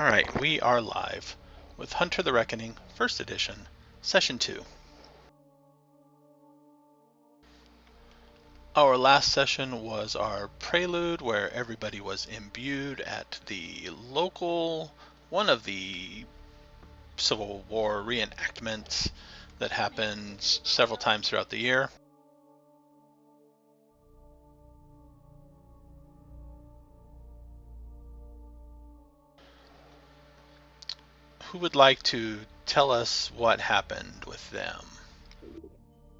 Alright, we are live with Hunter the Reckoning, 1st edition, Session 2. Our last session was our prelude where everybody was imbued at the local, one of the Civil War reenactments that happens several times throughout the year. Who would like to tell us what happened with them?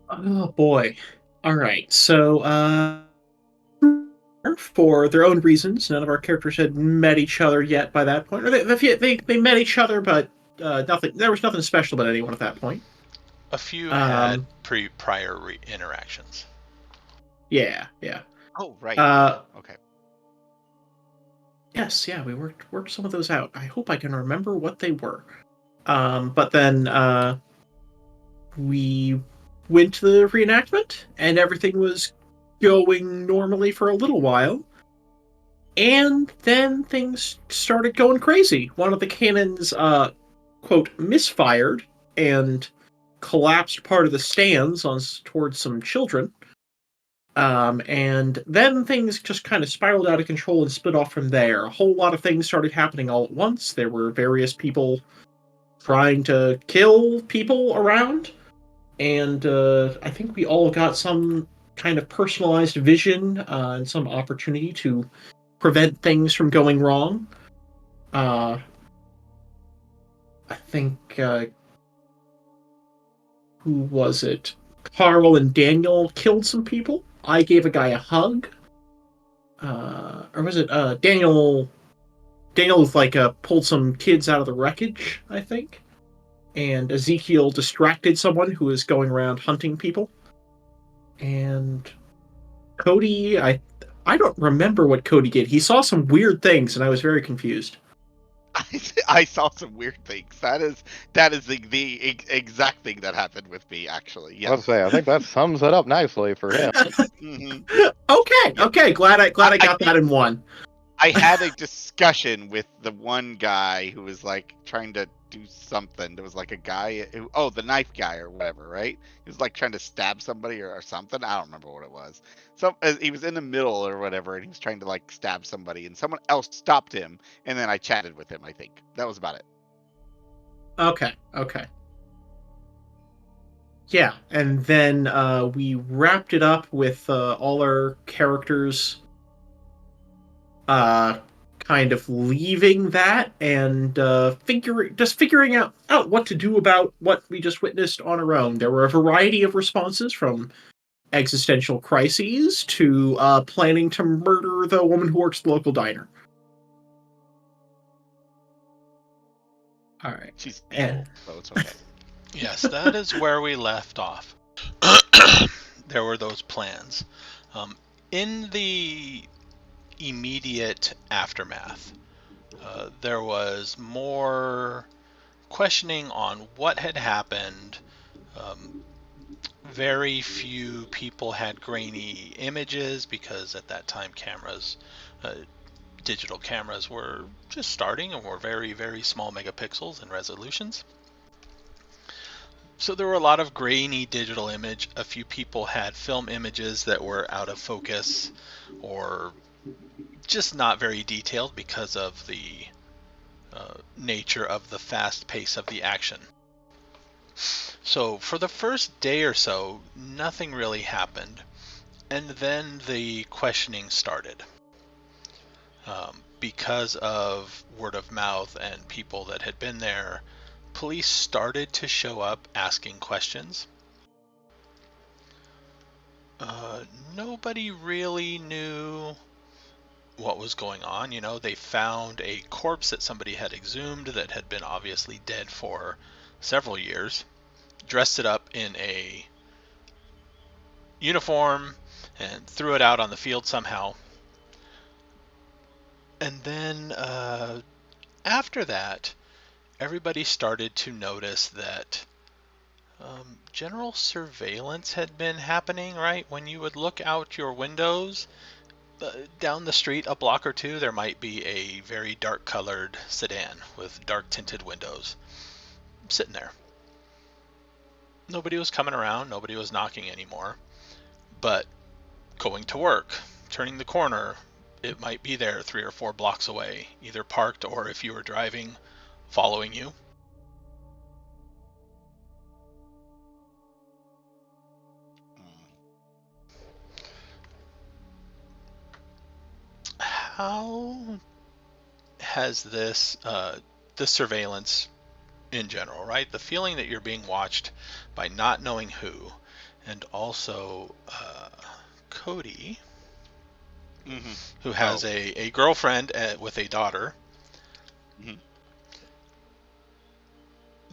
Oh boy. All right. So, for their own reasons, none of our characters had met each other yet by that point. Or they met each other, but nothing. There was nothing special about anyone at that point. A few had Um, prior interactions. yeah. Oh, right. Okay. Yes, yeah. We worked some of those out. I hope I can remember what they were. But then we went to the reenactment, and everything was going normally for a little while. And then things started going crazy. One of the cannons, quote, misfired and collapsed part of the stands towards some children. And then things just kind of spiraled out of control and split off from there. A whole lot of things started happening all at once. There were various people trying to kill people around. And I think we all got some kind of personalized vision and some opportunity to prevent things from going wrong. I think who was it? Carl and Daniel killed some people. I gave a guy a hug. Or was it Daniel? Daniel pulled some kids out of the wreckage, I think. And Ezekiel distracted someone who was going around hunting people. And Kody, I don't remember what Kody did. He saw some weird things, and I was very confused. I saw some weird things. That is the exact thing that happened with me, actually. Yes. Let's say I think that sums it up nicely for him. Okay. Glad I got that in one. I had a discussion with the one guy who was like trying to do something. There was like a guy the knife guy or whatever, right? He was like trying to stab somebody or something. I don't remember what it was. So he was in the middle or whatever, and he was trying to like stab somebody, and someone else stopped him, and then I chatted with him. I think that was about it. Okay. Yeah, and then we wrapped it up with all our characters kind of leaving that and figuring out what to do about what we just witnessed on our own. There were a variety of responses, from existential crises to planning to murder the woman who works at the local diner. All right. She's evil, so it's okay. Yes, that is where we left off. There were those plans. In the immediate aftermath, there was more questioning on what had happened. Very few people had grainy images because at that time digital cameras were just starting and were very, very small megapixels and resolutions. So there were a lot of grainy digital image. A few people had film images that were out of focus or just not very detailed because of the nature of the fast pace of the action. So for the first day or so, nothing really happened. And then the questioning started. Because of word of mouth and people that had been there, police started to show up asking questions. Nobody really knew what was going on. You know, they found a corpse that somebody had exhumed that had been obviously dead for several years, dressed it up in a uniform, and threw it out on the field somehow. And then after that, everybody started to notice that general surveillance had been happening, right? When you would look out your windows, down the street a block or two, there might be a very dark colored sedan with dark tinted windows sitting there. Nobody was coming around, nobody was knocking anymore. But going to work, turning the corner, it might be there 3 or 4 blocks away, either parked or if you were driving, following you. How has this, the surveillance in general, right? The feeling that you're being watched by not knowing who, and also Kody, who has a girlfriend with a daughter.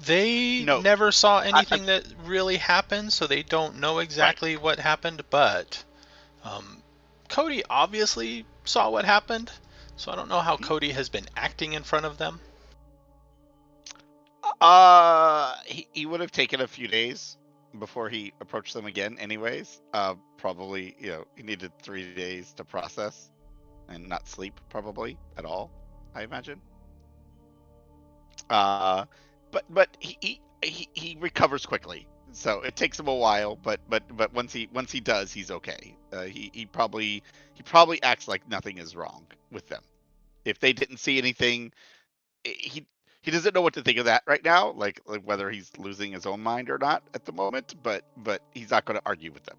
They never saw anything that really happened, so they don't know exactly what happened, but Kody obviously saw what happened, so I don't know how Kody has been acting in front of them. He would have taken a few days before he approached them again anyways. Probably, he needed 3 days to process and not sleep probably at all, I imagine. But he recovers quickly. So it takes him a while, but once he does, he's okay. He probably acts like nothing is wrong with them. If they didn't see anything, he doesn't know what to think of that right now, like whether he's losing his own mind or not at the moment, but he's not going to argue with them.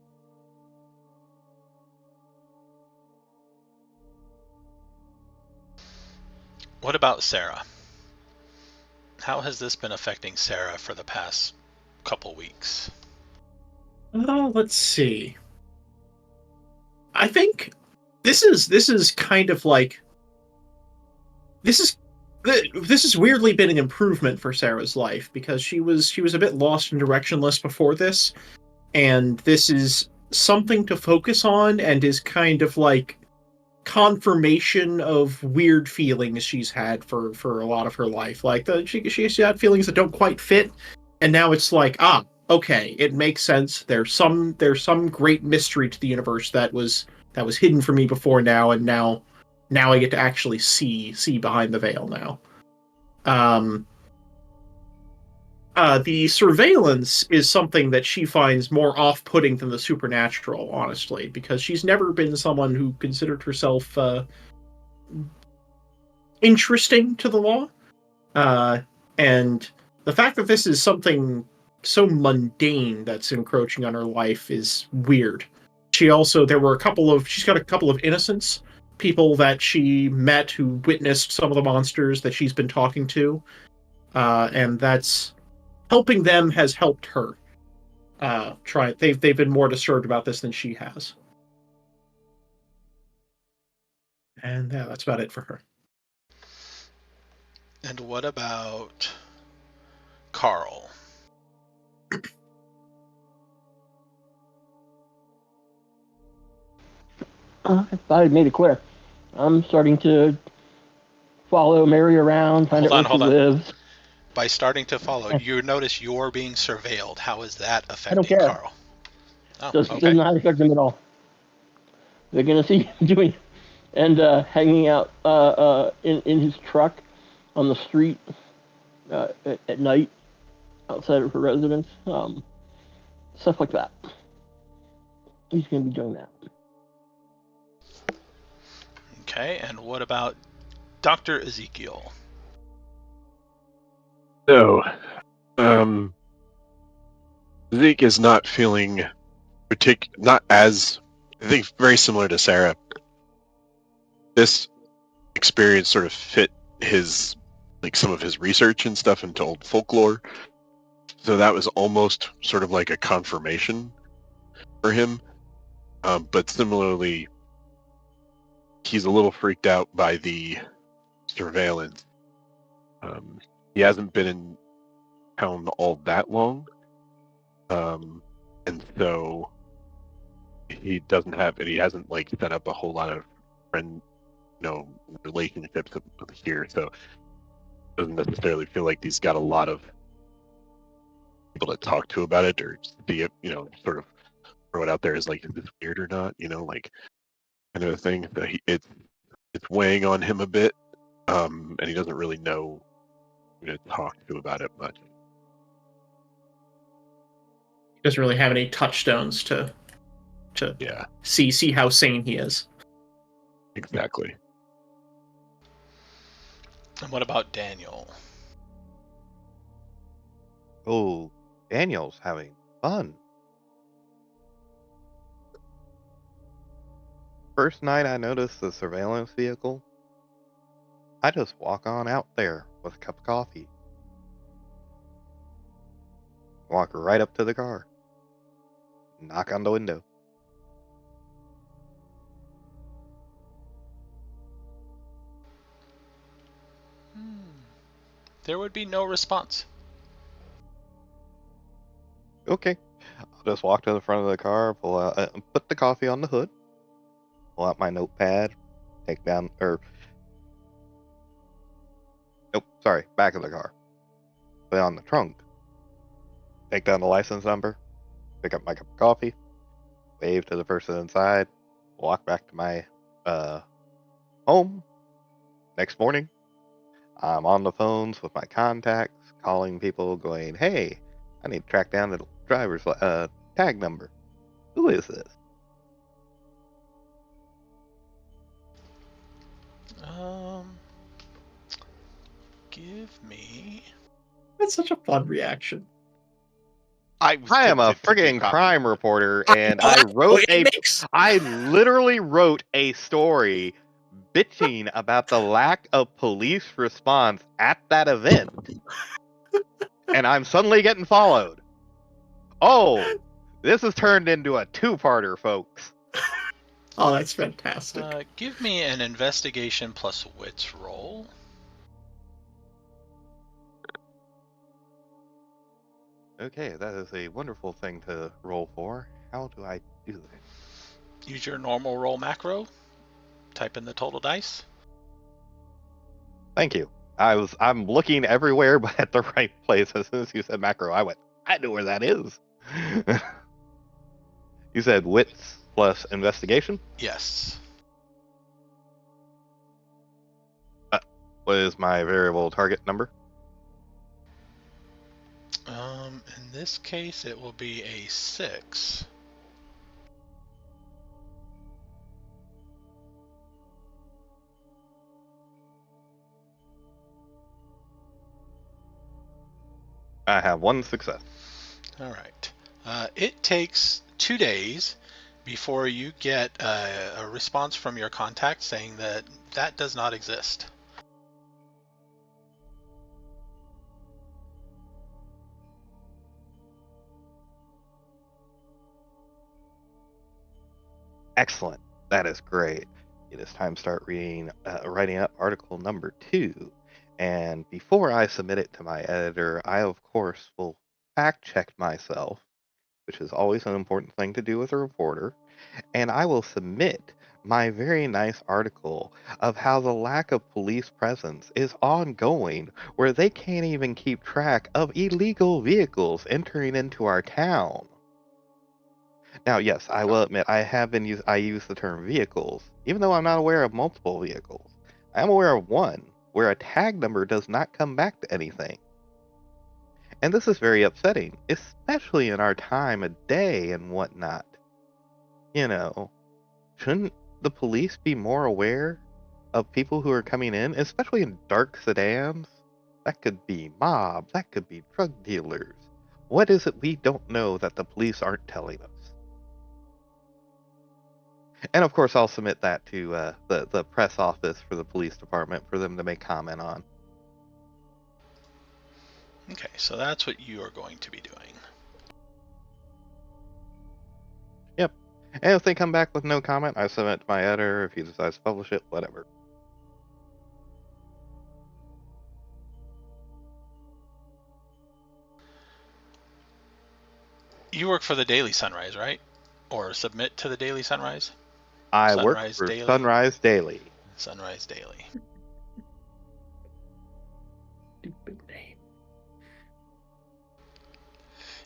What about Sarah? How has this been affecting Sarah for the past couple weeks? Let's see. I think this is kind of like this has weirdly been an improvement for Sarah's life, because she was a bit lost and directionless before this, and this is something to focus on, and is kind of like confirmation of weird feelings she's had for a lot of her life. Like she's had feelings that don't quite fit, and now it's like, okay, it makes sense. There's some great mystery to the universe that was hidden from me before now, and now I get to actually see behind the veil now. The surveillance is something that she finds more off-putting than the supernatural, honestly, because she's never been someone who considered herself interesting to the law. And the fact that this is something so mundane that's encroaching on her life is weird. She's got a couple of innocents, people that she met who witnessed some of the monsters that she's been talking to, and that's helping them has helped her. They've been more disturbed about this than she has, and yeah, that's about it for her. And what about Carl? I thought I made it clear. I'm starting to follow Mary around, find out where she lives. By starting to follow, you notice you're being surveilled. How is that affecting I don't care. Carl? Does not affect them at all. They're gonna see him doing and hanging out in his truck on the street at night outside of her residence, stuff like that. He's gonna be doing that. Okay, and what about Dr. Ezekiel? So, Zeke is not feeling not as, I think, very similar to Sarah. This experience sort of fit some of his research and stuff into old folklore. So that was almost sort of like a confirmation for him. But similarly, he's a little freaked out by the surveillance. He hasn't been in town all that long, and so he hasn't set up a whole lot of relationships here, so doesn't necessarily feel like he's got a lot of people to talk to about it, or see it, sort of throw it out there as is this weird or not, kind of a thing. That it's weighing on him a bit, and he doesn't really know who to talk to about it much. He doesn't really have any touchstones to Yeah, see how sane he is. exactly. And what about Daniel? Oh, Daniel's having fun. First night I noticed the surveillance vehicle, I just walk on out there with a cup of coffee. Walk right up to the car. Knock on the window. There would be no response. Okay. I'll just walk to the front of the car, pull out, put the coffee on the hood, pull out my notepad, take down, back of the car. Put it on the trunk. Take down the license number, pick up my cup of coffee, wave to the person inside, walk back to my home. Next morning, I'm on the phones with my contacts, calling people, going, "Hey, I need to track down the driver's tag number. Who is this?" Give me. That's such a fun reaction. I was I am a tempted to do friggin' copy. crime reporter, and I literally wrote a story bitching about the lack of police response at that event, and I'm suddenly getting followed. Oh, this has turned into a two-parter, folks. Oh, that's fantastic. Give me an investigation plus wits roll. Okay, that is a wonderful thing to roll for. How do I do that? Use your normal roll macro. Type in the total dice. Thank you. I'm looking everywhere but at the right place. As soon as you said macro, I went, I know where that is. You said wits plus investigation? Yes. What is my variable target number? In this case, it will be a 6. I have one success. All right. It takes 2 days before you get a response from your contact saying that that does not exist. Excellent. That is great. It is time to start writing up article number 2. And before I submit it to my editor, I, of course, will fact check myself, which is always an important thing to do as a reporter. And I will submit my very nice article of how the lack of police presence is ongoing, where they can't even keep track of illegal vehicles entering into our town. Now, yes, I will admit I use the term vehicles, even though I'm not aware of multiple vehicles. I am aware of one where a tag number does not come back to anything. And this is very upsetting, especially in our time of day and whatnot. You know, shouldn't the police be more aware of people who are coming in, especially in dark sedans? That could be mobs, that could be drug dealers. What is it we don't know that the police aren't telling us? And of course, I'll submit that to the press office for the police department for them to make comment on. Okay, so that's what you are going to be doing. Yep. And if they come back with no comment, I submit it to my editor. If he decides to publish it, whatever. You work for the Daily Sunrise, right? Or submit to the Daily Sunrise? I work Sunrise for Daily? Sunrise Daily. Sunrise Daily. Stupid name.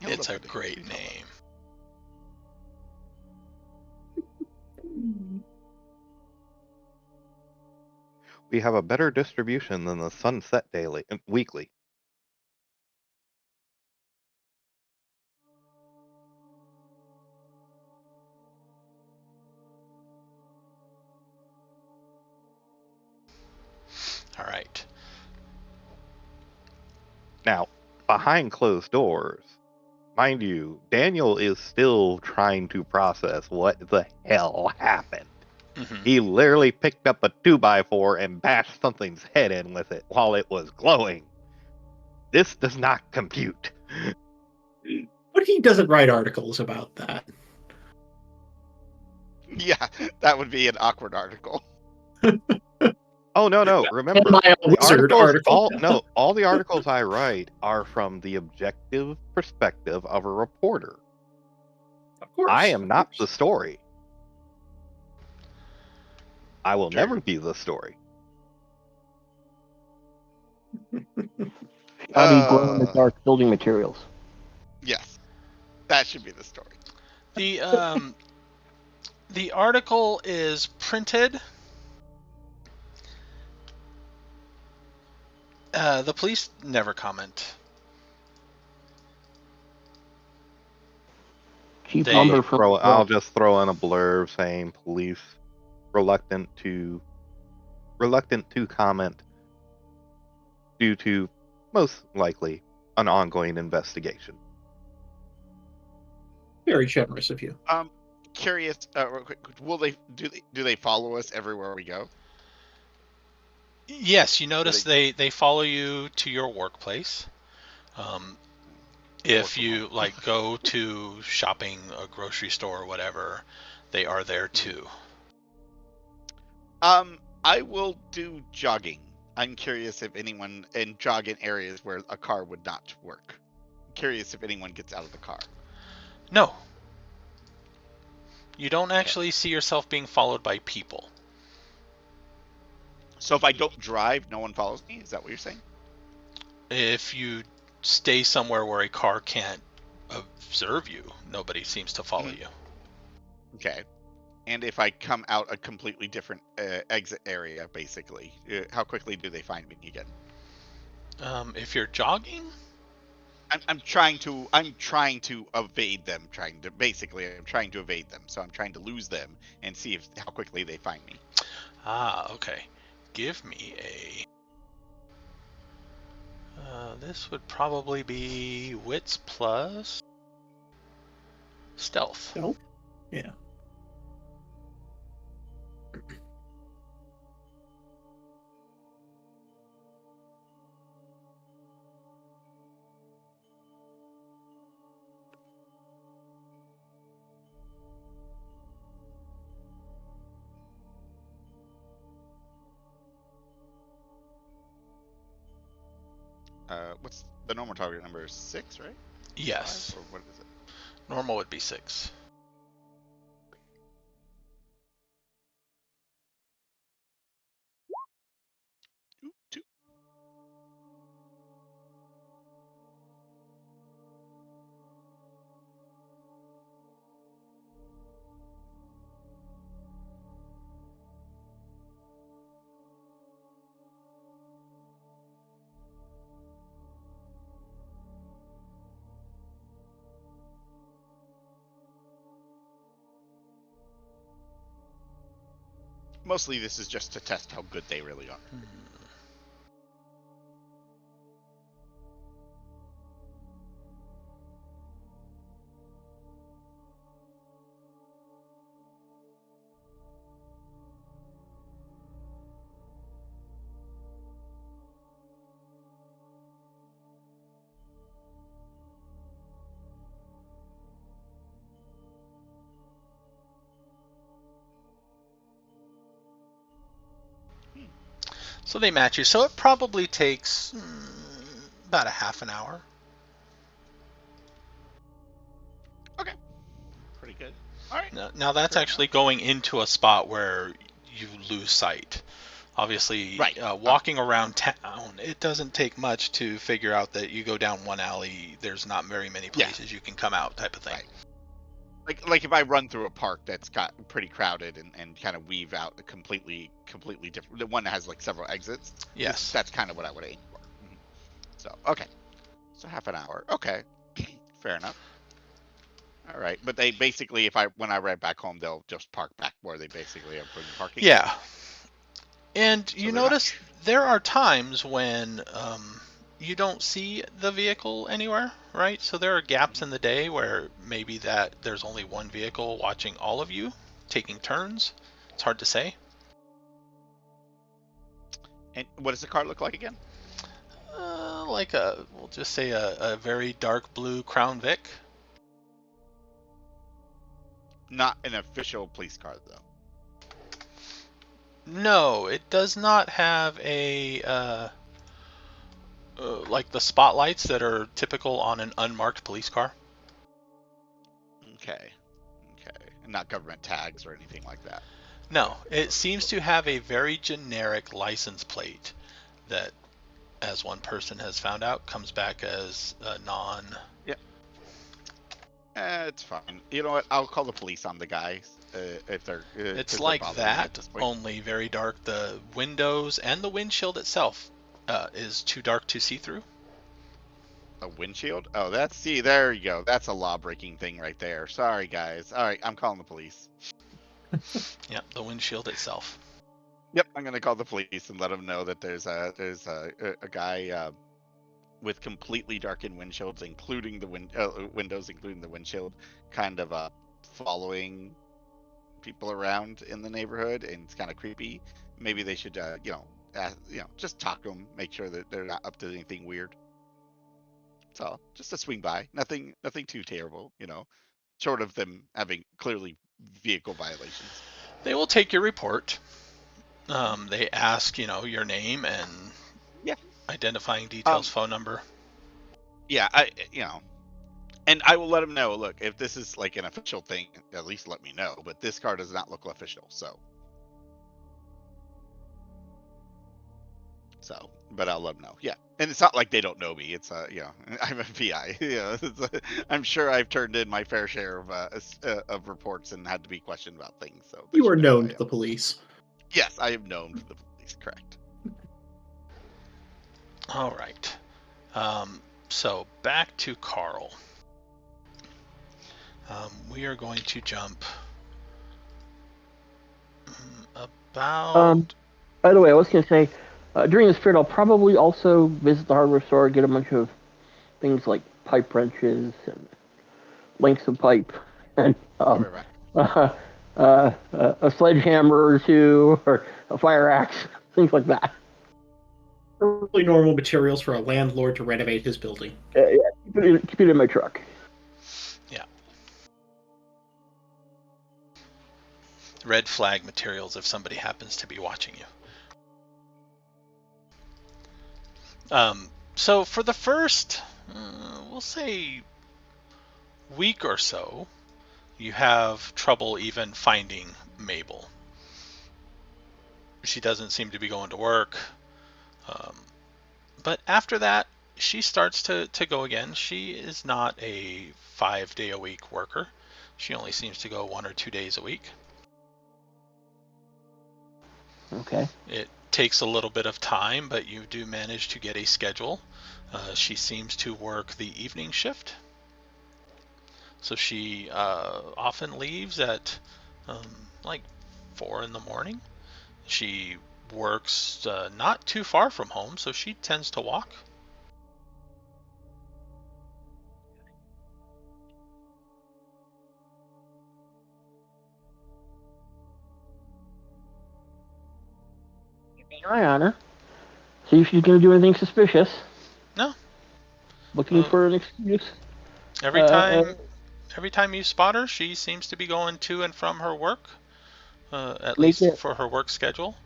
It's a great name. We have a better distribution than the Sunset Daily Weekly. All right. Now, behind closed doors, mind you, Daniel is still trying to process what the hell happened. Mm-hmm. He literally picked up a 2x4 and bashed something's head in with it while it was glowing. This does not compute. But he doesn't write articles about that. Yeah, that would be an awkward article. Oh no! Remember, Am I a the wizard article? all the articles I write are from the objective perspective of a reporter. Of course. I am of not course. the story. I will Sure. never be the story. I'll be glow in the dark building materials. Yes, that should be the story. The article is printed. The police never comment. Cheap They- lumber from I'll just throw in a blurb saying police reluctant to comment due to most likely an ongoing investigation. Very generous of you. Curious, real quick, do they follow us everywhere we go? Yes, you notice they follow you to your workplace. If you go to shopping, a grocery store, or whatever, they are there too. I will do jogging. I'm curious if anyone in jogging areas where a car would not work. I'm curious if anyone gets out of the car. No. You don't actually see yourself being followed by people. So if I don't drive, no one follows me? Is that what you're saying? If you stay somewhere where a car can't observe you, nobody seems to follow you. Okay. And if I come out a completely different exit area, basically, how quickly do they find me again? If you're jogging, I'm trying to evade them. I'm trying to evade them. So I'm trying to lose them and see how quickly they find me. Okay. Give me a. This would probably be wits plus stealth. No? Yeah. What's the normal target number? 6, right? Yes. 5, or what is it? Normal would be 6. Ooh, 2. Mostly this is just to test how good they really are. So they match you. So it probably takes about a half an hour. Okay. Pretty good. All right. Now that's actually going into a spot where you lose sight. Obviously, Right. Walking around town, it doesn't take much to figure out that you go down one alley, there's not very many places you can come out, type of thing. Right. Like if I run through a park that's got pretty crowded and kind of weave out a completely different, the one that has like several exits. Yes. That's kind of what I would aim for. So okay, so half an hour. Okay, fair enough. All right, but they basically, when I ride back home, they'll just park back where they basically have been parking. Yeah. And So you they're not- notice there are times when you don't see the vehicle anywhere, right? So there are gaps in the day where maybe that there's only one vehicle watching all of you, taking turns. It's hard to say. And what does the car look like again? Like we'll just say a very dark blue Crown Vic. Not an official police car though. No, it does not have a like the spotlights that are typical on an unmarked police car. Okay. And not government tags or anything like that. No, it seems to have a very generic license plate that, as one person has found out, comes back as a non. It's fine. You know what? I'll call the police on the guys if they're. It's 'cause they're like bothering me at that, this point. only very dark. The windows and the windshield itself is too dark to see through. A windshield? Oh, there you go. That's a law-breaking thing right there. Sorry, guys. All right, I'm calling the police. Yeah, the windshield itself. Yep, I'm gonna call the police and let them know that there's a guy with completely darkened windshields, including the windows, including the windshield, kind of following people around in the neighborhood, and it's kind of creepy. Maybe they should, just talk to them, make sure that they're not up to anything weird. So just a swing by, nothing too terrible, short of them having clearly vehicle violations. They will take your report. They ask, your name and identifying details, phone number. Yeah, and I will let them know. Look, if this is like an official thing, at least let me know. But this car does not look official, so. But I'll let them know. Yeah, and it's not like they don't know me. It's I'm a PI. I'm sure I've turned in my fair share of reports and had to be questioned about things. So You are known to the police. Yes, I am known to the police. Correct. All right. So back to Carl. We are going to jump about. By the way, I was going to say, during this period, I'll probably also visit the hardware store, get a bunch of things like pipe wrenches and lengths of pipe, and a sledgehammer or two, or a fire axe, things like that. Really normal materials for a landlord to renovate his building. Yeah, keep it in my truck. Yeah. Red flag materials if somebody happens to be watching you. So for the first, we'll say, week or so, you have trouble even finding Mabel. She doesn't seem to be going to work. But after that, she starts to go again. She is not a 5-day-a-week worker. She only seems to go 1 or 2 days a week. Okay. It takes a little bit of time, but you do manage to get a schedule. She seems to work the evening shift. So she often leaves at like 4 in the morning. She works not too far from home, so she tends to walk. Keep an eye on her. See if she's going to do anything suspicious. No. Looking for an excuse. Every time you spot her, she seems to be going to and from her work, at least for her work schedule.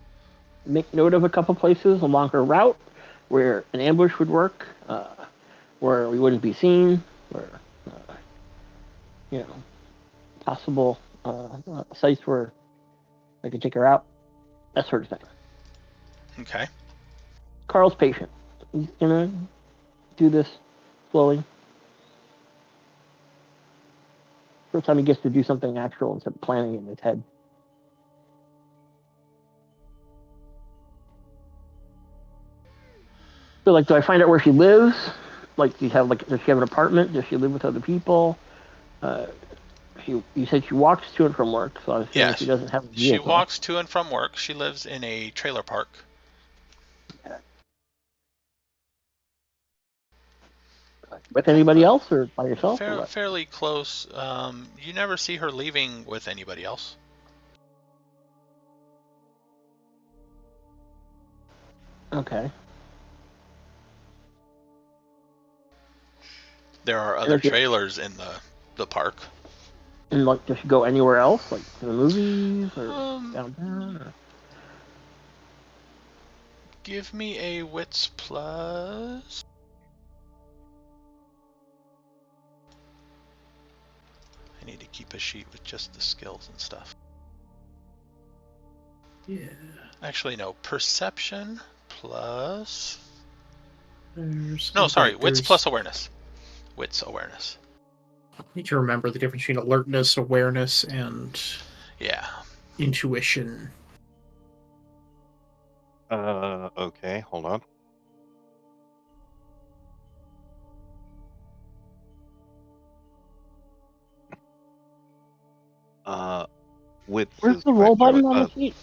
Make note of a couple places along her route where an ambush would work, where we wouldn't be seen, where, possible sites where I could take her out, that sort of thing. Okay. Carl's patient. He's going to do this slowly. First time he gets to do something actual instead of planning it in his head. So, like, do I find out where she lives? Like, does she have an apartment? Does she live with other people? You said she walks to and from work, so I was assuming she doesn't have a vehicle. She walks to and from work. She lives in a trailer park. Okay. With anybody else, or by yourself? Fairly close. You never see her leaving with anybody else. Okay. There are other trailers in the park. And like, does she go anywhere else, like to the movies or downtown? Or? Give me a wits plus. I need to keep a sheet with just the skills and stuff. Yeah. Actually, no. Perception plus. Wits plus awareness. Wits awareness. Need to remember the difference between alertness, awareness, and intuition. Okay, hold on. Where's the roll button on the sheet?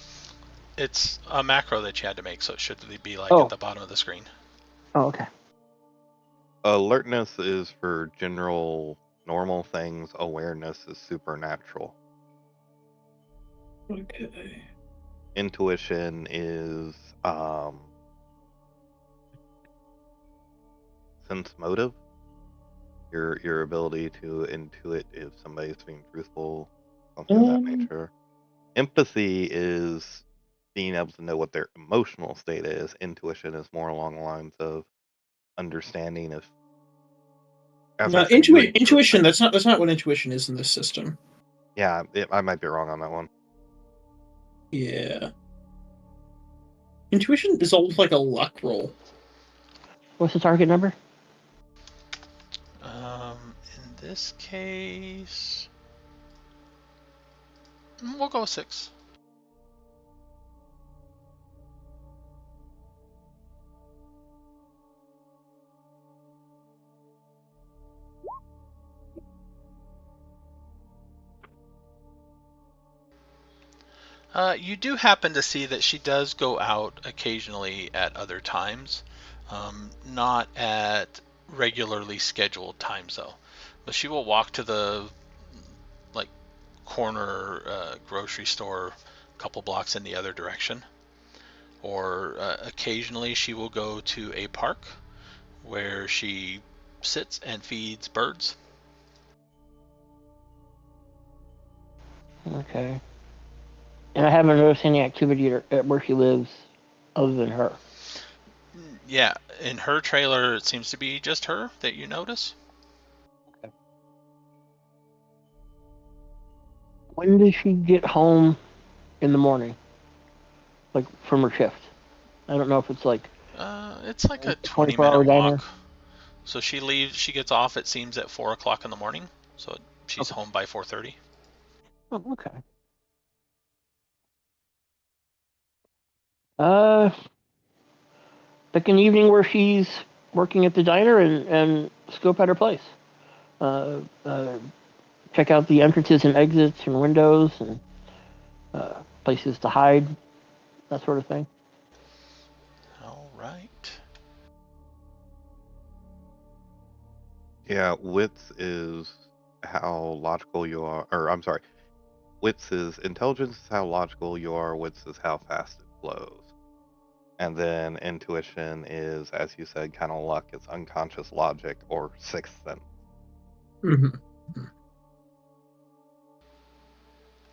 It's a macro that you had to make, so it should be like at the bottom of the screen. Oh, okay. Alertness is for general normal things. Awareness is supernatural. Okay. Intuition is sense motive. Your ability to intuit if somebody's being truthful, something of that nature. Empathy is being able to know what their emotional state is. Intuition is more along the lines of understanding if. Intuition. That's not what intuition is in this system. Yeah, I might be wrong on that one. Yeah. Intuition is almost like a luck roll. What's the target number? In this case, we'll go 6. You do happen to see that she does go out occasionally at other times, not at regularly scheduled times though. But she will walk to the corner grocery store a couple blocks in the other direction, or occasionally she will go to a park where she sits and feeds birds. Okay. And I haven't noticed any activity at where she lives other than her. Yeah, in her trailer, it seems to be just her that you notice. Okay. When does she get home in the morning? Like, from her shift? I don't know if it's like... it's like a 20-minute walk. So she gets off, it seems, at 4 o'clock in the morning. So she's home by 4:30. Oh, okay. Pick an evening where she's working at the diner and scope out her place. Check out the entrances and exits and windows and places to hide, that sort of thing. All right. Yeah, wits is how logical you are, or I'm sorry, wits is intelligence is how logical you are, wits is how fast it flows. And then intuition is, as you said, kind of luck. It's unconscious logic or sixth sense. Mm-hmm.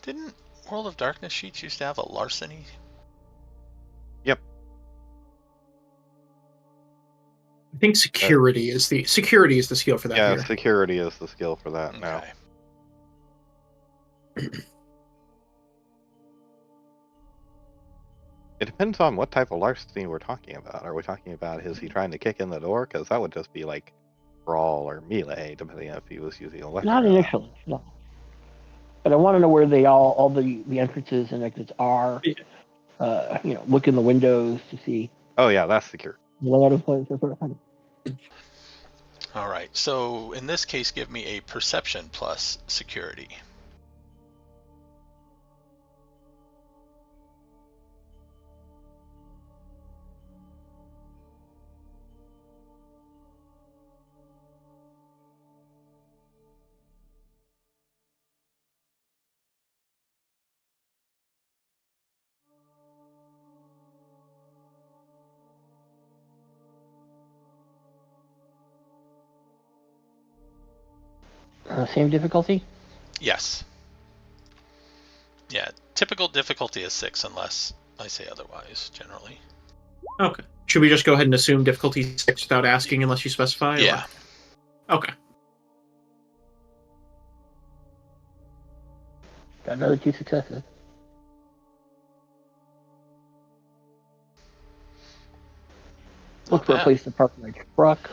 Didn't World of Darkness sheets used to have a larceny? Yep. I think security is the skill for that. Yeah, here. Security is the skill for that now. It depends on what type of larceny we're talking about. Are we talking about is he trying to kick in the door? Because that would just be like brawl or melee, depending on if he was using a weapon. Not initially, no. but I want to know where they all the entrances and exits are. Look in the windows to see Oh yeah, that's secure. the layout of the place, that sort of thing. All right. So in this case, give me a perception plus security. Same difficulty? Yes. Yeah. Typical difficulty is 6 unless I say otherwise, generally. Okay. Should we just go ahead and assume difficulty 6 without asking unless you specify? Yeah. Or? Okay. Got another 2 successes. Look for a place to park my truck.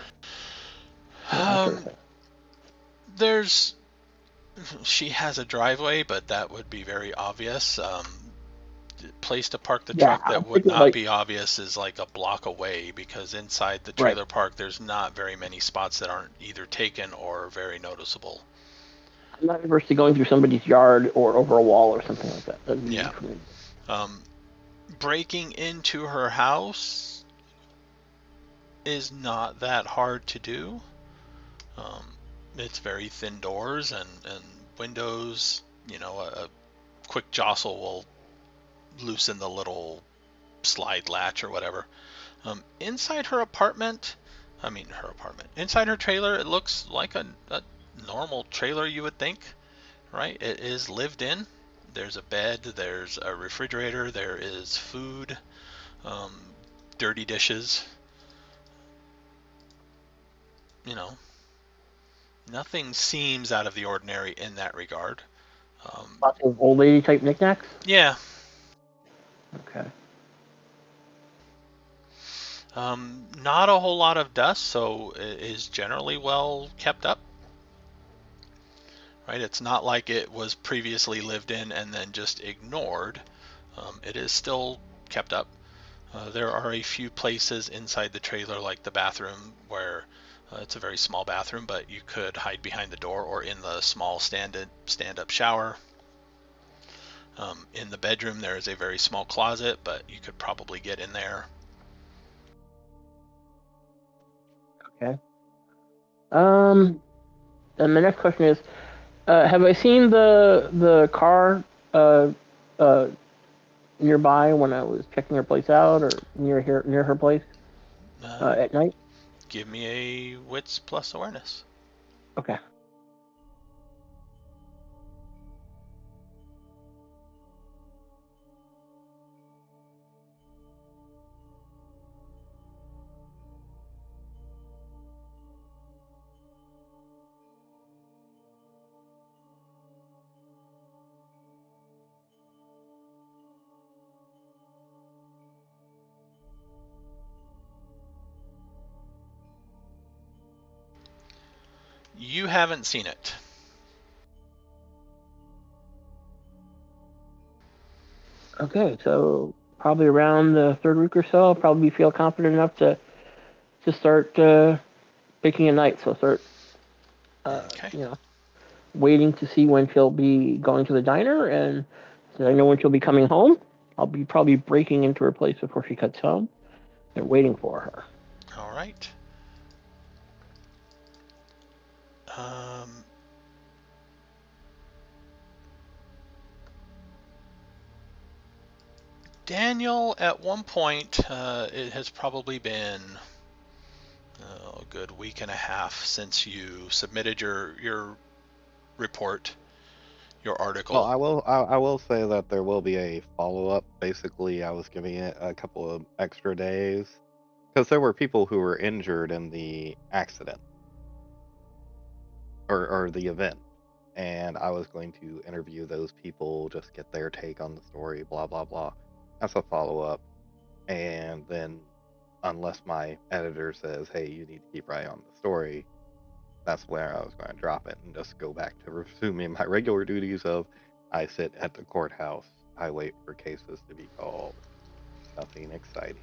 She has a driveway, but that would be very obvious. Place to park the truck that would not be obvious is like a block away, because inside the trailer park there's not very many spots that aren't either taken or very noticeable. I'm not averse to going through somebody's yard or over a wall or something like that. That'd be Yeah. Breaking into her house is not that hard to do. It's very thin doors and windows. A quick jostle will loosen the little slide latch or whatever. Inside her apartment, inside her trailer, it looks like a normal trailer, you would think, right? It is lived in. There's a bed, there's a refrigerator, there is food, dirty dishes. Nothing seems out of the ordinary in that regard. Lots of old lady type knickknacks? Yeah. Okay. Not a whole lot of dust, so it is generally well kept up. Right? It's not like it was previously lived in and then just ignored. It is still kept up. There are a few places inside the trailer, like the bathroom, where it's a very small bathroom, but you could hide behind the door or in the small stand-up shower. In the bedroom, there is a very small closet, but you could probably get in there. Okay. And the next question is, have I seen the car nearby when I was checking her place out, or near her place at night? Give me a wits plus awareness. Okay. You haven't seen it. Okay, so probably around the 3rd week or so, I'll probably feel confident enough to start picking a night. So start, waiting to see when she'll be going to the diner, and so I know when she'll be coming home. I'll be probably breaking into her place before she cuts home and waiting for her. All right. Daniel, at one point, it has probably been a good week and a half since you submitted your report, your article. Well, I will say that there will be a follow-up. Basically, I was giving it a couple of extra days because there were people who were injured in the accident or the event, and I was going to interview those people, just get their take on the story, blah blah blah. That's a follow-up, and then unless my editor says, "Hey, you need to keep writing on the story," that's where I was going to drop it and just go back to resuming my regular duties of I sit at the courthouse, I wait for cases to be called. Nothing exciting.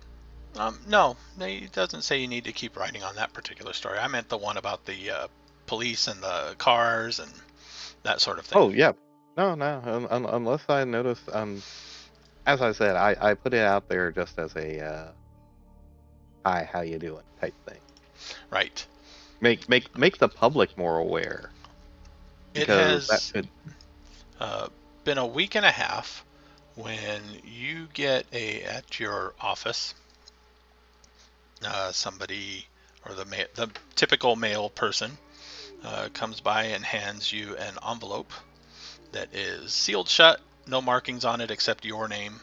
No, it doesn't say you need to keep writing on that particular story. I meant the one about the police and the cars and that sort of thing. Oh, yeah. No, unless I notice, as I said, I put it out there just as a, hi, how you doing type thing. Right. Make the public more aware. It Because has that could... been a week and a half when you get at your office, somebody or the typical male person comes by and hands you an envelope that is sealed shut, no markings on it except your name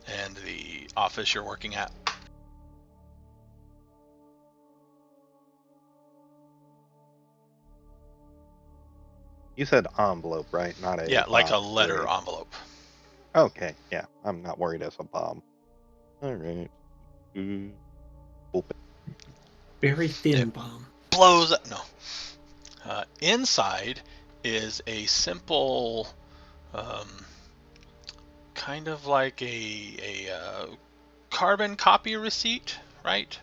and the office you're working at. You said envelope, right? Not a Yeah, like a box letter or a... envelope. Okay, yeah. I'm not worried as a bomb. All right. Open. Very thin It bomb. blows up. No. Inside is a simple, kind of like a carbon copy receipt, right?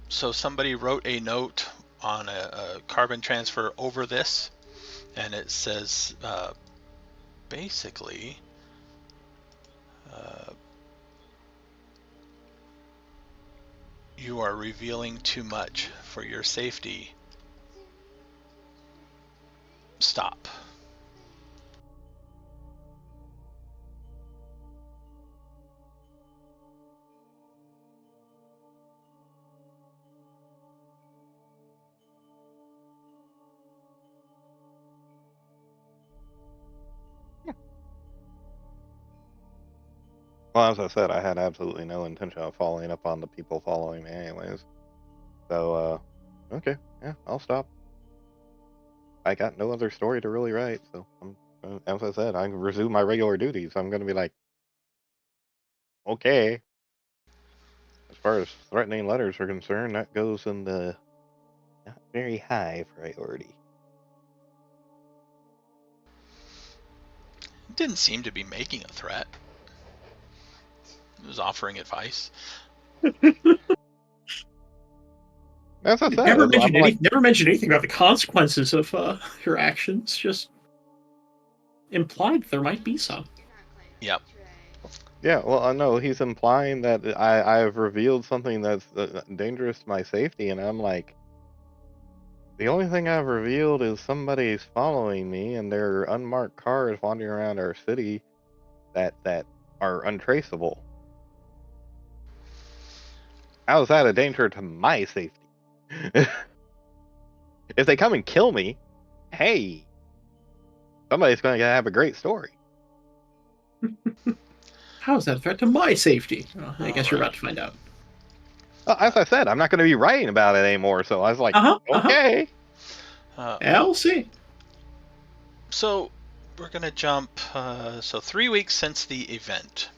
So somebody wrote a note on a carbon transfer over this, and it says basically you are revealing too much for your safety. Stop. Well, as I said, I had absolutely no intention of following up on the people following me anyways. So, okay, yeah, I'll stop. I got no other story to really write, so as I said, I can resume my regular duties. I'm going to be like, okay. As far as threatening letters are concerned, that goes in the not very high priority. It didn't seem to be making a threat. It was offering advice. As I said, Never I'm like, never mentioned anything about the consequences of your actions. Just implied there might be some. Yep. yeah, well, I know he's implying that I've revealed something that's dangerous to my safety, and I'm like, the only thing I've revealed is somebody's following me, and there are unmarked cars wandering around our city that are untraceable. How is that a danger to my safety? If they come and kill me, hey, somebody's going to have a great story. How is that a threat to my safety? Well, I guess you're Alright. about to find out. Well, as I said, I'm not going to be writing about it anymore, so I was like, okay. Yeah, we'll see. So we're going to jump, 3 weeks since the event.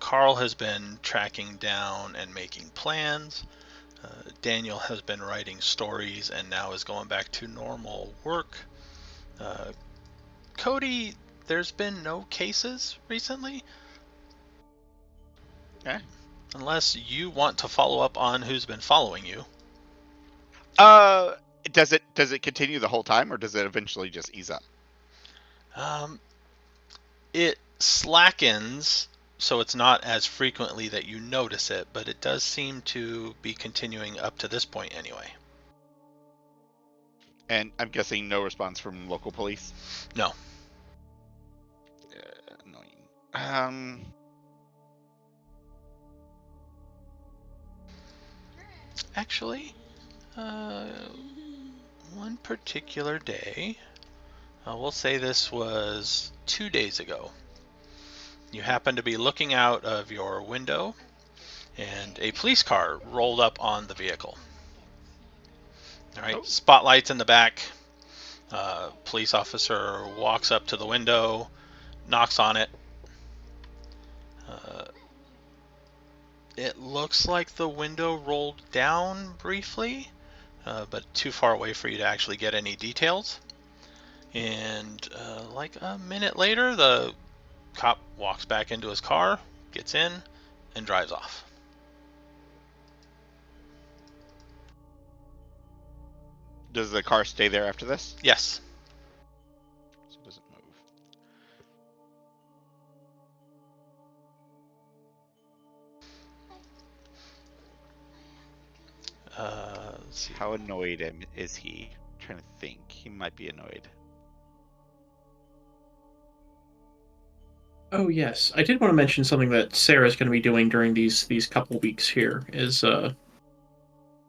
Carl has been tracking down and making plans. Daniel has been writing stories and now is going back to normal work. Kody, there's been no cases recently. Okay. Unless you want to follow up on who's been following you. Does it continue the whole time, or does it eventually just ease up? It slackens, so it's not as frequently that you notice it, but it does seem to be continuing up to this point anyway. And I'm guessing no response from local police? No. Annoying. Actually, one particular day, we'll say this was 2 days ago. You happen to be looking out of your window, and a police car rolled up on the vehicle. All right, spotlights in the back. Police officer walks up to the window, knocks on it. It looks like the window rolled down briefly, but too far away for you to actually get any details. And like a minute later, the cop walks back into his car, gets in, and drives off. Does the car stay there after this? Yes. So it doesn't move. Let's see. How annoyed is he? I'm trying to think. He might be annoyed. Oh yes, I did want to mention something that Sarah's going to be doing during these couple weeks here. Is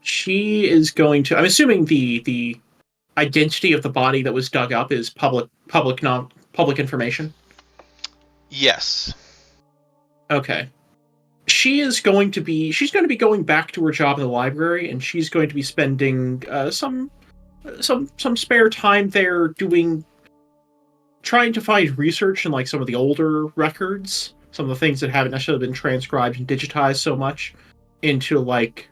she is going to? I'm assuming the identity of the body that was dug up is public information. Yes. Okay. She's going to be going back to her job in the library, and she's going to be spending some spare time there trying to find research in like some of the older records, some of the things that haven't necessarily been transcribed and digitized so much, into like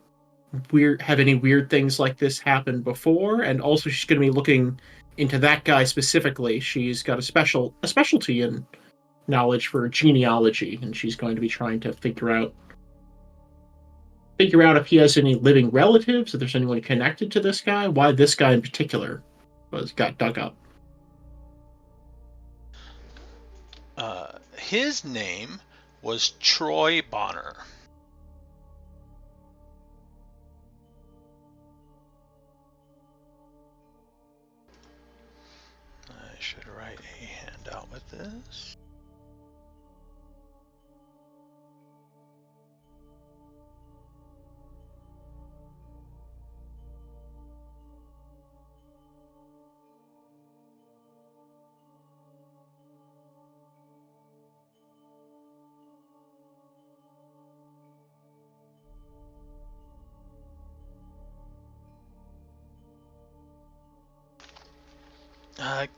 have any weird things like this happen before. And also she's going to be looking into that guy specifically. She's got a specialty in knowledge for genealogy, and she's going to be trying to figure out if he has any living relatives, if there's anyone connected to this guy, why this guy in particular got dug up. His name was Troy Bonner. I should write a handout with this.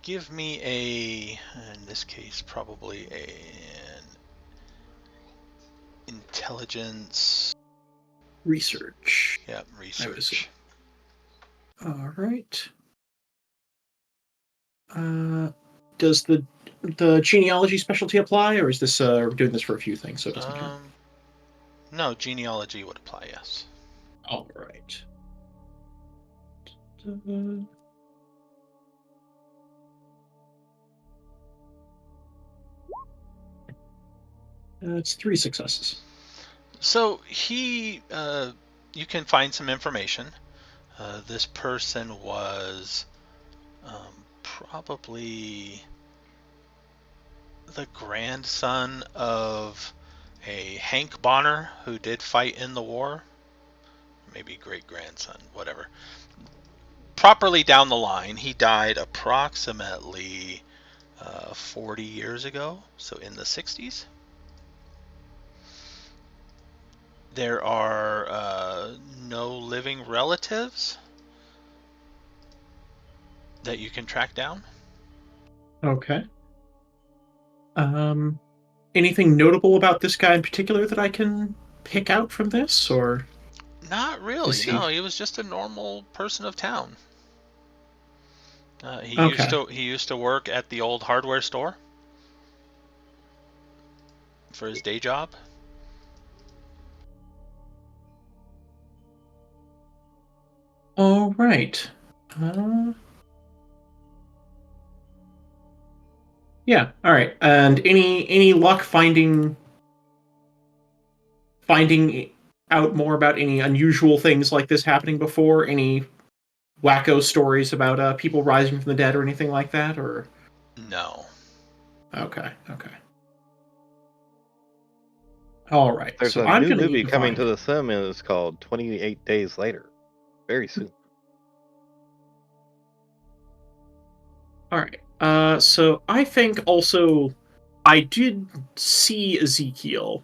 Give me in this case, probably an intelligence research. Yeah, research. All right. Does the genealogy specialty apply, or is this we're doing this for a few things, so it doesn't count? No, genealogy would apply. Yes. All right. It's 3 successes. So you can find some information. This person was probably the grandson of a Hank Bonner who did fight in the war. Maybe great-grandson, whatever. Properly down the line, he died approximately 40 years ago, so in the 60s. There are no living relatives that you can track down. Okay. Anything notable about this guy in particular that I can pick out from this, or? Not really. No, he was just a normal person of town. He used to work at the old hardware store for his day job. All right. Yeah. All right. And any luck finding out more about any unusual things like this happening before? Any wacko stories about people rising from the dead or anything like that, or? No. Okay. All right. There's a new movie coming to the cinema. It's called 28 Days Later. Very soon. All right. So I think also I did see Ezekiel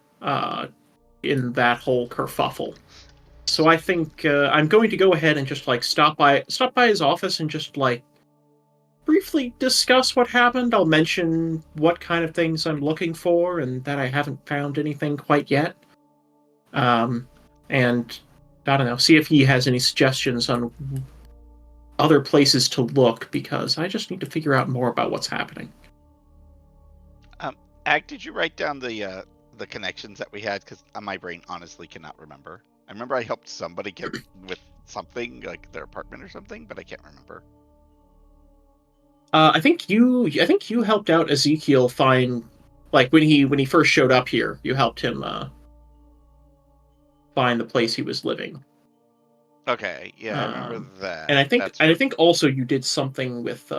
in that whole kerfuffle. So I think I'm going to go ahead and just like stop by his office and just like briefly discuss what happened. I'll mention what kind of things I'm looking for and that I haven't found anything quite yet. And I don't know, see if he has any suggestions on other places to look because I just need to figure out more about what's happening. Ag, did you write down the connections that we had? Because my brain honestly cannot remember. I remember I helped somebody get with something like their apartment or something, but I can't remember. I think you helped out Ezekiel find, like when he first showed up here. You helped him find the place he was living. Okay, yeah, I remember that. And I think also you did something with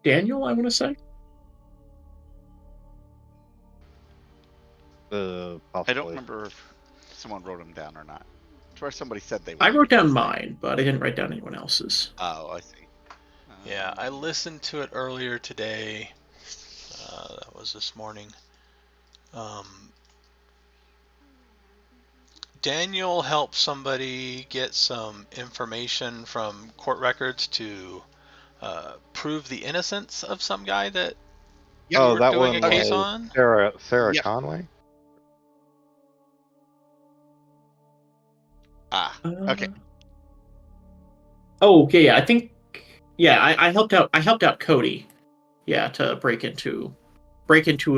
Daniel, I want to say. I Possibly. don't remember if someone wrote them down or not. I'm sure somebody said they. I wrote down mine, but I didn't write down anyone else's. Oh, I see. Yeah, I listened to it earlier today. That was this morning. Daniel helped somebody get some information from court records to prove the innocence of some guy that you were that doing one a case was on. Sarah Yep. Conway. Okay. Oh, okay, yeah, I think. Yeah, I helped out. I helped out Kody. Yeah, to break into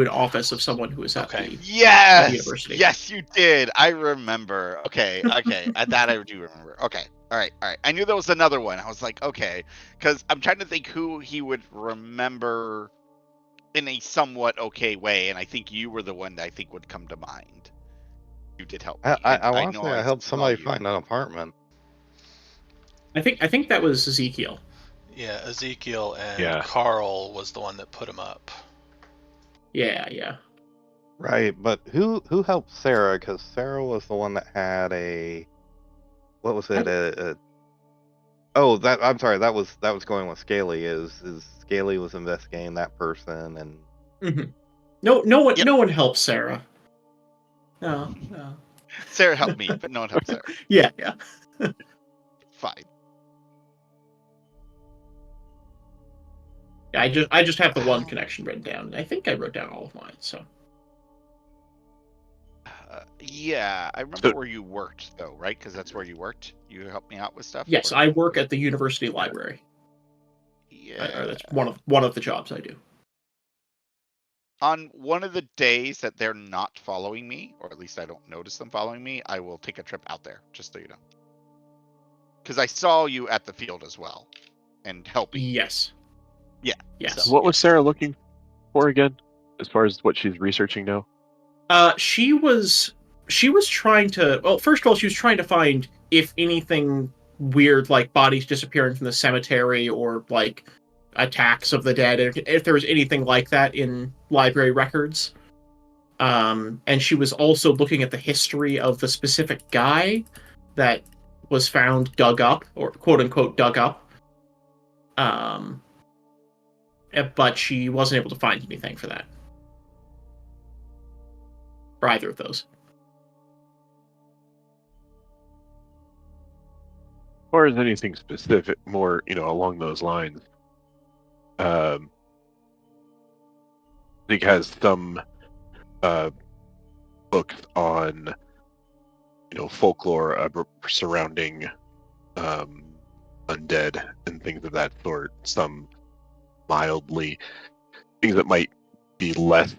an office of someone who was at the Yes, university. yes, you did. I remember. Okay, that I do remember. Okay, all right. I knew there was another one. I was like, okay, because I'm trying to think who he would remember in a somewhat okay way, and I think you were the one that I think would come to mind. You did help me. I want to know say I helped somebody find an apartment. I think that was Ezekiel. Yeah, Ezekiel and Carl was the one that put him up. Yeah. Right, but who helped Sarah? Because Sarah was the one that had what was it? I'm sorry. That was going with Scaly. Is Scaly was investigating that person and. Mm-hmm. No one helped Sarah. No. Sarah helped me, but no one helped Sarah. Yeah. Fine. Yeah, I just have the one connection written down. I think I wrote down all of mine. So. Yeah, I remember where you worked though, right? Because that's where you worked. You helped me out with stuff. Yes, I work at the university library. Yeah, that's one of the jobs I do. On one of the days that they're not following me, or at least I don't notice them following me, I will take a trip out there, just so you know. Because I saw you at the field as well, and helping. Yes. Yeah. Yes. So what was Sarah looking for again, as far as what she's researching now? She was trying to. Well, first of all, she was trying to find if anything weird, like bodies disappearing from the cemetery or like attacks of the dead, if there was anything like that in library records. And she was also looking at the history of the specific guy that was found dug up, or quote unquote dug up. But she wasn't able to find anything for that. For either of those. Or is anything specific, more along those lines? I think has some books on folklore surrounding undead and things of that sort. Some mildly things that might be less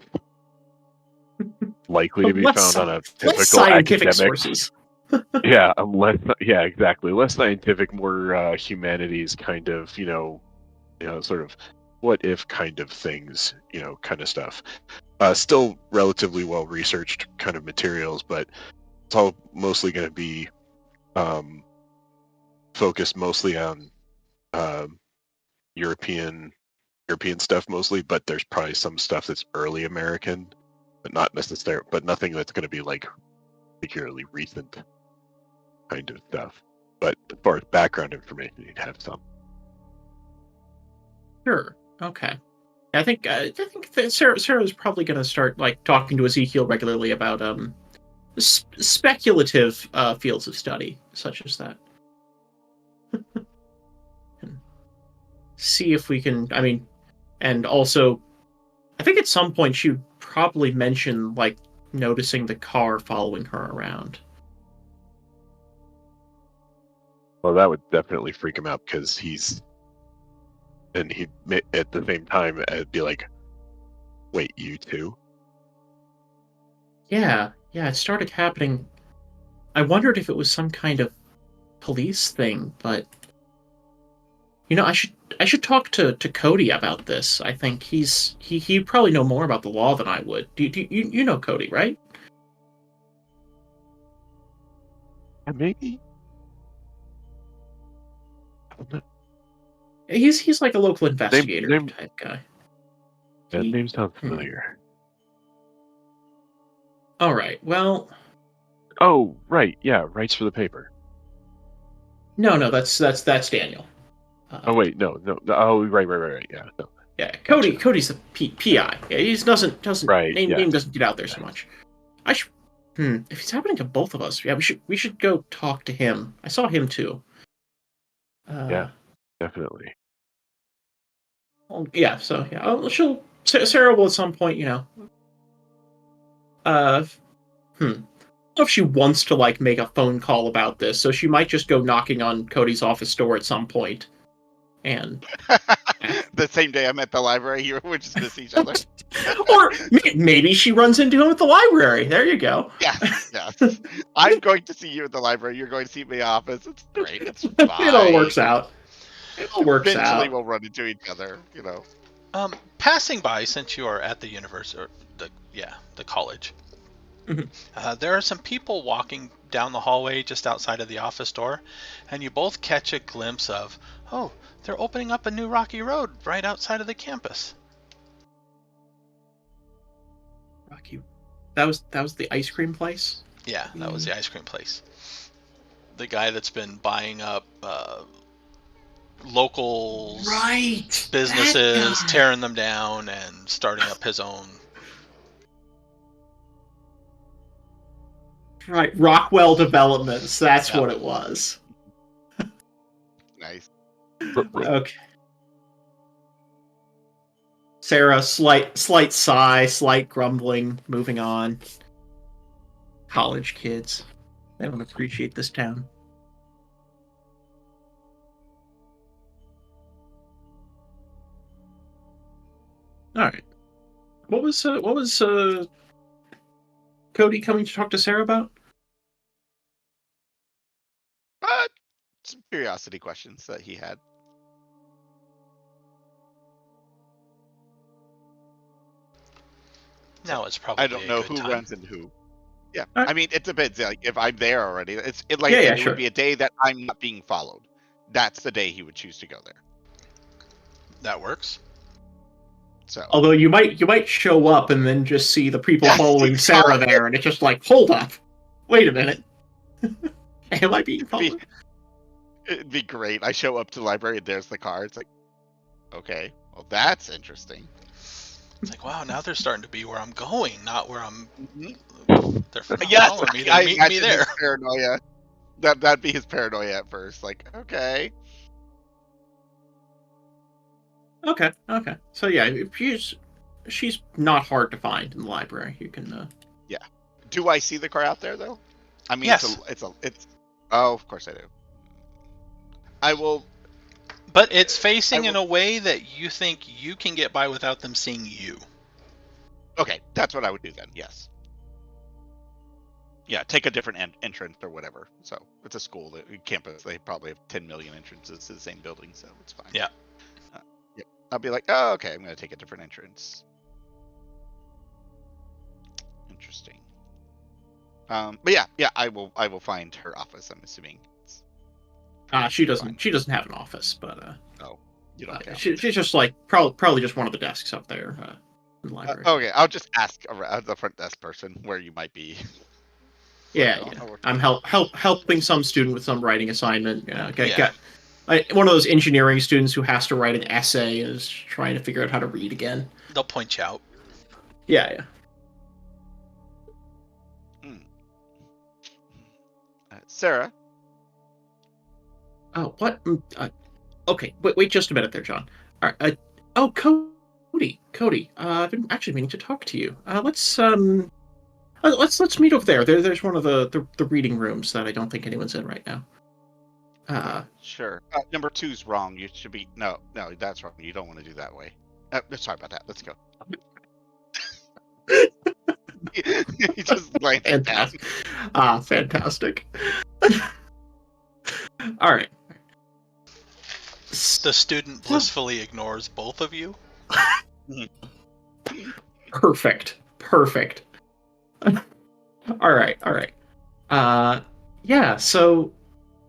likely to be found on a typical scientific academic sources. exactly. Less scientific, more humanities kind of, sort of what if kind of things, kind of stuff. Still relatively well researched kind of materials, but it's all mostly going to be focused mostly on European stuff mostly, but there's probably some stuff that's early American, but not necessarily, but nothing that's going to be like particularly recent kind of stuff. But as far as background information, you'd have some. Sure. Okay. I think that Sarah's probably going to start like talking to Ezekiel regularly about speculative fields of study such as that. See if we can. I mean, and also, I think at some point she would probably mention like noticing the car following her around. Well, that would definitely freak him out because he'd at the same time be like, "Wait, you too?" Yeah, it started happening. I wondered if it was some kind of police thing, but I should talk to Kody about this. I think he'd probably know more about the law than I would. You know Kody, right? Yeah, maybe. I don't know. He's like a local investigator name- type guy. That He- name sounds familiar. All right. Well, Oh, right. Yeah, writes for the paper. no, that's Daniel. Oh wait, no. Oh, right. Yeah. No. Yeah, Gotcha. Cody's the PI. Yeah, he doesn't Right, name yes. doesn't get out there so much. I should. If it's happening to both of us, yeah, we should go talk to him. I saw him too. Yeah. Definitely. Well, yeah. So yeah, Sarah will at some point, I don't know if she wants to like make a phone call about this, so she might just go knocking on Cody's office door at some point, and The same day I'm at the library, you would just miss each other. or maybe she runs into him at the library. There you go. Yes. I'm going to see you at the library. You're going to see me in the office. It's great. It's fine. It all works out. Eventually, we'll run into each other. Passing by, since you are at the university, or the college, there are some people walking down the hallway just outside of the office door, and you both catch a glimpse of, oh, they're opening up a new rocky road right outside of the campus. Rocky, that was the ice cream place. Yeah, that was the ice cream place. The guy that's been buying up local businesses, tearing them down, and starting up his own. Right, Rockwell Developments. That's what it was. Nice. Okay. Sarah, slight sigh, slight grumbling, moving on. College kids. They don't appreciate this town. Alright. What was Kody coming to talk to Sarah about? Some curiosity questions that he had. Now it's probably I don't know who time. runs into who. Yeah, Right. I mean it depends. Like if I'm there already, it sure. would be a day that I'm not being followed. That's the day he would choose to go there. That works. So Although you might show up and then just see the people following Sarah there, and it's just like, hold up, wait a minute, am I being followed? It'd be great. I show up to the library and there's the car. It's like, okay, well that's interesting. It's like, wow, now they're starting to be where I'm going, not where I'm. They're Yes, following me. I They're meeting me imagine there. his paranoia. That'd be his paranoia at first. Like, okay. Okay. So yeah, if she's not hard to find in the library. You can. Yeah. Do I see the car out there though? I mean, Yes. it's. Oh, of course I do. I will. But it's facing in a way that you think you can get by without them seeing you. Okay, that's what I would do then. Yes. Yeah, take a different entrance or whatever. So it's a school, campus. They probably have 10 million entrances to the same building, so it's fine. Yeah. Yep. I'll be like, oh, okay, I'm going to take a different entrance. Interesting. But yeah, I will find her office. I'm assuming. She doesn't have an office, but Oh, you don't count. she's just like probably just one of the desks up there in the library. Okay, I'll just ask the front desk person where you might be. Yeah. I'm helping some student with some writing assignment. Got one of those engineering students who has to write an essay and is trying to figure out how to read again. They'll point you out. Yeah. Sarah. Oh, what? Okay, wait just a minute there, John. All right. Oh, Kody. I've been actually meaning to talk to you. Let's meet over there. There's one of the reading rooms that I don't think anyone's in right now. Sure. Number 2's wrong. You should be no. That's wrong. You don't want to do that way. Sorry about that. Let's go. He just laid it down. Fantastic. All right. The student blissfully ignores both of you. Perfect. All right. Yeah. So,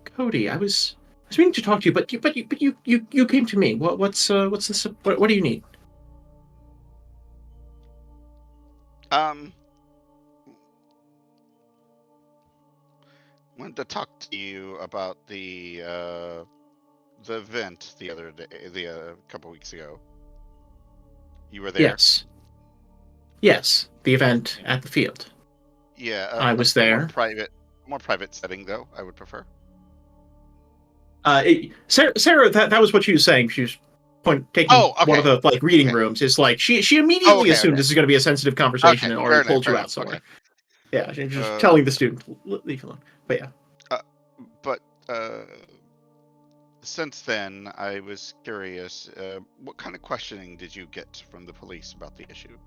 Kody, I was meaning to talk to you, but you came to me. What's this? What do you need? Wanted to talk to you about the event the other day, the couple weeks ago. You were there. Yes. The event at the field. Yeah, I was there. More private setting though. I would prefer. Sarah, that was what she was saying. She was taking one of the reading rooms. It's like she immediately assumed this is going to be a sensitive conversation and already pulled you out somewhere. Okay. Yeah, she's just telling the student, leave alone. But yeah. But since then, I was curious. What kind of questioning did you get from the police about the issue?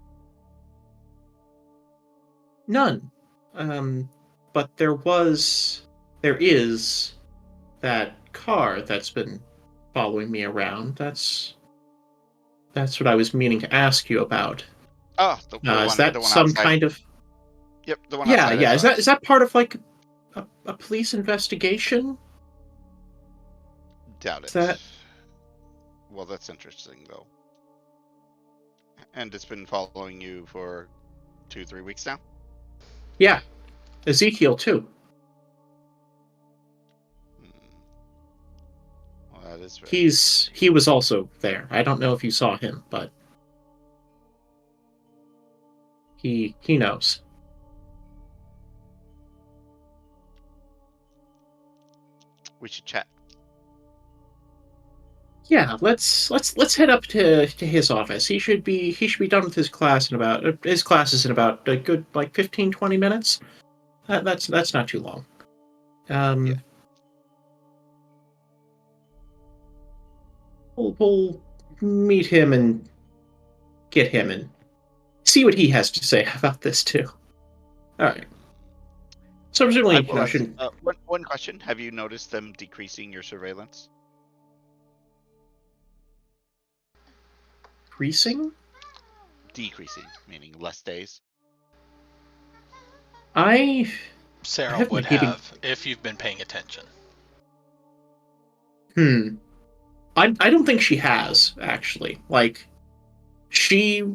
None. But there is that car that's been following me around. That's what I was meaning to ask you about. Oh, the one, is that the one some outside. Kind of? Yep, the one. Yeah, outside yeah. Is that part of like a police investigation? Doubt it. That... Well, that's interesting though. And it's been following you for 2-3 weeks now? Yeah. Ezekiel too. Well, that is he was also there. I don't know if you saw him, but he knows. We should chat. Yeah, let's head up to his office. He should be done with his class in about a good 15-20 minutes. That's not too long. Yeah. We'll meet him and get him and see what he has to say about this too. All right. So presumably, one question: have you noticed them decreasing your surveillance? Decreasing, meaning less days. Sarah would have if you've been paying attention. I don't think she has, actually. Like, she's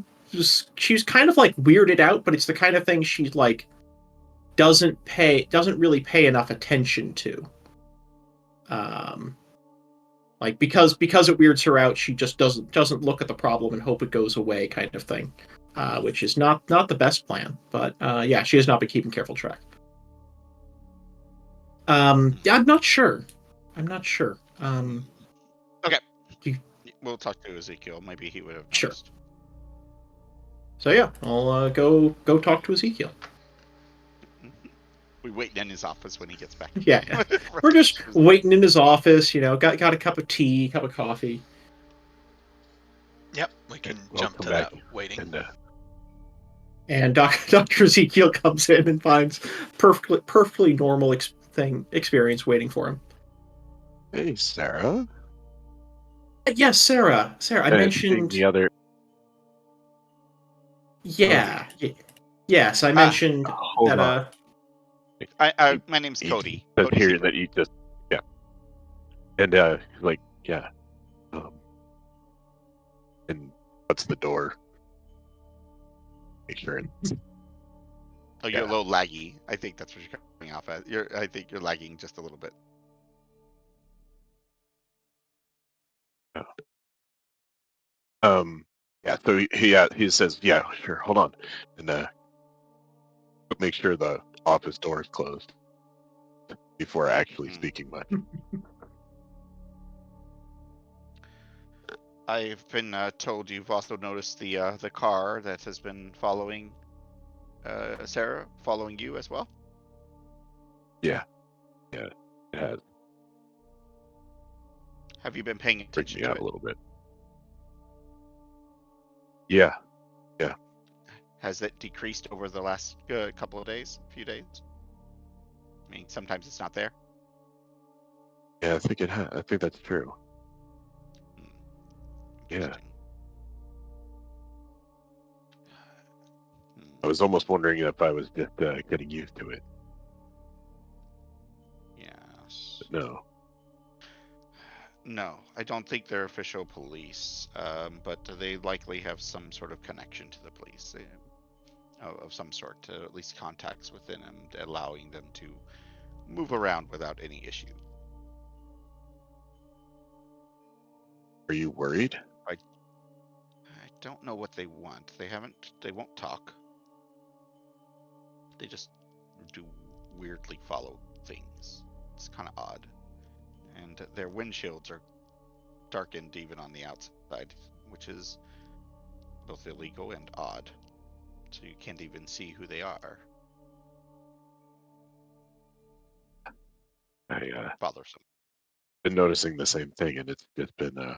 kind of weirded out, but it's the kind of thing she doesn't really pay enough attention to. Because it weirds her out, she just doesn't look at the problem and hope it goes away, kind of thing. Which is not the best plan, but yeah, she has not been keeping careful track. I'm not sure. Okay. We'll talk to Ezekiel. Maybe he would have noticed. Sure. So yeah, I'll go talk to Ezekiel. We wait in his office when he gets back. Yeah. We're just waiting in his office, got a cup of tea, cup of coffee. Yep, we can jump to that waiting. And Dr. Ezekiel comes in and finds perfectly normal experience waiting for him. Hey, Sarah. Yes, Sarah. I mentioned the other. Yeah. Yes, I mentioned that. My name's Kody. Says here that you just and and what's the door? Make sure. Oh, you're a little laggy. I think that's what you're coming off as. I think you're lagging just a little bit. Yeah. So he says, yeah, sure. Hold on, and make sure the office door is closed before actually speaking much. I've been told you've also noticed the car that has been following Sarah, following you as well. Yeah, it has. Have you been paying Freaked attention me to out it? a little bit. Yeah. Has it decreased over the last couple of days, few days? I mean, sometimes it's not there. Yeah, I think it has. I think that's true. Yeah. Interesting. I was almost wondering if I was just getting used to it. Yes. But no. No, I don't think they're official police, but they likely have some sort of connection to the police of some sort, at least contacts within them, allowing them to move around without any issue. Are you worried? I don't know what they want. They won't talk. They just do weirdly follow things. It's kind of odd. And their windshields are darkened even on the outside, which is both illegal and odd. So you can't even see who they are. I Bothersome. been noticing the same thing, and it's just been a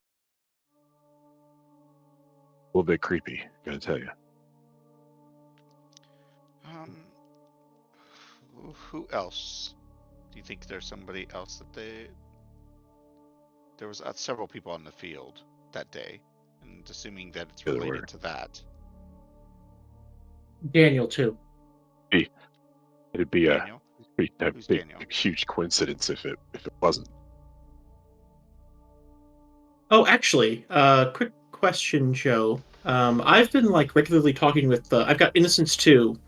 little bit creepy. Gotta tell you. Who else? Do you think there's somebody else that there was several people on the field that day, and assuming that it's Yeah, there related were. to that. Daniel too. It'd be a Daniel? big, Who's big, Daniel? huge coincidence if it wasn't. Oh, actually, quick question, Joe. I've been like regularly talking with I've got Innocence 2,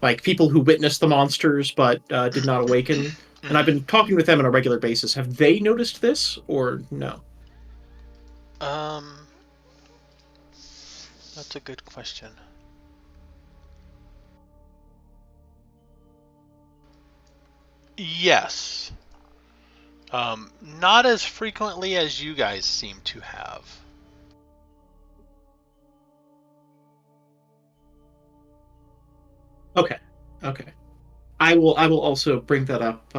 like people who witnessed the monsters but did not awaken, and I've been talking with them on a regular basis. Have they noticed this or no? That's a good question. Yes. Not as frequently as you guys seem to have. Okay. I will also bring that up.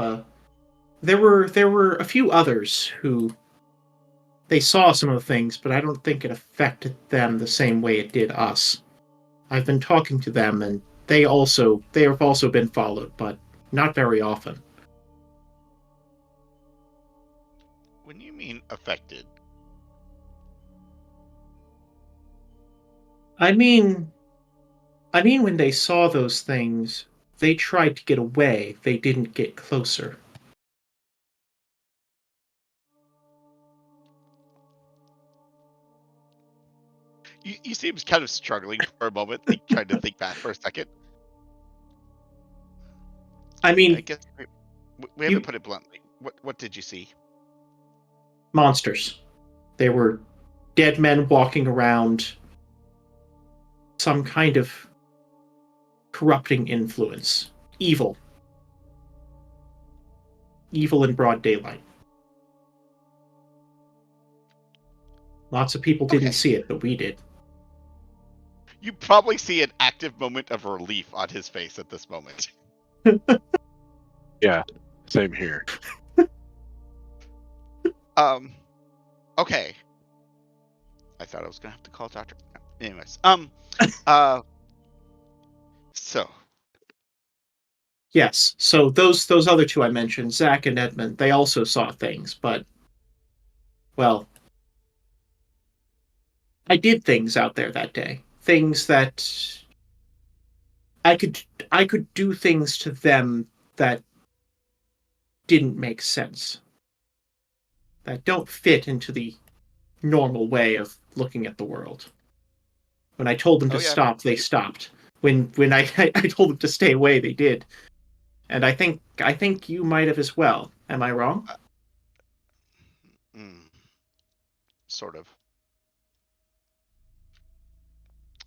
There were a few others who they saw some of the things, but I don't think it affected them the same way it did us. I've been talking to them, and they have also been followed, but not very often. When you mean affected? I mean when they saw those things, they tried to get away. They didn't get closer. You seem kind of struggling for a moment, trying to think back for a second. I mean, I guess we haven't put it bluntly. What did you see? Monsters. They were dead men walking around, some kind of corrupting influence. Evil. Evil in broad daylight. Lots of people didn't Okay. see it, but we did. You probably see an active moment of relief on his face at this moment. Yeah, same here. Okay. I thought I was gonna have to call Doctor. Anyways, so Yes. So those other two I mentioned, Zach and Edmund, they also saw things, but well, I did things out there that day. Things that I could do things to them that didn't make sense. That don't fit into the normal way of looking at the world. When I told them to stop, they stopped. When I I told them to stay away, they did. And I think you might have as well. Am I wrong? Sort of.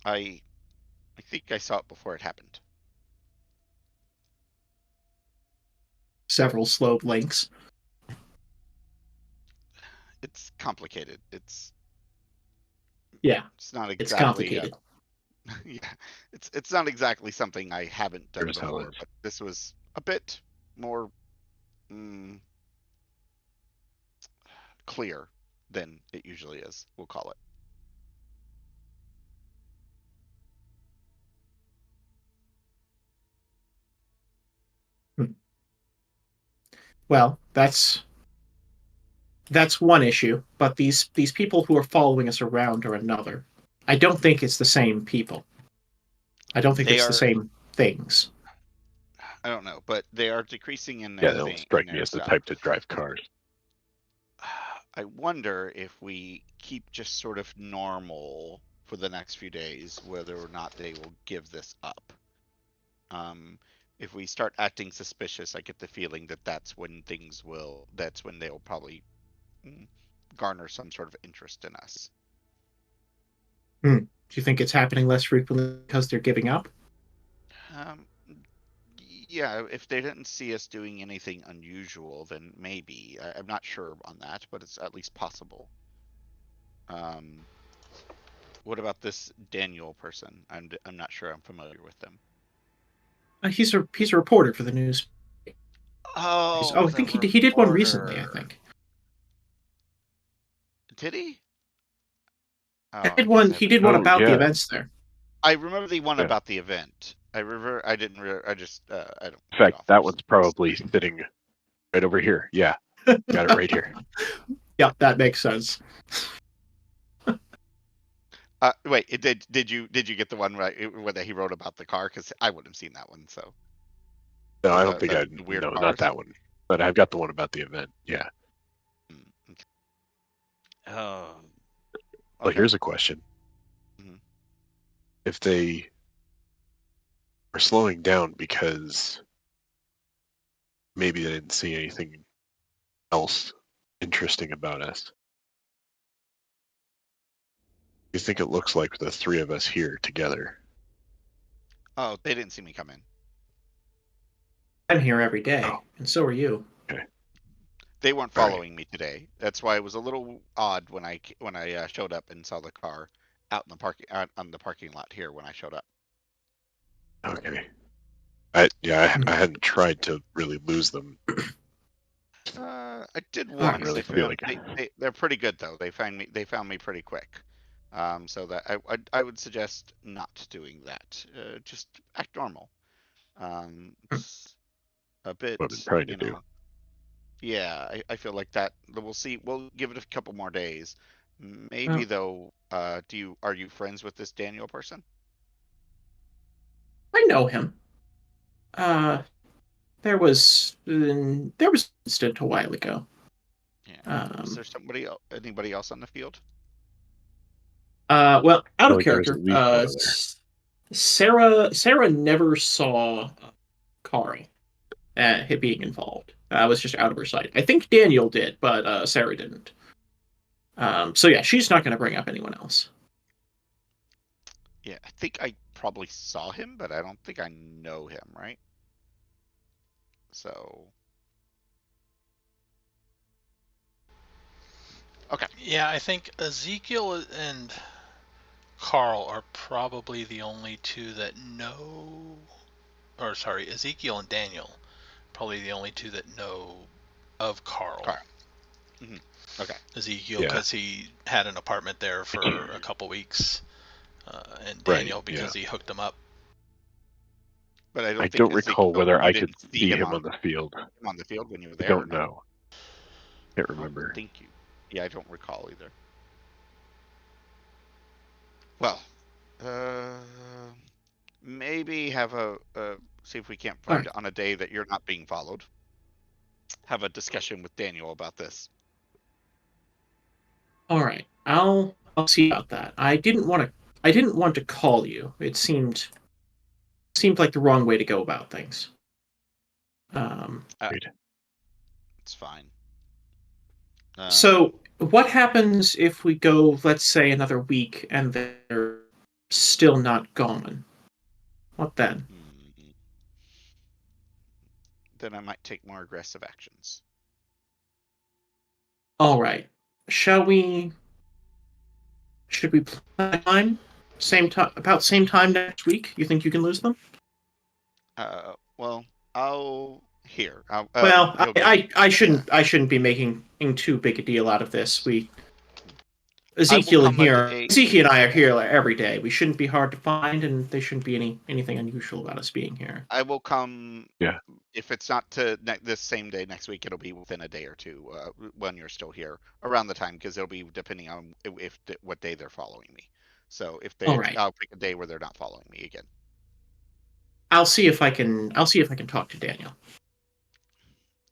I think I saw it before it happened. Several slow blinks. It's complicated. It's not exactly. It's complicated. Yeah, it's not exactly something I haven't done Here's how before, it is. but this was a bit more clear. than it usually is. We'll call it. Well, that's one issue, but these people who are following us around are another. I don't think it's the same people. I don't think They it's the are. same things. I don't know, but they are decreasing in Yeah, their they don't thing in strike me their as the stuff. type to drive cars. I wonder if we keep just sort of normal for the next few days, whether or not they will give this up. If we start acting suspicious, I get the feeling that that's when they'll probably garner some sort of interest in us. Do you think it's happening less frequently because they're giving up? Yeah, if they didn't see us doing anything unusual, then maybe. I'm not sure on that, but it's at least possible. What about this Daniel person? I'm not sure I'm familiar with them. He's a reporter for the news. Oh, I think he did one recently. I think Did he? Oh, I I did guess one. I He haven't. did one Oh, about the yeah. events there. I remember the one Yeah. about the event. I didn't. I just. I don't. In fact, that one's probably sitting right over here. Yeah, got it right here. Yeah, that makes sense. Wait. Did you get the one where he wrote about the car? Because I wouldn't have seen that one. So. No, I don't think the I'd. weird No, cars? not that one. But I've got the one about the event. Yeah. Okay. Oh. Well, Okay. here's a question. Mhm. If they are slowing down because maybe they didn't see anything else interesting about us, you think it looks like the three of us here together? Oh, they didn't see me come in. I'm here every day, Oh. and so are you. Okay. They weren't All right. following me today. That's why it was a little odd when I showed up and saw the car out in the on the parking lot here when I showed up. Okay. I hadn't tried to really lose them. I did All once. right. Really They feel found like they're pretty good though. They found me pretty quick. So that I would suggest not doing that. Just act normal. It's a bit, what I've been trying to you do. know. Yeah, I feel like that. We'll see. We'll give it a couple more days. Maybe though. Are you friends with this Daniel person? I know him. There was an incident a while ago. Yeah. Was there anybody else on the field? Well, I out feel of like there was character. at least one other. Sarah never saw Carl being involved. Was just out of her sight. I think Daniel did, but Sarah didn't. So yeah, she's not going to bring up anyone else. Yeah, I think I probably saw him, but I don't think I know him, right? So. Okay. Yeah, I think Ezekiel and Carl are probably the only two that know, or sorry, Ezekiel and Daniel, probably the only two that know of Carl. Carl. Mm-hmm. Okay. Ezekiel, Yeah. because he had an apartment there for a couple weeks, and Daniel Right, because yeah. he hooked him up. But I I don't think don't recall Ezekiel, whether you I could didn't see him on the field. on the field when you were I there. Or don't no? know. Can't I don't remember. think you. Yeah, I don't recall either. Well, maybe have see if we can't find Right. on a day that you're not being followed. Have a discussion with Daniel about this. All right. I'll see about that. I didn't want to call you. It seemed like the wrong way to go about things. It's fine. So what happens if we go, let's say, another week and they're still not gone? What then? Then I might take more aggressive actions. All right. Should we plan time? About same time next week? You think you can lose them? Well, I'll Well, he'll give I shouldn't be making too big a deal out of this. Ezekiel and come a here. day- Ezekiel and I are here every day. We shouldn't be hard to find, and there shouldn't be anything unusual about us being here. I will come. Yeah. If it's not this same day next week, it'll be within a day or two when you're still here around the time, because it'll be depending on what day they're following me. So if they, All right. I'll pick a day where they're not following me again. I'll see if I can talk to Daniel.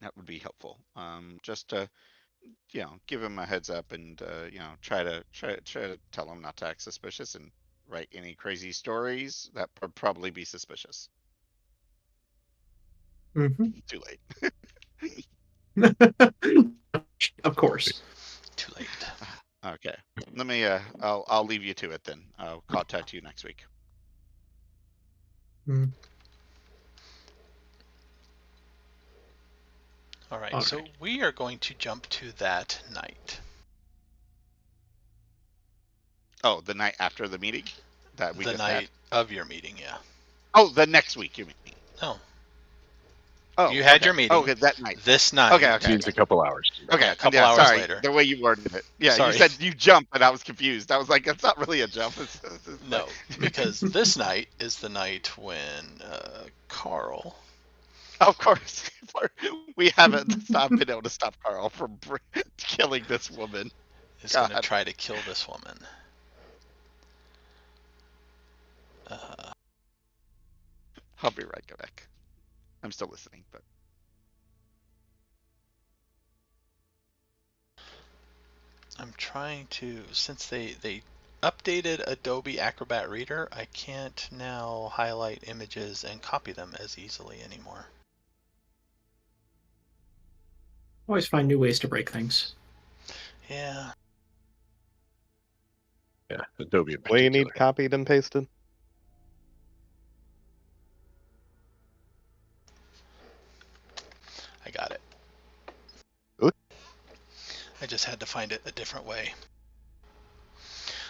That would be helpful. Just to give him a heads up, and try to tell him not to act suspicious and write any crazy stories that would probably be suspicious. Mm-hmm. Too late. Of course. Too late. Okay. Let me. I'll leave you to it then. I'll contact you next week. Mm. All right. All So right. we are going to jump to that night. Oh, the night after the meeting that we The just night had. of your meeting, yeah. Oh, the next week you mean? No. Oh, You had okay. your meeting. Okay, that night. This night. Okay. Seems a couple hours. Okay, Yeah, a couple yeah, hours sorry, later. the way you worded it. Yeah, Sorry. you said you jump, and I was confused. I was like, it's not really a jump. It's No, because this night is the night when Carl. Of course, we haven't been able to stop Carl from killing this woman. Is going to try to kill this woman. I'll be right back. I'm still listening, but I'm trying to, since they updated Adobe Acrobat Reader, I can't now highlight images and copy them as easily anymore. Always find new ways to break things. Yeah. Yeah, Adobe in What do you particular. need copied and pasted? I got it. Good. I just had to find it a different way.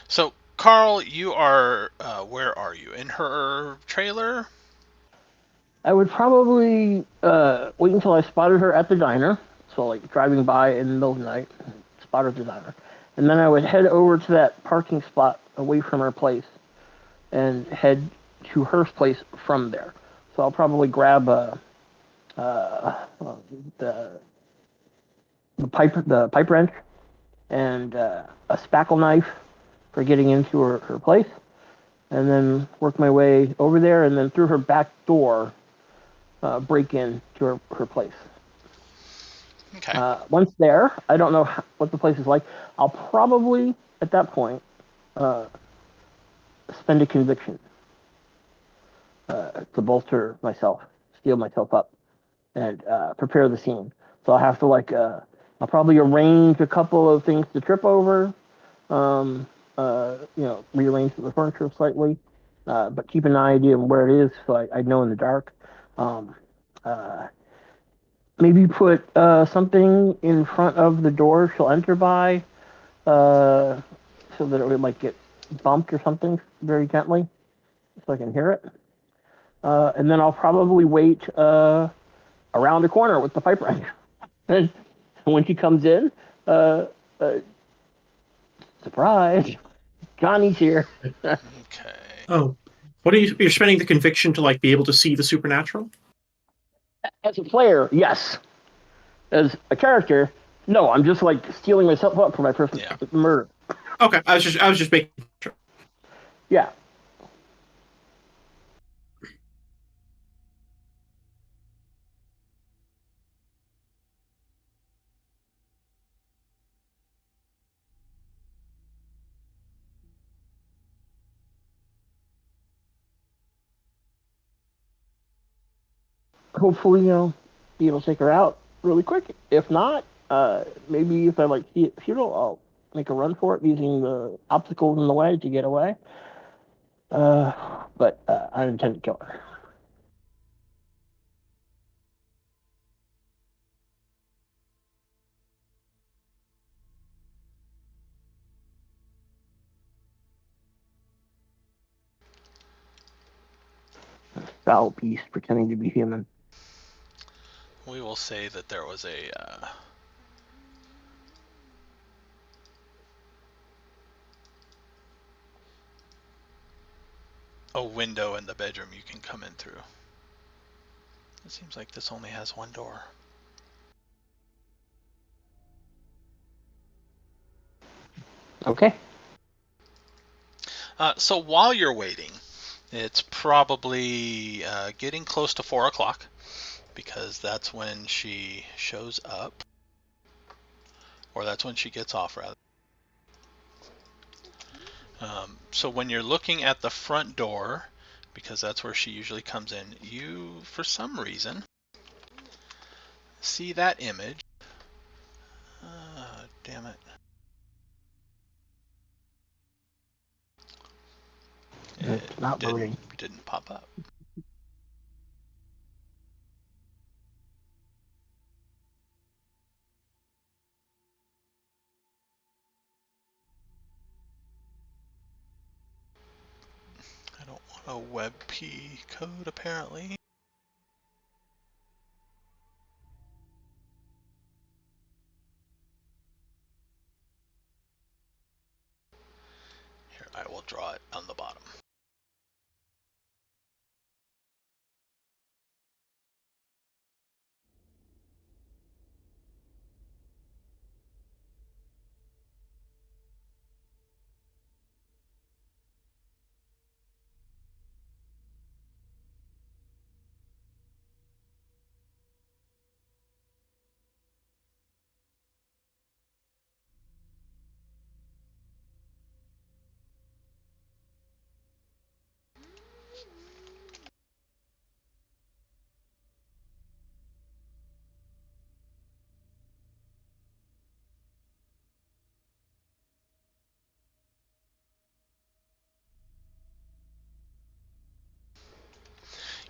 So, Carl, you are, where are you? In her trailer? I would probably wait until I spotted her at the diner. So, like, driving by in the middle of the night, spot her at the diner. And then I would head over to that parking spot away from her place and head to her place from there. So I'll probably grab the pipe wrench and a spackle knife for getting into her place, and then work my way over there, and then through her back door, break in to her place. Okay. Once there, I don't know what the place is like. I'll probably, at that point, spend a conviction to bolster myself, steel myself up, and prepare the scene. So I'll have to I'll probably arrange a couple of things to trip over, rearrange the furniture slightly, but keep an idea on where it is so I know in the dark. Maybe put something in front of the door she'll enter by, so that it would get bumped or something very gently, so I can hear it. And then I'll probably wait around the corner with the pipe wrench. And when she comes in, surprise, Johnny's here. Okay. Oh, what are you're spending the conviction to be able to see the supernatural? As a player, yes. As a character, no. I'm just stealing myself up for my first murder. Okay, I was just making sure. Yeah. Hopefully, be able to take her out really quick. If not, maybe if I see it futile, I'll make a run for it using the obstacles in the way to get away. But I intend to kill her. Foul beast pretending to be human. We will say that there was a a window in the bedroom you can come in through. It seems like this only has one door. Okay. So while you're waiting, it's probably getting close to 4 o'clock, because that's when she shows up, or that's when she gets off, rather. So when you're looking at the front door, because that's where she usually comes in, you, for some reason, see that image. Damn it. It's not loading. Didn't pop up. I don't want a WebP code, apparently. Here, I will draw it on the bottom.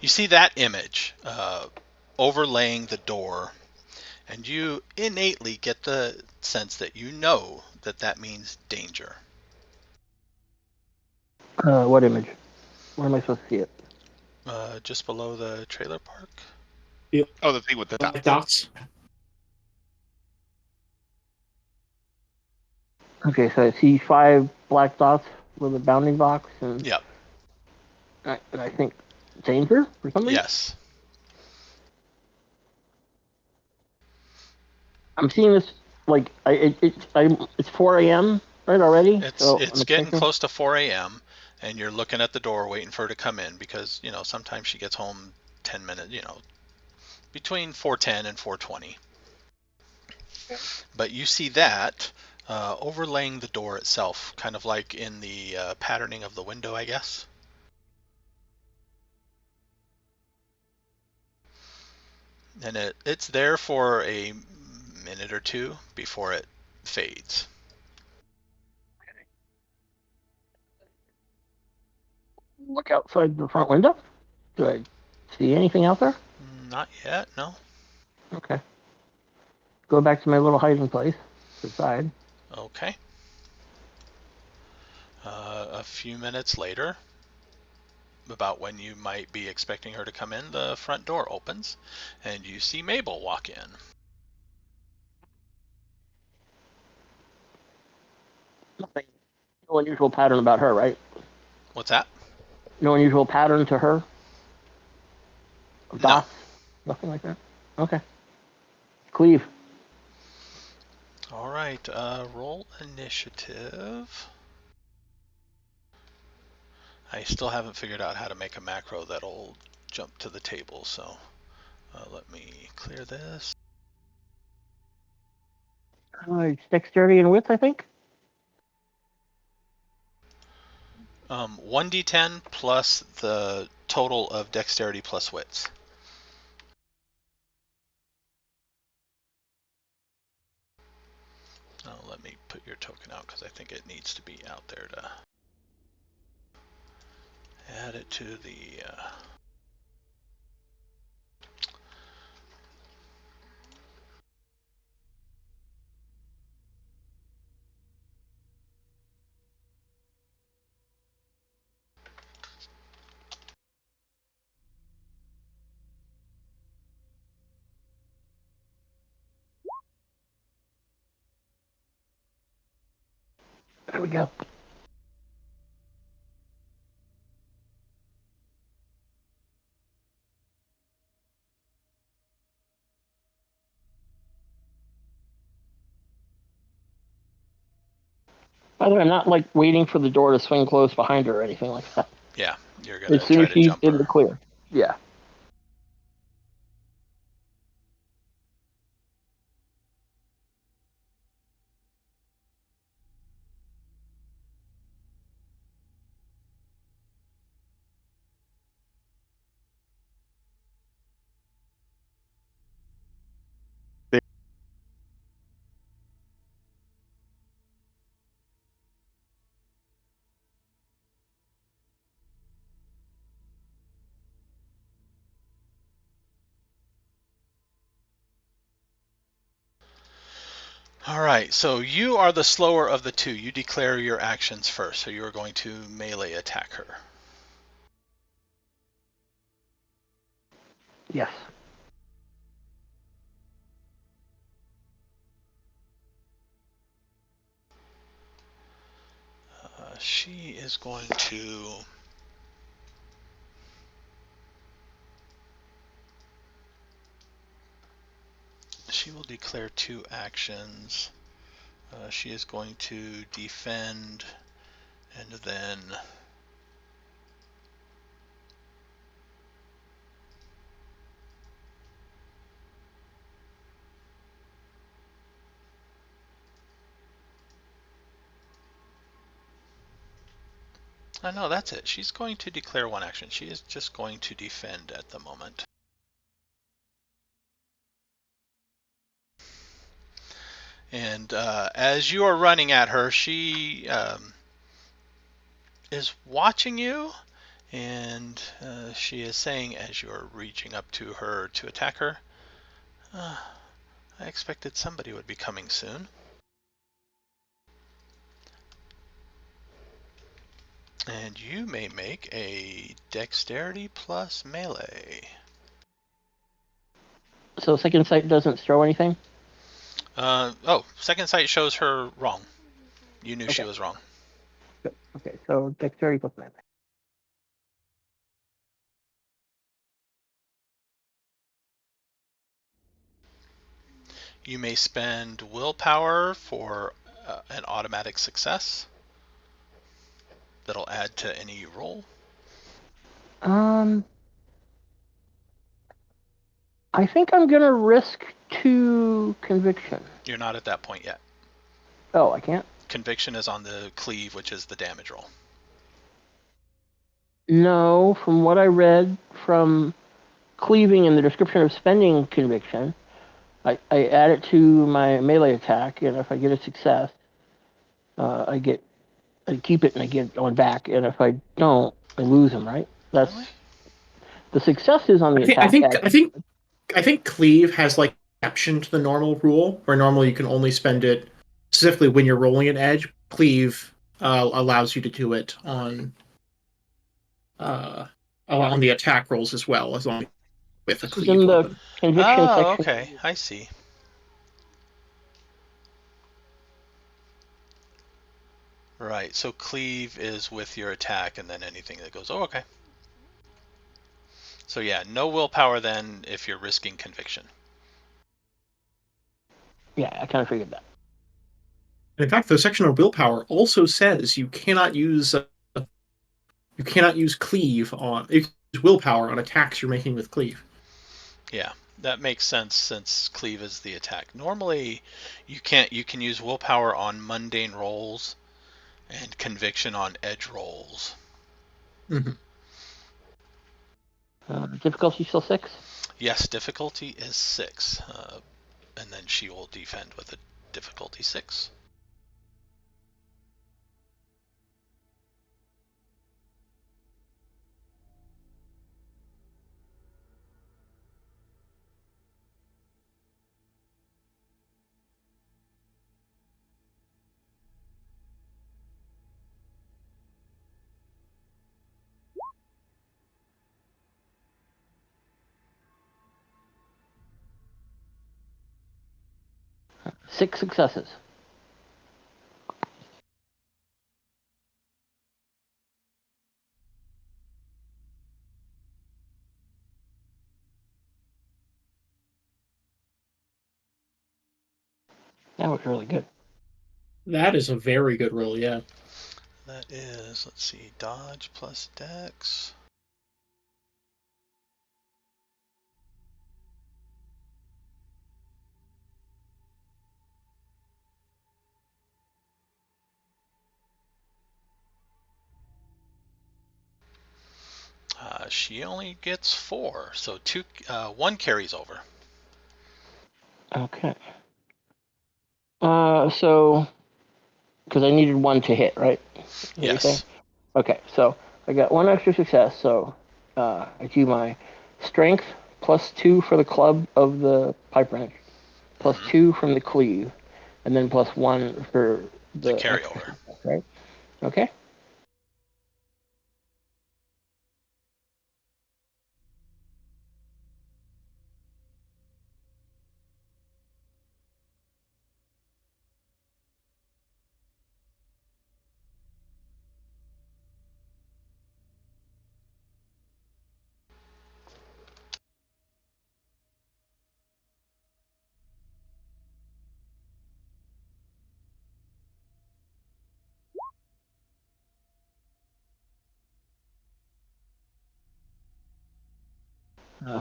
You see that image overlaying the door, and you innately get the sense that you know that that means danger. What image? Where am I supposed to see it? Just below the trailer park. Oh, the thing with the Black dots. dots. Okay, so I see 5 black dots with a bounding box, and Yep. and I think danger or something. Yes. I'm seeing this like it's 4 a.m. right already. It's getting close to 4 a.m. and you're looking at the door waiting for her to come in, because sometimes she gets home 10 minutes, between 4:10 and 4:20. But you see that overlaying the door itself, kind of like in the patterning of the window, I guess. And it's there for a minute or two before it fades. Look outside the front window. Do I see anything out there? Not yet, no. Okay. Go back to my little hiding place to the side. Okay. A few minutes later, about when you might be expecting her to come in, the front door opens and you see Mabel walk in. Nothing. No unusual pattern about her, right? What's that? No unusual pattern to her? Of No. dots? Nothing like that? Okay. Cleave. All right, roll initiative. I still haven't figured out how to make a macro that'll jump to the table, so let me clear this. It's dexterity and wits, I think. 1d10 plus the total of dexterity plus wits. Oh, let me put your token out because I think it needs to be out there to add it to the... There we go. By the way, I'm not like waiting for the door to swing closed behind her or anything like that. Yeah, you're gonna As soon try as to she's jump in the her. clear. Yeah. All right, so you are the slower of the two. You declare your actions first, so you are going to melee attack her. Yes. She is going to... She will declare 2 actions. She is going to defend, and then... Oh, no, that's it. She's going to declare 1 action. She is just going to defend at the moment. And as you are running at her, she is watching you, and she is saying as you're reaching up to her to attack her, I expected somebody would be coming soon. And you may make a dexterity plus melee. So second sight doesn't throw anything? Second sight shows her wrong. You knew she Okay. was wrong. Good. Okay, so dexterity plus melee. You may spend willpower for an automatic success. That'll add to any roll. I think I'm gonna risk 2 conviction. You're not at that point yet. Oh, I can't? Conviction is on the cleave, which is the damage roll. No, from what I read from cleaving in the description of spending conviction, I add it to my melee attack, and if I get a success, I keep it and I get one back, and if I don't, I lose him. Right? That's Really? the success is on the attack. I think cleave has like exception to the normal rule, where normally you can only spend it specifically when you're rolling an edge. Cleave allows you to do it on the attack rolls as well, as long as with a This is cleave in the open. conviction Oh, section. okay. I see. Right, so cleave is with your attack, and then anything that goes, oh, okay. So yeah, no willpower then if you're risking conviction. Yeah, I kind of figured that. In fact, the section on willpower also says you cannot use cleave on willpower on attacks you're making with cleave. Yeah, that makes sense since cleave is the attack. Normally, you can use willpower on mundane rolls and conviction on edge rolls. Mm-hmm. Difficulty still 6? Yes, difficulty is 6, and then she will defend with a difficulty 6. Six successes. That was really good. That is a very good roll, yeah. That is, let's see, dodge plus dex. She only gets 4, so 1 carries over. Okay. So, because I needed 1 to hit, right? Yes. Okay, so I got 1 extra success, so I do my strength plus 2 for the club of the pipe wrench, plus 2 from the cleave, and then plus 1 for The the extra carryover. success, right? Okay.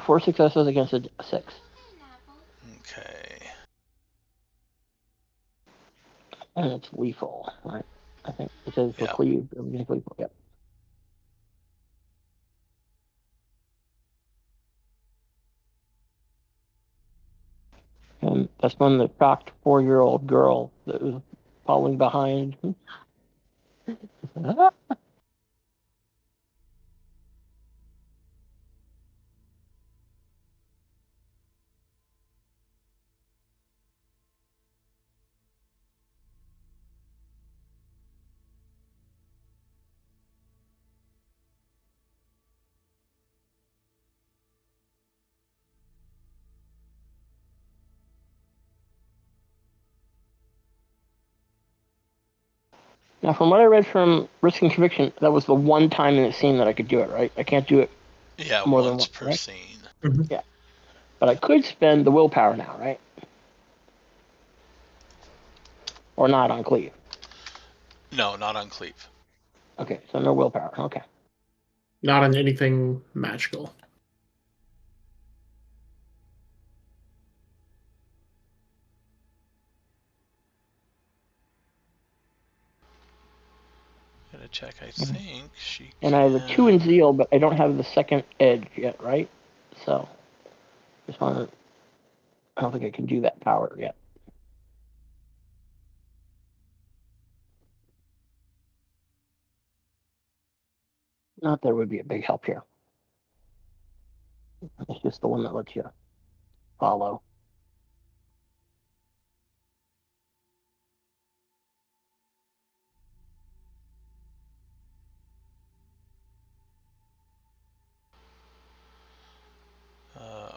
Four successes against a 6. Okay. And it's lethal, right? I think it says for Yeah. cleave, everything's lethal. Yep. And that's when the shocked 4-year-old girl that was following behind. Now, from what I read from Risk and Conviction, that was the one time in the scene that I could do it, right? I can't do it Yeah, more than once once, per right? scene. Yeah. But I could spend the willpower now, right? Or not on cleave. No, not on cleave. Okay, so no willpower. Okay. Not on anything magical. Gotta check. I think she And I have a 2 in zeal, but I don't have the second edge yet, right? So, just want to. I don't think I can do that power yet. Not that it would be a big help here. It's just the one that lets you follow.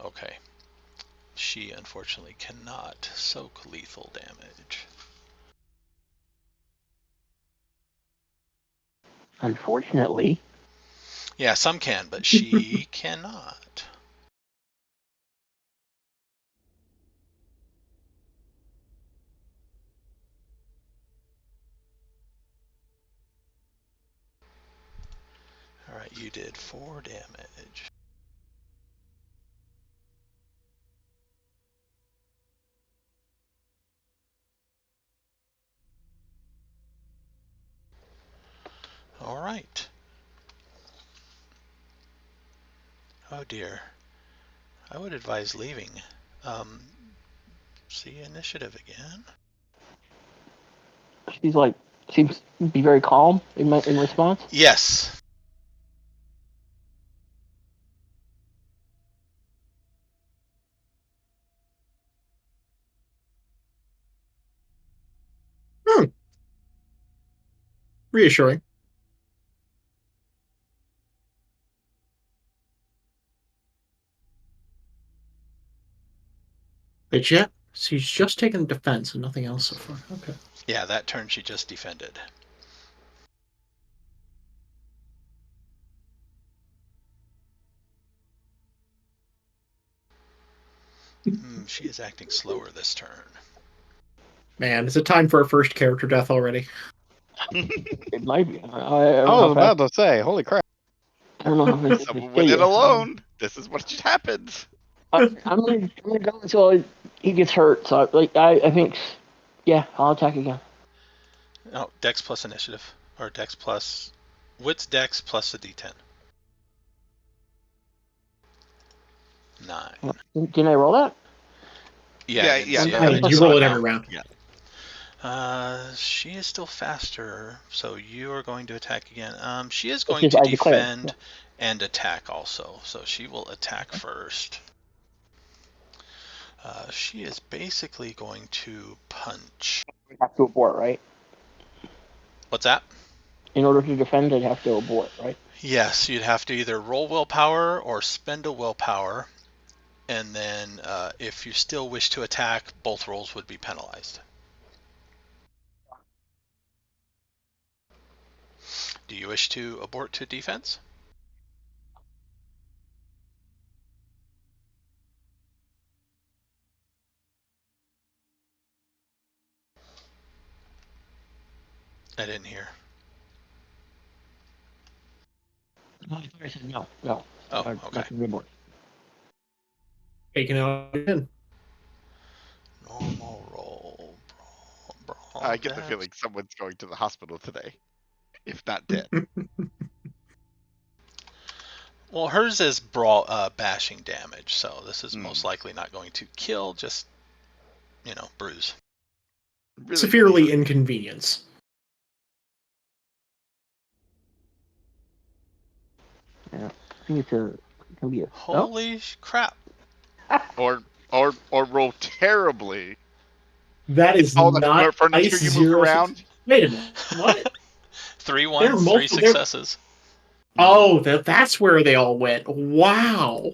Okay. She unfortunately cannot soak lethal damage. Unfortunately. Yeah, some can, but she cannot. Alright, you did 4 damage. Alright. Oh dear. I would advise leaving. See initiative again. She's like, seems to be very calm in response. Yes. Reassuring. But yeah, she's just taken defense and nothing else so far. Okay. Yeah, that turn she just defended. She is acting slower this turn. Man, is it time for our first character death already? It might be. I don't I know was how fast. about to say, holy crap. I don't know how fast Someone this went in video. alone. This is what just happens. I'm gonna go until he gets hurt. So I think, yeah, I'll attack again. Oh, Dex plus initiative. Or Dex plus... What's Dex plus a D10? 9. Didn't I roll that? Yeah, Yeah, see it. I I mean, just you saw roll it now. every round. She is still faster, so you are going to attack again. She is It's going just to I declare, defend and attack also, so she will attack first. She is basically going to punch. We have to abort, right? What's that? In order to defend, I'd have to abort, right? Yes, you'd have to either roll willpower or spend a willpower, and then if you still wish to attack, both rolls would be penalized. Do you wish to abort to defense? I didn't hear. No, I thought I said no. No. Oh, I'm okay. not gonna abort. Taking out again. Normal roll. Brawl, I get the dex. feeling someone's going to the hospital today, if not dead. Well, hers is brawl bashing damage, so this is Hmm. most likely not going to kill, just, bruise. Really Severely gonna hurt. inconvenience. Yeah. I think it can be a. Holy crap. Or roll terribly. That is All the not furniture ice you moved zero. around. Wait a minute. What? 3 There are ones, 3 multiple- there- successes. Oh, that's where they all went. Wow.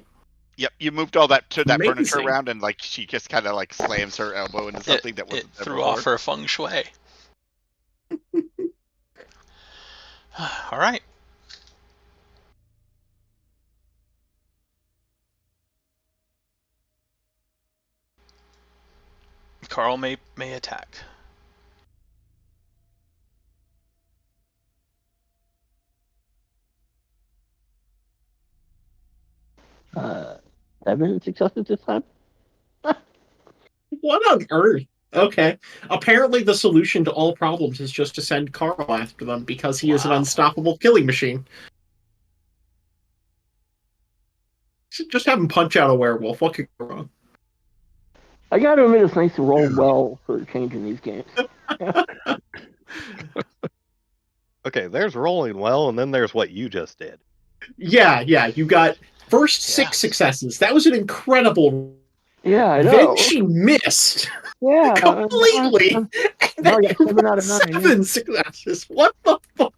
Yep, you moved all that furniture Amazing. around, and like she just kind of like slams her elbow into something that It wasn't there threw before. off her feng shui. All right. Carl may attack. Uh, 7 successes this time. What on earth? Okay. Apparently, the solution to all problems is just to send Carl after them because he is an Wow. unstoppable killing machine. Just have him punch out a werewolf. What could go wrong? I gotta admit, it's nice to roll well for a change in these games. Okay, there's rolling well, and then there's what you just did. Yeah. You got first 6 Yeah. successes. That was an incredible. Yeah, I know. Then she missed Yeah, completely. And Now I then got 7 out of 9. 7 successes. What the fuck?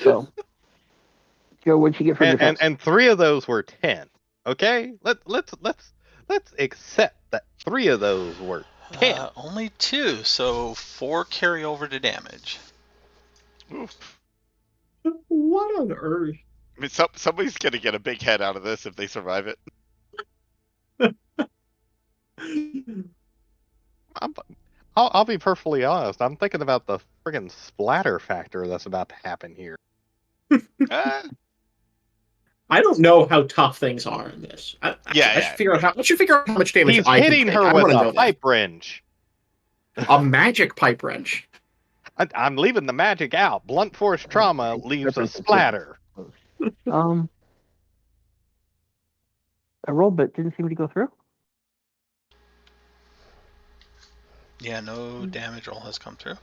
So, Joe, what'd you get for defense? And 3 of those were 10. Okay, let's accept that 3 of those were 10. Only 2, so 4 carry over to damage. Oof. What on earth? I mean, somebody's gonna get a big head out of this if they survive it. I'll be perfectly honest. I'm thinking about the friggin' splatter factor that's about to happen here. Ah, I don't know how tough things are in this. I should figure out how much damage He's I can hitting take. her I with wanna know a that. pipe wrench. A magic pipe wrench. I'm leaving the magic out. Blunt force trauma leaves a splatter. I rolled, but didn't seem to go through. Yeah, no damage roll has come through.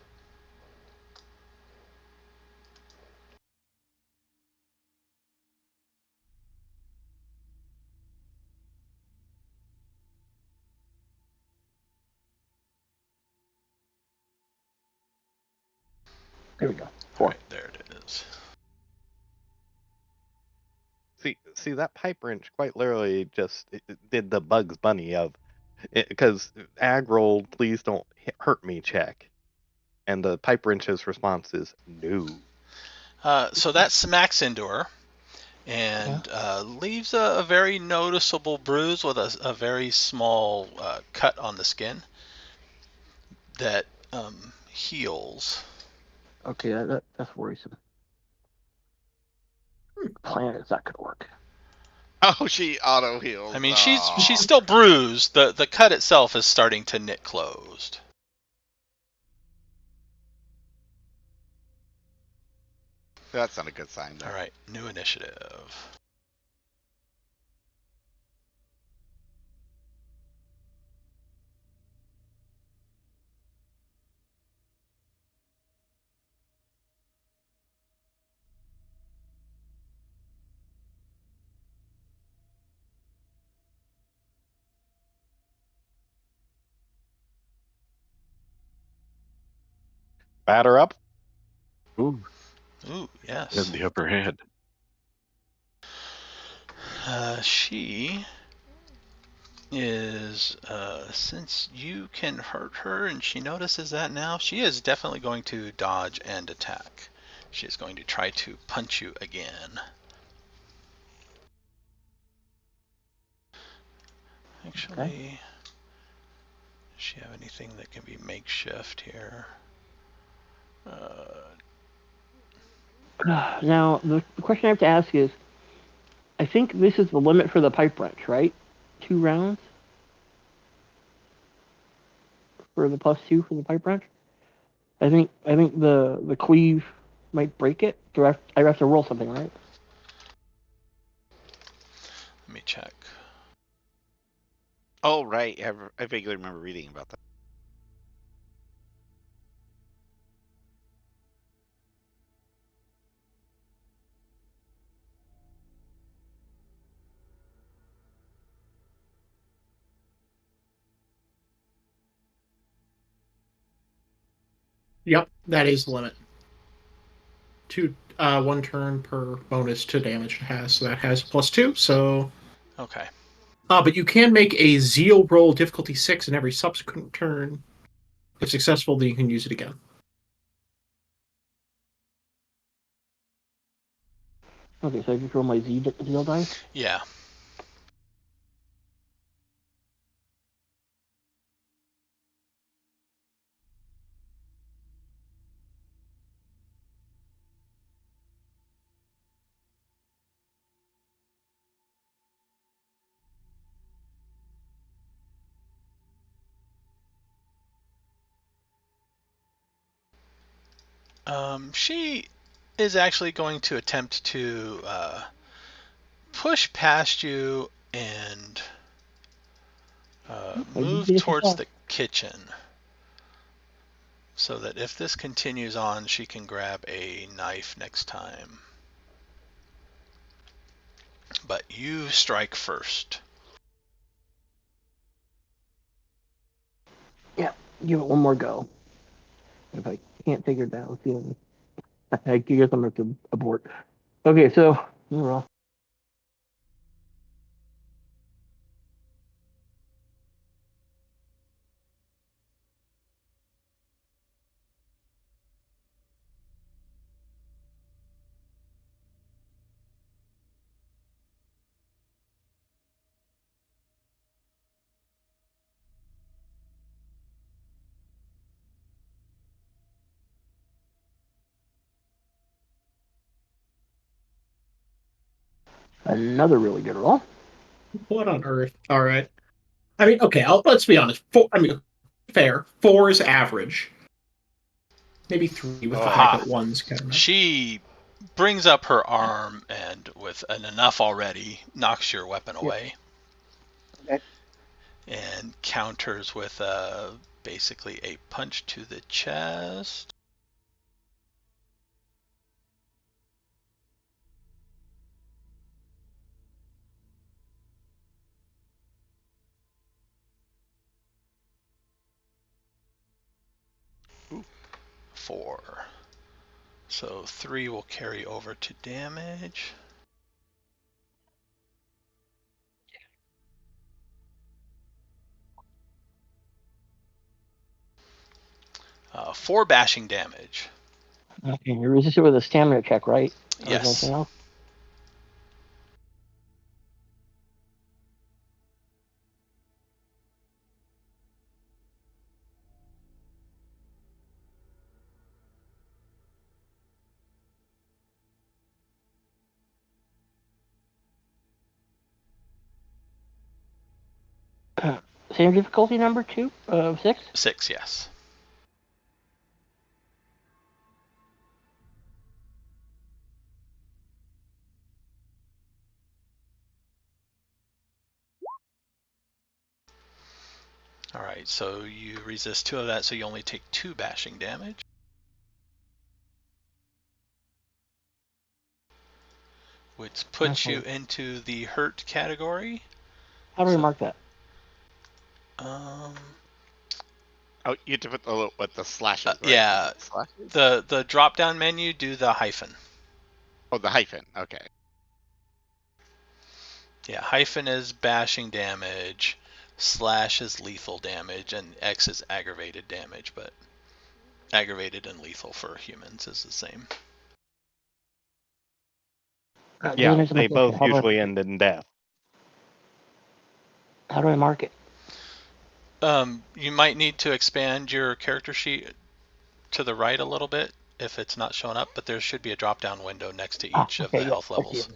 There we go. All 4. right, there it is. See that pipe wrench quite literally just it did the Bugs Bunny of because ag rolled please don't hurt me check, and the pipe wrench's response is no. So that smacks into her and leaves a very noticeable bruise with a very small cut on the skin. that heals. Okay, that's worrisome. Plan is not gonna work. Oh, she auto heals. I mean, she's still bruised. The cut itself is starting to knit closed. That's not a good sign, though. All right, new initiative. Batter up. Ooh, Ooh, yes. in the upper hand. She is, since you can hurt her and she notices that now, she is definitely going to dodge and attack. She is going to try to punch you again. Actually, does she have anything that can be makeshift here? Now, the question I have to ask is, I think this is the limit for the pipe wrench, right? 2 rounds for the +2 for the pipe wrench. I think the cleave might break it. Do I have to roll something, right? Let me check. Oh, right. I vaguely remember reading about that. Yep, that is the limit. 1 turn per bonus to damage it has, so that has +2. So, Okay. but you can make a zeal roll difficulty 6 in every subsequent turn. If successful, then you can use it again. Okay, so I just roll my zeal dice. Yeah. She is actually going to attempt to push past you and move towards the kitchen, so that if this continues on, she can grab a knife next time. But you strike first. Yeah, give it one more go. If I can't figure it out, I guess I'm going to abort. Okay, so roll. Another really good roll. What on earth? All right. I mean, okay, let's be honest. Fair. 4 is average. Maybe 3 with the high ones kind of. She brings up her arm and, with an enough already, knocks your weapon away. Okay. And counters with basically a punch to the chest. Ooh. 4. So 3 will carry over to damage. Four bashing damage. Okay, you resist it with a stamina check, right? Yes. Anything else? Same difficulty number 2, 6? 6, yes. Alright, so you resist 2 of that, so you only take 2 bashing damage. Which puts you into the hurt category. How do we mark that? Oh, you have to put the slashes, right? Yeah. Slashes? The drop-down menu, do the hyphen. Oh, the hyphen. Okay. Yeah, hyphen is bashing damage, slash is lethal damage, and X is aggravated damage, but aggravated and lethal for humans is the same. Yeah, they both usually end in death. How do I mark it? You might need to expand your character sheet to the right a little bit if it's not showing up, but there should be a drop-down window next to each of the health levels.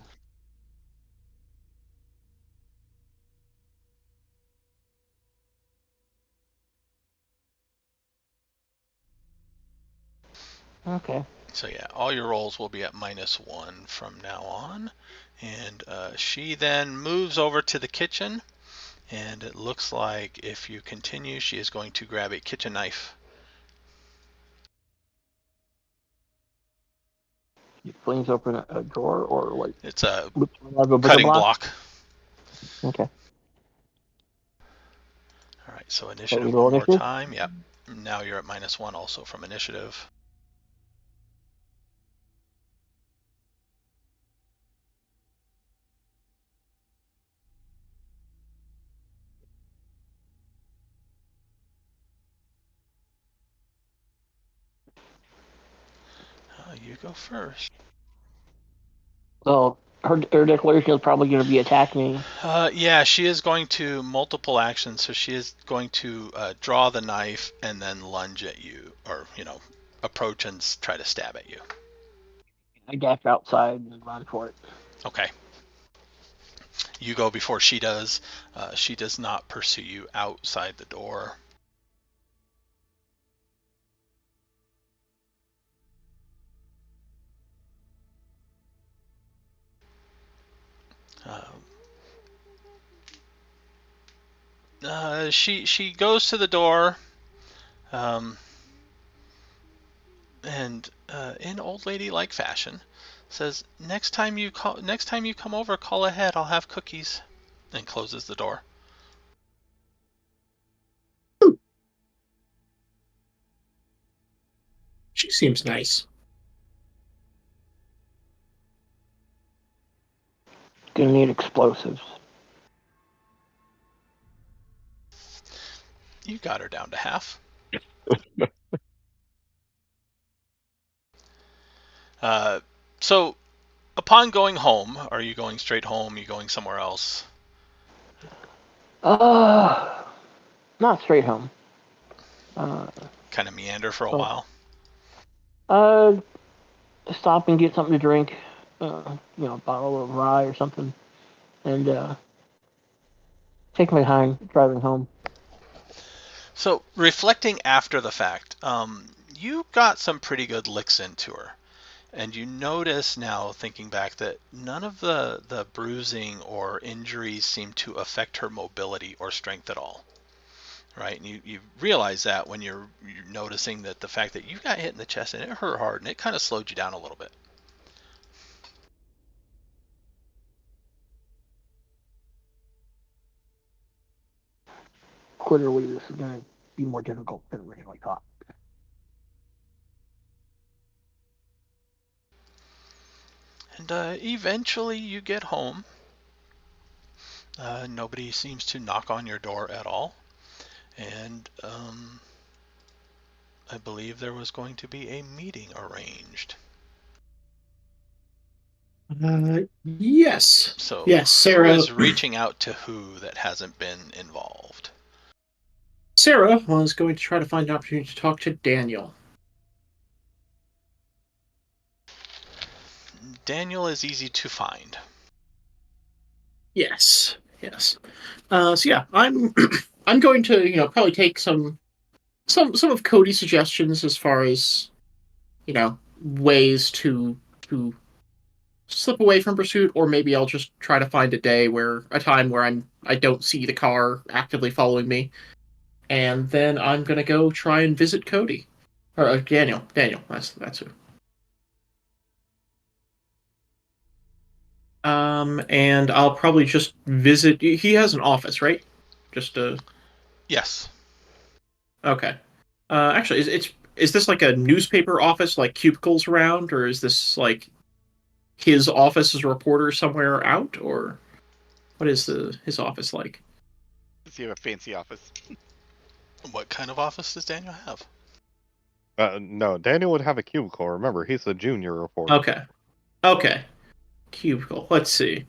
Okay. So yeah, all your rolls will be at -1 from now on. And she then moves over to the kitchen, and it looks like if you continue, she is going to grab a kitchen knife. She flings open a drawer, or what? It's a cutting block. Okay. All right, so initiative one more initiative? time. Yep. Now you're at -1 also from initiative. You go first. Well, her declaration is probably going to be attack me. Yeah, she is going to multiple actions, so she is going to draw the knife and then lunge at you, or approach and try to stab at you. I dash outside and run for it. Okay. You go before she does. She does not pursue you outside the door. She goes to the door, and in old lady like fashion, says, next time you come over, call ahead. I'll have cookies," and closes the door. She seems nice. Gonna need explosives. You got her down to half. So, upon going home, are you going straight home? Are you going somewhere else? Not straight home. Kind of meander for a while. Stop and get something to drink. A bottle of rye or something, and take my time driving home. So, reflecting after the fact, you got some pretty good licks into her. And you notice now, thinking back, that none of the bruising or injuries seem to affect her mobility or strength at all. Right? And you realize that when you're noticing that the fact that you got hit in the chest and it hurt hard and it kind of slowed you down a little bit. Clearly, this is going to be more difficult than originally thought. And eventually you get home. Nobody seems to knock on your door at all. And I believe there was going to be a meeting arranged. Yes. So yes, Sarah who is reaching out to who that hasn't been involved? Sarah was going to try to find an opportunity to talk to Daniel. Daniel is easy to find. Yes. Yes. So yeah, I'm I'm going to probably take some of Cody's suggestions as far as ways to slip away from pursuit, or maybe I'll just try to find a time where I don't see the car actively following me, and then I'm gonna go try and visit Kody or Daniel. Daniel, that's who. And I'll probably just visit. He has an office, right? Just Yes. Okay. Actually, is this like a newspaper office, like cubicles around, or is this like his office as a reporter somewhere out, or what is his office like? Does he have a fancy office? What kind of office does Daniel have? No, Daniel would have a cubicle. Remember, he's a junior reporter. Okay. Cubicle. Let's see.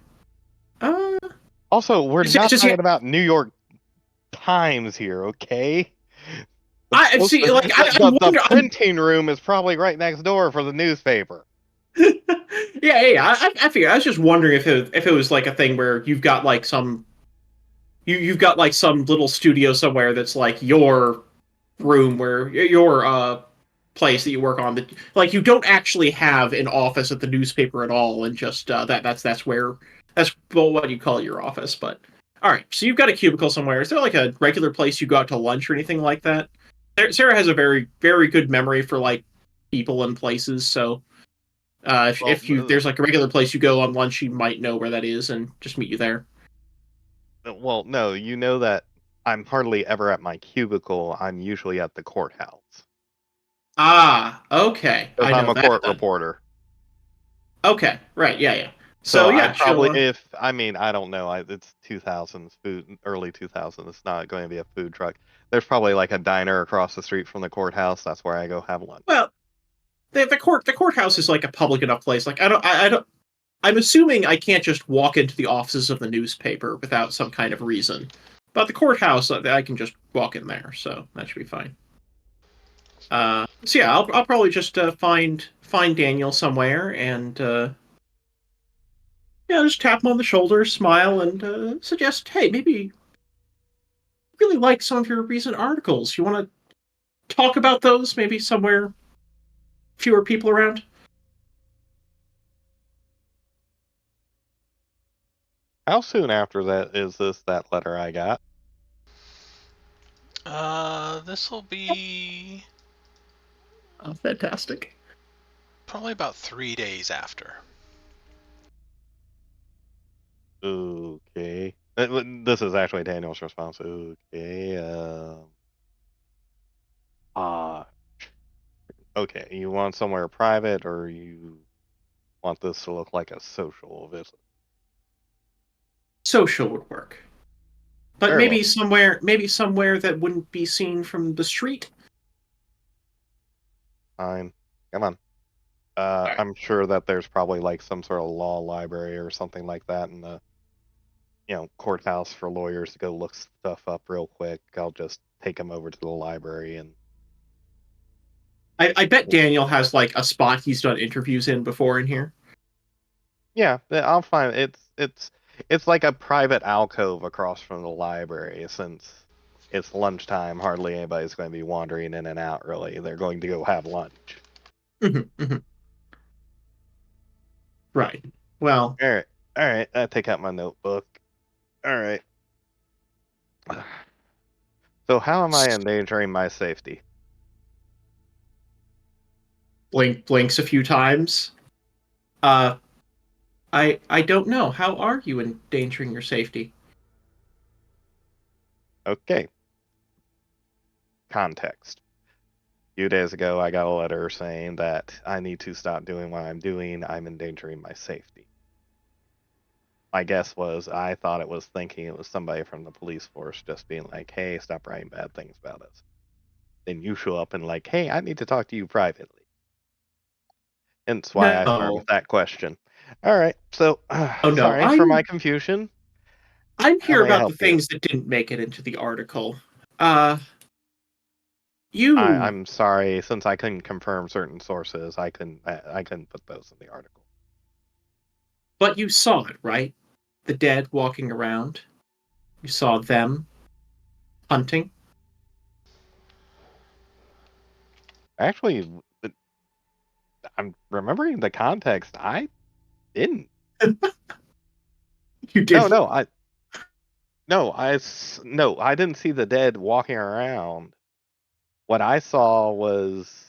Also, we're not Does talking about New York Times here, okay? I see. Like The printing room is probably right next door for the newspaper. Yeah. I figure. I was just wondering if it was like a thing where you've got like you've got like some little studio somewhere that's like your room where your place that you work on, that like you don't actually have an office at the newspaper at all, and just that's where that's what you call your office. But all right, so you've got a cubicle somewhere. Is there like a regular place you go out to lunch or anything like that? Sarah has a very very good memory for like people and places, so if there's like a regular place you go on lunch, you might know where that is and just meet you there. Well, no, you know that I'm hardly ever at my cubicle. I'm usually at the courthouse. Ah, okay. Because I I'm know a that court then. reporter. Okay, right, yeah. So Yeah, I probably, she'll, I don't know. It's 2000s food, early 2000s. It's not going to be a food truck. There's probably like a diner across the street from the courthouse. That's where I go have lunch. well, the courthouse is like a public enough place. Like I don't. I'm assuming I can't just walk into the offices of the newspaper without some kind of reason. But the courthouse, I can just walk in there, so that should be fine. So yeah, I'll probably just find Daniel somewhere and just tap him on the shoulder, smile, and suggest, hey, maybe really like some of your recent articles. You want to talk about those? Maybe somewhere fewer people around. How soon after that is that letter I got? This will be Oh, fantastic. probably about 3 days after. Okay. This is actually Daniel's response. Okay. Okay. You want somewhere private, or you want this to look like a social visit? Social would work. But Very well. maybe somewhere that wouldn't be seen from the street. Fine. Come on. Right. I'm sure that there's probably like some sort of law library or something like that in the courthouse for lawyers to go look stuff up real quick. I'll just take them over to the library and I bet Daniel has like a spot he's done interviews in before in here. yeah, I'll find it's like a private alcove across from the library. Since it's lunchtime, hardly anybody's going to be wandering in and out. Really, they're going to go have lunch. Right. Well, All right. I take out my notebook. All right. So how am I endangering my safety? blinks a few times. I don't know. How are you endangering your safety? Okay. Context. A few days ago, I got a letter saying that I need to stop doing what I'm doing. I'm endangering my safety. My guess was I thought it was thinking it was somebody from the police force just being like, hey, stop writing bad things about us. Then you show up and like, hey, I need to talk to you privately. Hence why I start with No. that question. All right. So, Oh no. sorry for my confusion. I'm How here may I about the help you? things that didn't make it into the article. You I'm sorry. Since I couldn't confirm certain sources, I couldn't put those in the article. but you saw it, right? The dead walking around. You saw them hunting. Actually, I'm remembering the context. I didn't. You did. No, I didn't see the dead walking around. What I saw was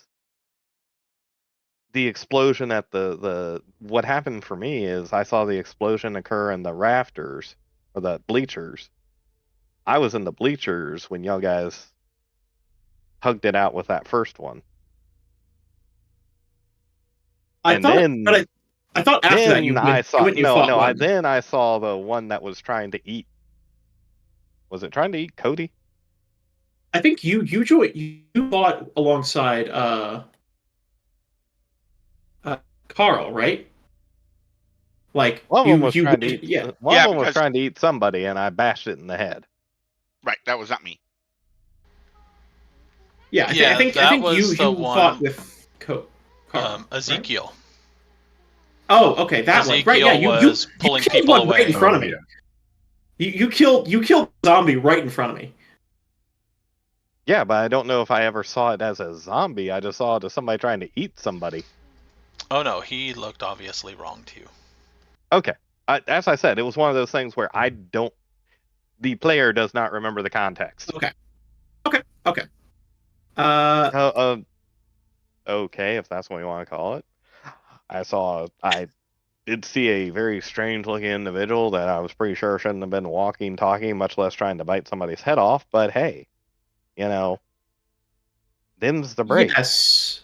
the explosion at the. What happened for me is I saw the explosion occur in the rafters or the bleachers. I was in the bleachers when y'all guys hugged it out with that first one. I And thought, then but I thought after that then I saw you fought one. then I saw the one that was trying to eat. Was it trying to eat Kody? I think you fought alongside Carl, right? Like One of them was you trying to eat. yeah. One Yeah, of them was because- trying to eat somebody, and I bashed it in the head. Right, that was not me. Yeah, I Yeah, think that you was the fought one- with Carl. Right? Ezekiel. Oh, okay, that one. Right, yeah, Ezekiel you was pulling killed people one right in away. front of me. Yeah. You killed a zombie right in front of me. Yeah, but I don't know if I ever saw it as a zombie. I just saw it as somebody trying to eat somebody. Oh no, he looked obviously wrong to you. Okay. As I said, it was one of those things where the player does not remember the context. Okay. Okay. Okay, if that's what you want to call it. I did see a very strange looking individual that I was pretty sure shouldn't have been walking, talking, much less trying to bite somebody's head off, but hey, them's the break. Yes.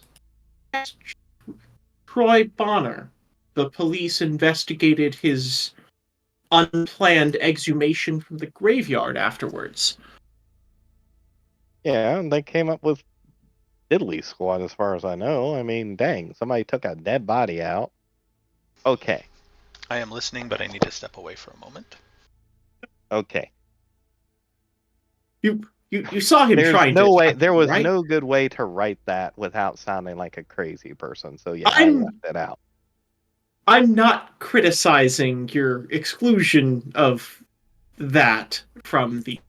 Troy Bonner. The police investigated his unplanned exhumation from the graveyard afterwards. Yeah, and they came up with diddly squad as far as I know. I mean, dang, somebody took a dead body out. Okay. I am listening, but I need to step away for a moment. Okay. You saw him There's trying no to way. attack There you, was right? no good way to write that without sounding like a crazy person. So yeah, I I'm left it out. I'm not criticizing your exclusion of that from the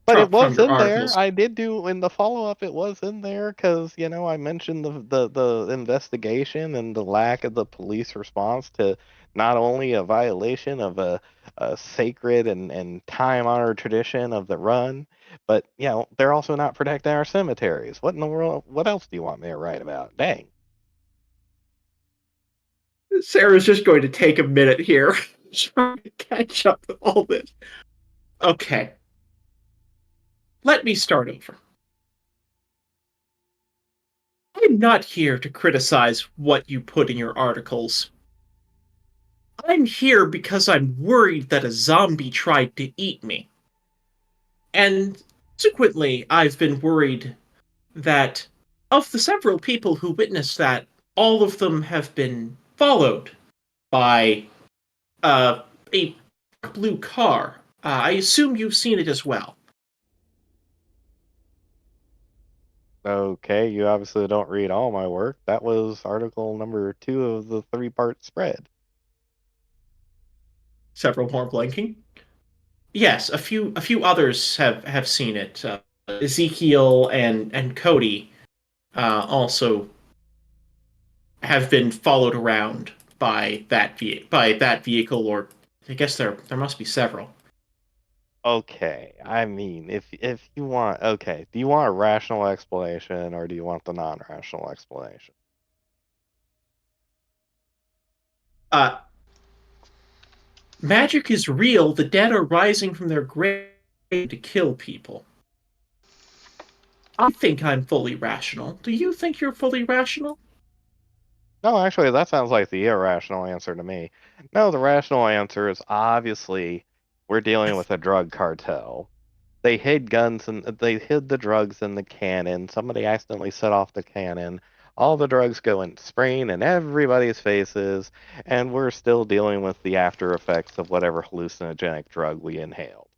But it from was your in there. articles. I did do in the follow up. It was in there because I mentioned the investigation and the lack of the police response to not only a violation of a sacred and time honored tradition of the run, but they're also not protecting our cemeteries. What in the world? What else do you want me to write about? Dang. Sarah's just going to take a minute here, trying to catch up with all this. Okay. Let me start over. I'm not here to criticize what you put in your articles. I'm here because I'm worried that a zombie tried to eat me. And subsequently, I've been worried that of the several people who witnessed that, all of them have been followed by a blue car. I assume you've seen it as well. Okay, you obviously don't read all my work. That was article number 2 of the 3-part spread. Several more blinking. Yes, a few others have seen it. Ezekiel and Kody also have been followed around by that vehicle, or I guess there must be several. Okay, I mean, if you want, okay, do you want a rational explanation or do you want the non-rational explanation? Magic is real. The dead are rising from their grave to kill people. I think I'm fully rational. Do you think you're fully rational? No, actually, that sounds like the irrational answer to me. No, the rational answer is obviously we're dealing with a drug cartel. They hid they hid the drugs in the cannon. Somebody accidentally set off the cannon. All the drugs go in spraying in everybody's faces, and we're still dealing with the after effects of whatever hallucinogenic drug we inhaled.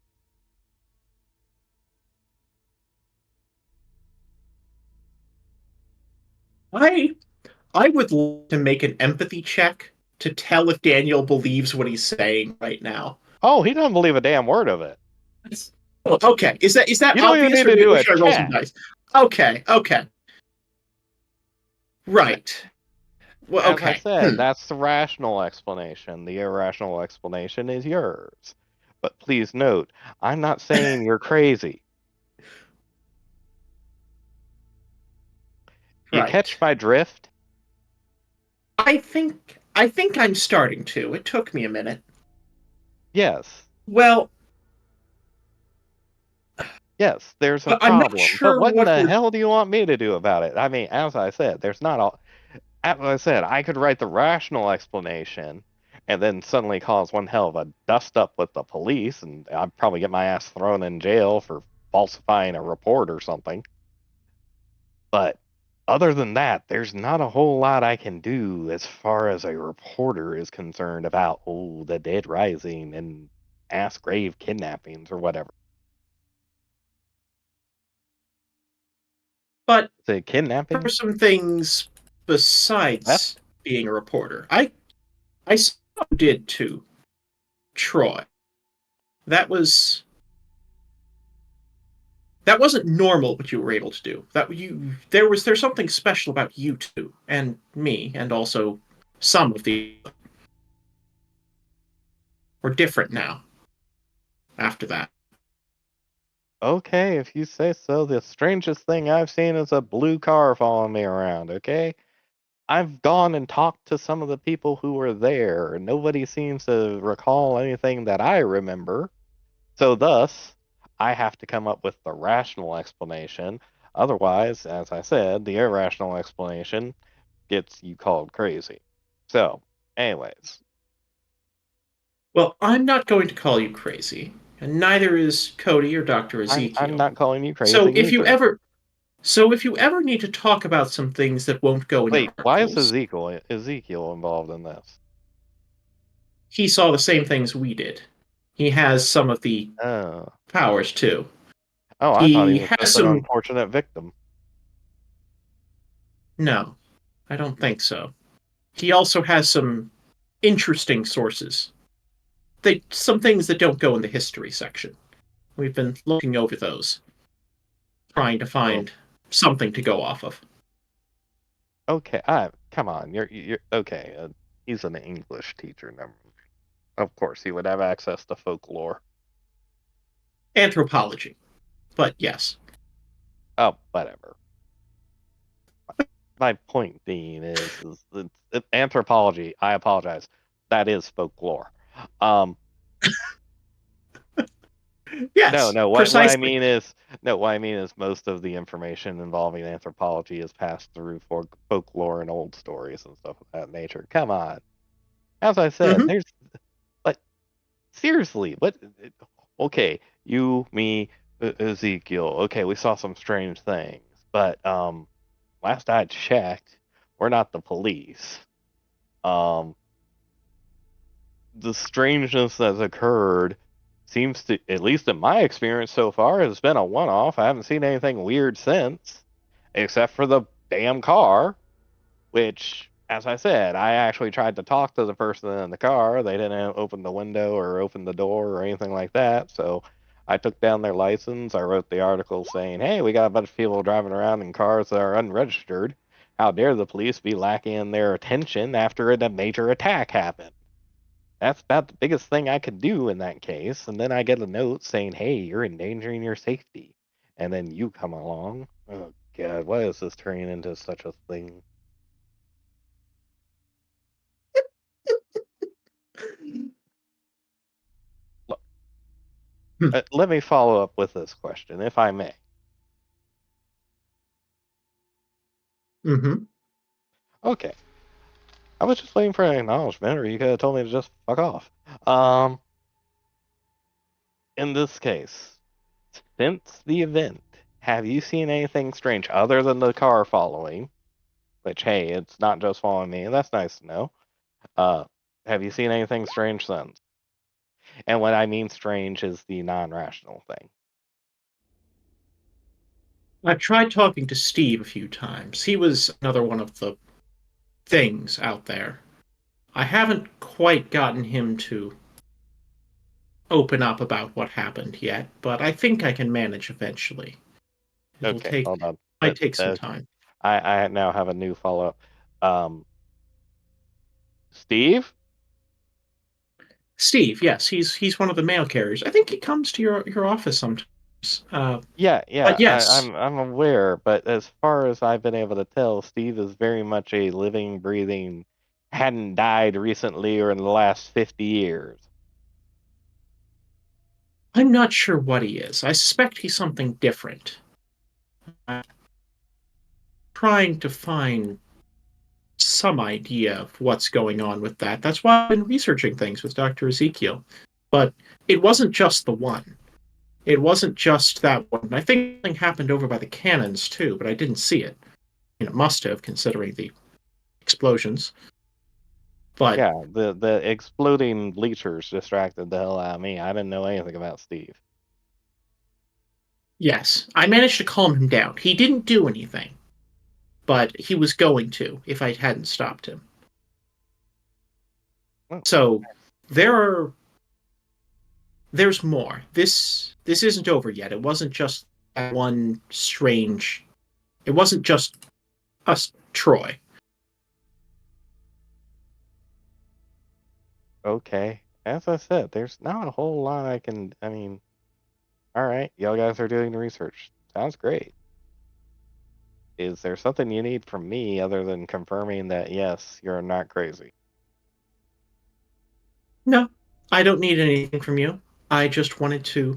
I would like to make an empathy check to tell if Daniel believes what he's saying right now. Oh, he doesn't believe a damn word of it. Okay. Is that You don't even obvious, need to do or a should I roll some check. dice? Okay. Right. Well, As I okay. said, that's the rational explanation. The irrational explanation is yours. But please note, I'm not saying you're crazy. You catch Right. my drift? I think I'm starting to. It took me a minute. Yes. Well, Yes, there's a but I'm not problem. But sure what in what the we're. hell do you want me to do about it? I mean, as I said, there's not all. As I said, I could write the rational explanation and then suddenly cause one hell of a dust up with the police, and I'd probably get my ass thrown in jail for falsifying a report or something. But other than that, there's not a whole lot I can do as far as a reporter is concerned about, the dead rising and ass grave kidnappings or whatever. But Is it for kidnapping? some things That's besides being a reporter, I saw what you did to Troy. That wasn't normal what you were able to do. There's something special about you two and me, and also some of the we're different now after that. okay if you say so. The strangest thing I've seen is a blue car following me around, okay? I've gone and talked to some of the people who were there, and nobody seems to recall anything that I remember. So, thus, I have to come up with the rational explanation. Otherwise, as I said, the irrational explanation gets you called crazy. So, anyways, Well, I'm not going to call you crazy, and neither is Kody or Dr. I'm Ezekiel. not calling you crazy So if you either. ever so if you ever need to talk about some things that won't go in your Wait, why is articles, Ezekiel involved in this? he saw the same things we did. He has some of the Oh, powers too. I thought he He was has just an some. unfortunate victim. No, I don't think so. He also has some interesting sources. Some things that don't go in the history section. We've been looking over those, trying to Well, find something to go off of. okay, come on, you're okay. He's an English teacher, never. Of course, he would have access to folklore. Anthropology, but yes. Oh, whatever. My point being is it's anthropology. I apologize. That is folklore. Um, no, Yes, no. What I precisely. mean is no. What I mean is most of the information involving anthropology is passed through folklore and old stories and stuff of that nature. Come on. As I said, Hmm. there's like seriously, what? Okay, you, me, Ezekiel. Okay, we saw some strange things, but last I checked, we're not the police. Um, the strangeness that's occurred seems to, at least in my experience so far, has been a one-off. I haven't seen anything weird since, except for the damn car, which, as I said, I actually tried to talk to the person in the car. They didn't open the window or open the door or anything like that. So I took down their license. I wrote the article saying, hey, we got a bunch of people driving around in cars that are unregistered. How dare the police be lacking their attention after a major attack happened? That's about the biggest thing I could do in that case. And then I get a note saying, hey, you're endangering your safety. And then you come along. Oh, God, why is this turning into such a thing? Let me follow up with this question, if I may. Hmm. Okay. I was just waiting for an acknowledgement, or you could have told me to just fuck off. Um, in this case, since the event, have you seen anything strange other than the car following? Which, hey, it's not just following me, and that's nice to know. Uh, have you seen anything strange since? And what I mean strange is the non-rational thing. I've tried talking to Steve a few times. He was another one of the things out there. I haven't quite gotten him to open up about what happened yet, but I think I can manage eventually. Okay, hold on. Might take some time. I now have a new follow-up. Steve? Steve, yes, he's one of the mail carriers. I think he comes to your office sometimes. Yeah, Yes, I'm aware, but as far as I've been able to tell, Steve is very much a living, breathing, hadn't died recently or in the last 50 years. I'm not sure what he is. I suspect he's something different. I'm trying to find some idea of what's going on with that. That's why I've been researching things with Dr. Ezekiel. But it wasn't just the one. It wasn't just that one. I think something happened over by the cannons too, but I didn't see it. And it must have, considering the explosions. But Yeah, the exploding bleachers distracted the hell out of me. I didn't know anything about Steve. yes, I managed to calm him down. He didn't do anything, but he was going to if I hadn't stopped him. Oh. So there's more. This isn't over yet. It wasn't just that one strange. It wasn't just us, Troy. Okay. As I said, there's not a whole lot I mean, all right, y'all guys are doing the research. Sounds great. Is there something you need from me other than confirming that, yes, you're not crazy? No, I don't need anything from you. I just wanted to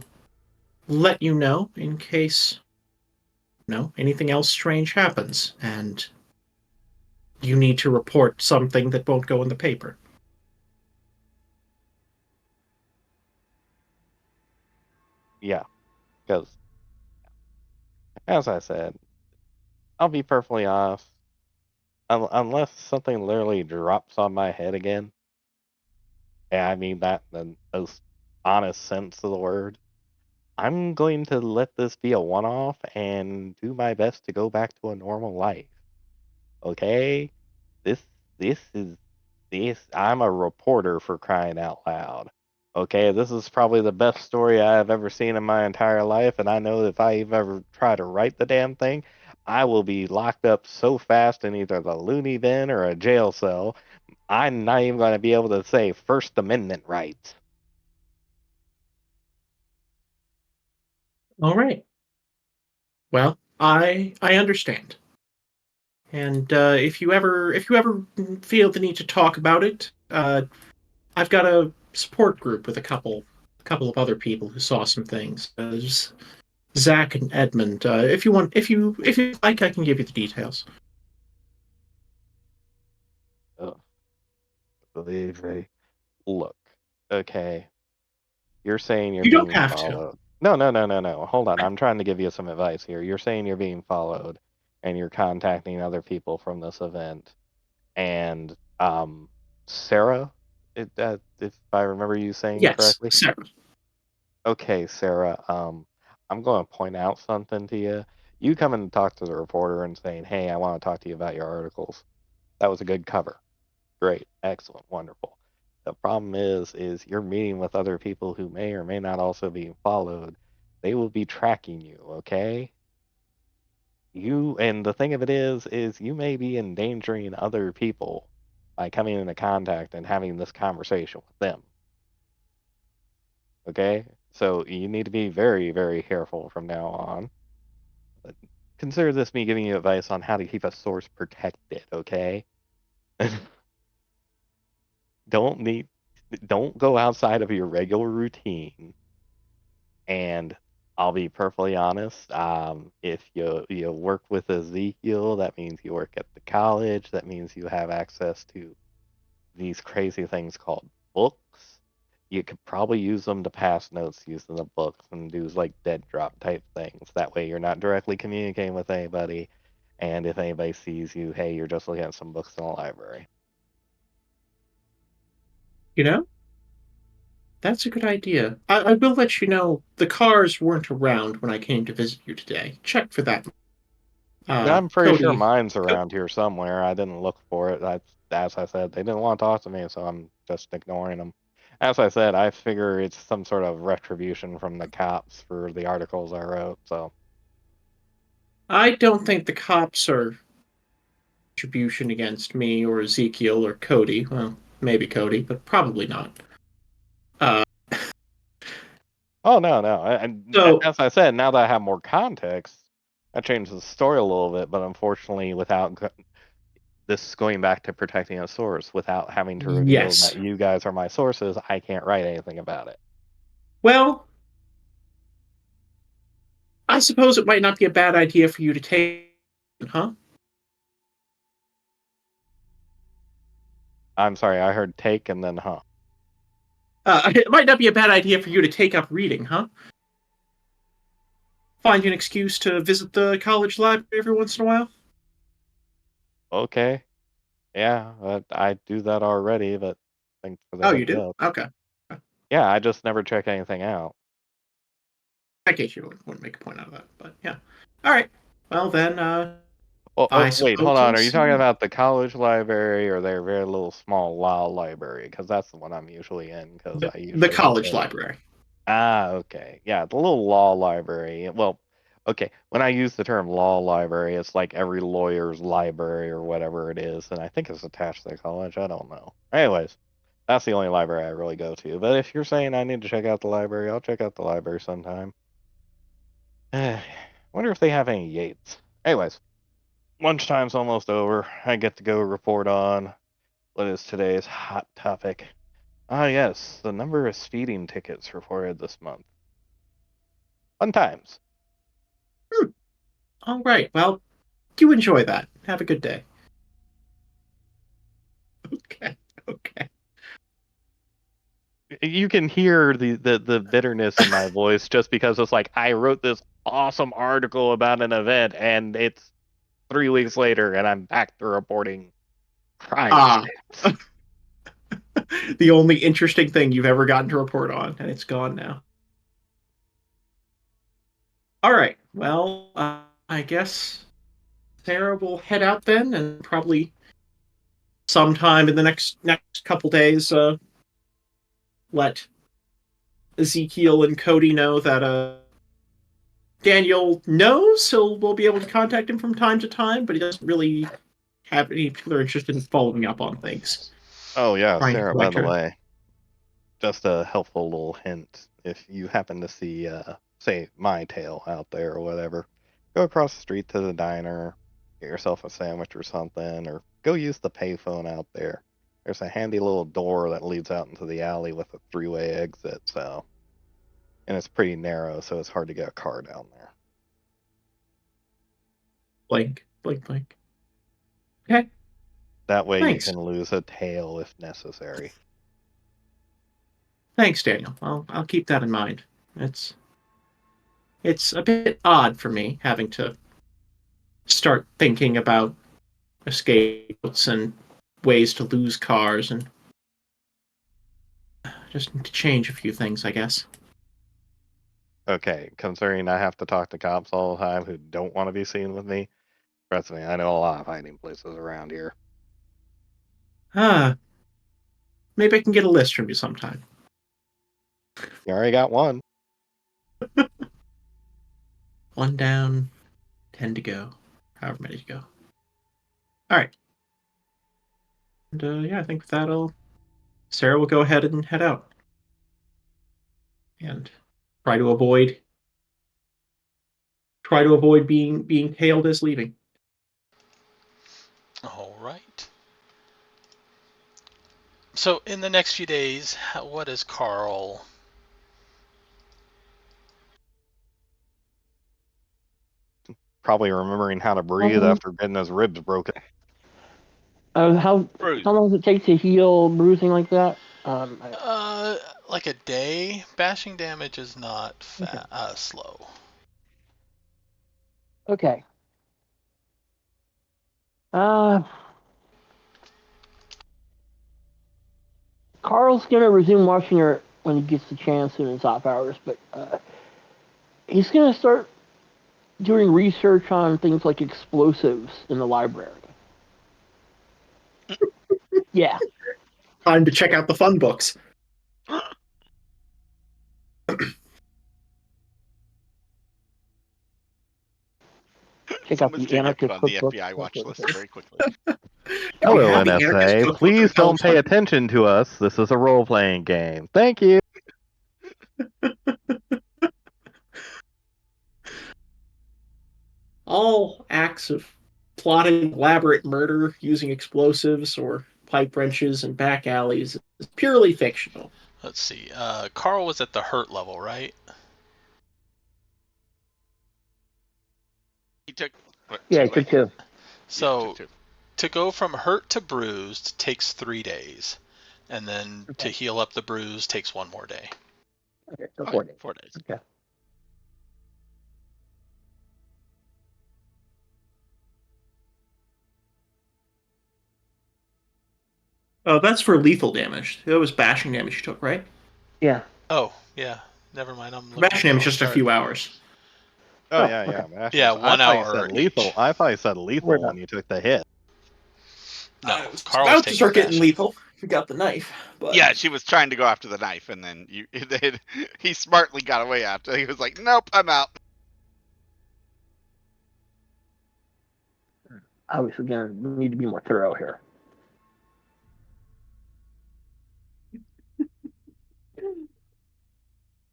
let you know in case anything else strange happens and you need to report something that won't go in the paper. Yeah, because, as I said, I'll be perfectly honest. Unless something literally drops on my head again, and I mean that in the most honest sense of the word, I'm going to let this be a one-off and do my best to go back to a normal life. Okay? This this is this I'm a reporter for crying out loud. Okay, this is probably the best story I've ever seen in my entire life, and I know that if I even ever try to write the damn thing, I will be locked up so fast in either the loony bin or a jail cell. I'm not even going to be able to say First Amendment rights. All right. Well, I understand. And if you ever feel the need to talk about it, I've got a support group with a couple of other people who saw some things. There's Zach and Edmund. If you like, I can give you the details. Oh, believe me. Look, okay, you're saying you're You don't being have to. followed. No, no, no, no, no. Hold on. I'm trying to give you some advice here. You're saying you're being followed and you're contacting other people from this event. And Sarah, if I remember you saying Yes, correctly. Sarah. Okay, Sarah, I'm going to point out something to you. You coming to talk to the reporter and saying, "Hey, I want to talk to you about your articles." That was a good cover. Great, excellent, wonderful. The problem is you're meeting with other people who may or may not also be followed. They will be tracking you, okay? And the thing of it is you may be endangering other people by coming into contact and having this conversation with them. Okay? So you need to be very, very careful from now on. But consider this me giving you advice on how to keep a source protected, okay? don't need don't go outside of your regular routine. And I'll be perfectly honest. If you work with Ezekiel, that means you work at the college. That means you have access to these crazy things called books. You could probably use them to pass notes using the books and do like dead drop type things. That way, you're not directly communicating with anybody. And if anybody sees you, hey, you're just looking at some books in the library. You know, that's a good idea. I will let you know the cars weren't around when I came to visit you today. Check for that. I'm pretty sure Kody. mine's around here somewhere. I didn't look for it. As I said, they didn't want to talk to me, so I'm just ignoring them. As I said, I figure it's some sort of retribution from the cops for the articles I wrote. So I don't think the cops are retribution against me or Ezekiel or Kody. Well, maybe Kody, but probably not. Uh, oh no. And so as I said, now that I have more context, that changes the story a little bit. But unfortunately, without this going back to protecting a source, without having to reveal that yes. you guys are my sources, I can't write anything about it. Well, I suppose it might not be a bad idea for you to take, huh? I'm sorry, I heard take and then huh. It might not be a bad idea for you to take up reading, huh? Find an excuse to visit the college library every once in a while. Okay. Yeah, I do that already, but thanks for the Oh, you heads do? up. Okay. Yeah, I just never check anything out. I guess you wouldn't make a point out of that, but yeah. All right. Well, then, Oh, I wait, hold suppose on. I'll Are you see talking you. about the college library or their very little small law library? Because that's the one I'm usually in. Because I The usually have college to. library. Ah, okay. Yeah, the little law library. Well, okay. When I use the term law library, it's like every lawyer's library or whatever it is, and I think it's attached to the college. I don't know. Anyways, that's the only library I really go to. But if you're saying I need to check out the library, I'll check out the library sometime. Wonder if they have any Yates. Anyways, lunchtime's almost over. I get to go report on what is today's hot topic. Ah, yes, the number of speeding tickets reported this month. Fun times. All right. Well, you enjoy that. Have a good day. Okay. Okay. You can hear the bitterness in my voice just because it's like I wrote this awesome article about an event and it's 3 weeks later and I'm back to reporting crime Ah, stats. the only interesting thing you've ever gotten to report on, and it's gone now. All right. Well, I guess Sarah will head out then, and probably sometime in the next couple days, let Ezekiel and Kody know that Daniel knows we'll be able to contact him from time to time, but he doesn't really have any particular interest in following up on things. Oh yeah, Trying to Sarah, by collect the her. way, just a helpful little hint. If you happen to see, say, my tail out there or whatever, go across the street to the diner, get yourself a sandwich or something, or go use the payphone out there. There's a handy little door that leads out into the alley with a three-way exit, and it's pretty narrow, so it's hard to get a car down there. Blink, blink, blink. Okay. That way you Thanks. can lose a tail if necessary. Thanks, Daniel. I'll keep that in mind. It's a bit odd for me having to start thinking about escapes and ways to lose cars and just need to change a few things, I guess. Okay, considering I have to talk to cops all the time who don't want to be seen with me, trust me, I know a lot of hiding places around here. Maybe I can get a list from you sometime. You already got one. One down, 10 to go. However many to go. All right. And yeah, I think with that, Sarah will go ahead and head out and try to avoid being hailed as leaving. All right. So in the next few days, what is Carl? Probably remembering how to breathe after getting his ribs broken. How Bruce. long does it take to heal bruising like that? Like a day. Bashing damage is not slow. Okay. Carl's gonna resume watching her when he gets the chance in his off hours, but he's gonna start doing research on things like explosives in the library. Yeah. Time to check out the fun books. Check out Someone's the gonna get put anarchist on the cookbook. FBI watch list very quickly. We Hello, have the Anarchist NSA. Cookbook Please of don't pay Hell's attention to us. This is a role-playing game. Thank you. All acts of plotting elaborate murder using explosives or pipe wrenches and back alleys is purely fictional. Let's see. Carl was at the hurt level, right? He took what, Yeah, two, I took I think? two. So Yeah, took two. to go from hurt to bruised takes 3 days, and then to heal up the bruise takes 1 more day. Okay, so Okay, 4 days. 4 days. Okay. Oh, that's for lethal damage. That was bashing damage you took, right? Yeah. Oh, yeah. Never mind. I'm looking Bashing at the damage wrong just a chart. few hours. Oh, Oh, yeah, okay. yeah. Mashings. Yeah, I 1 thought you hour said lethal. each. I thought you said We're lethal done. when you took the hit. No, I was Carl was about to taking start getting bashing. lethal. We got the knife, but Yeah, she was trying to go after the knife, and then he smartly got away after. He was like, "Nope, I'm out." Obviously, gonna need to be more thorough here.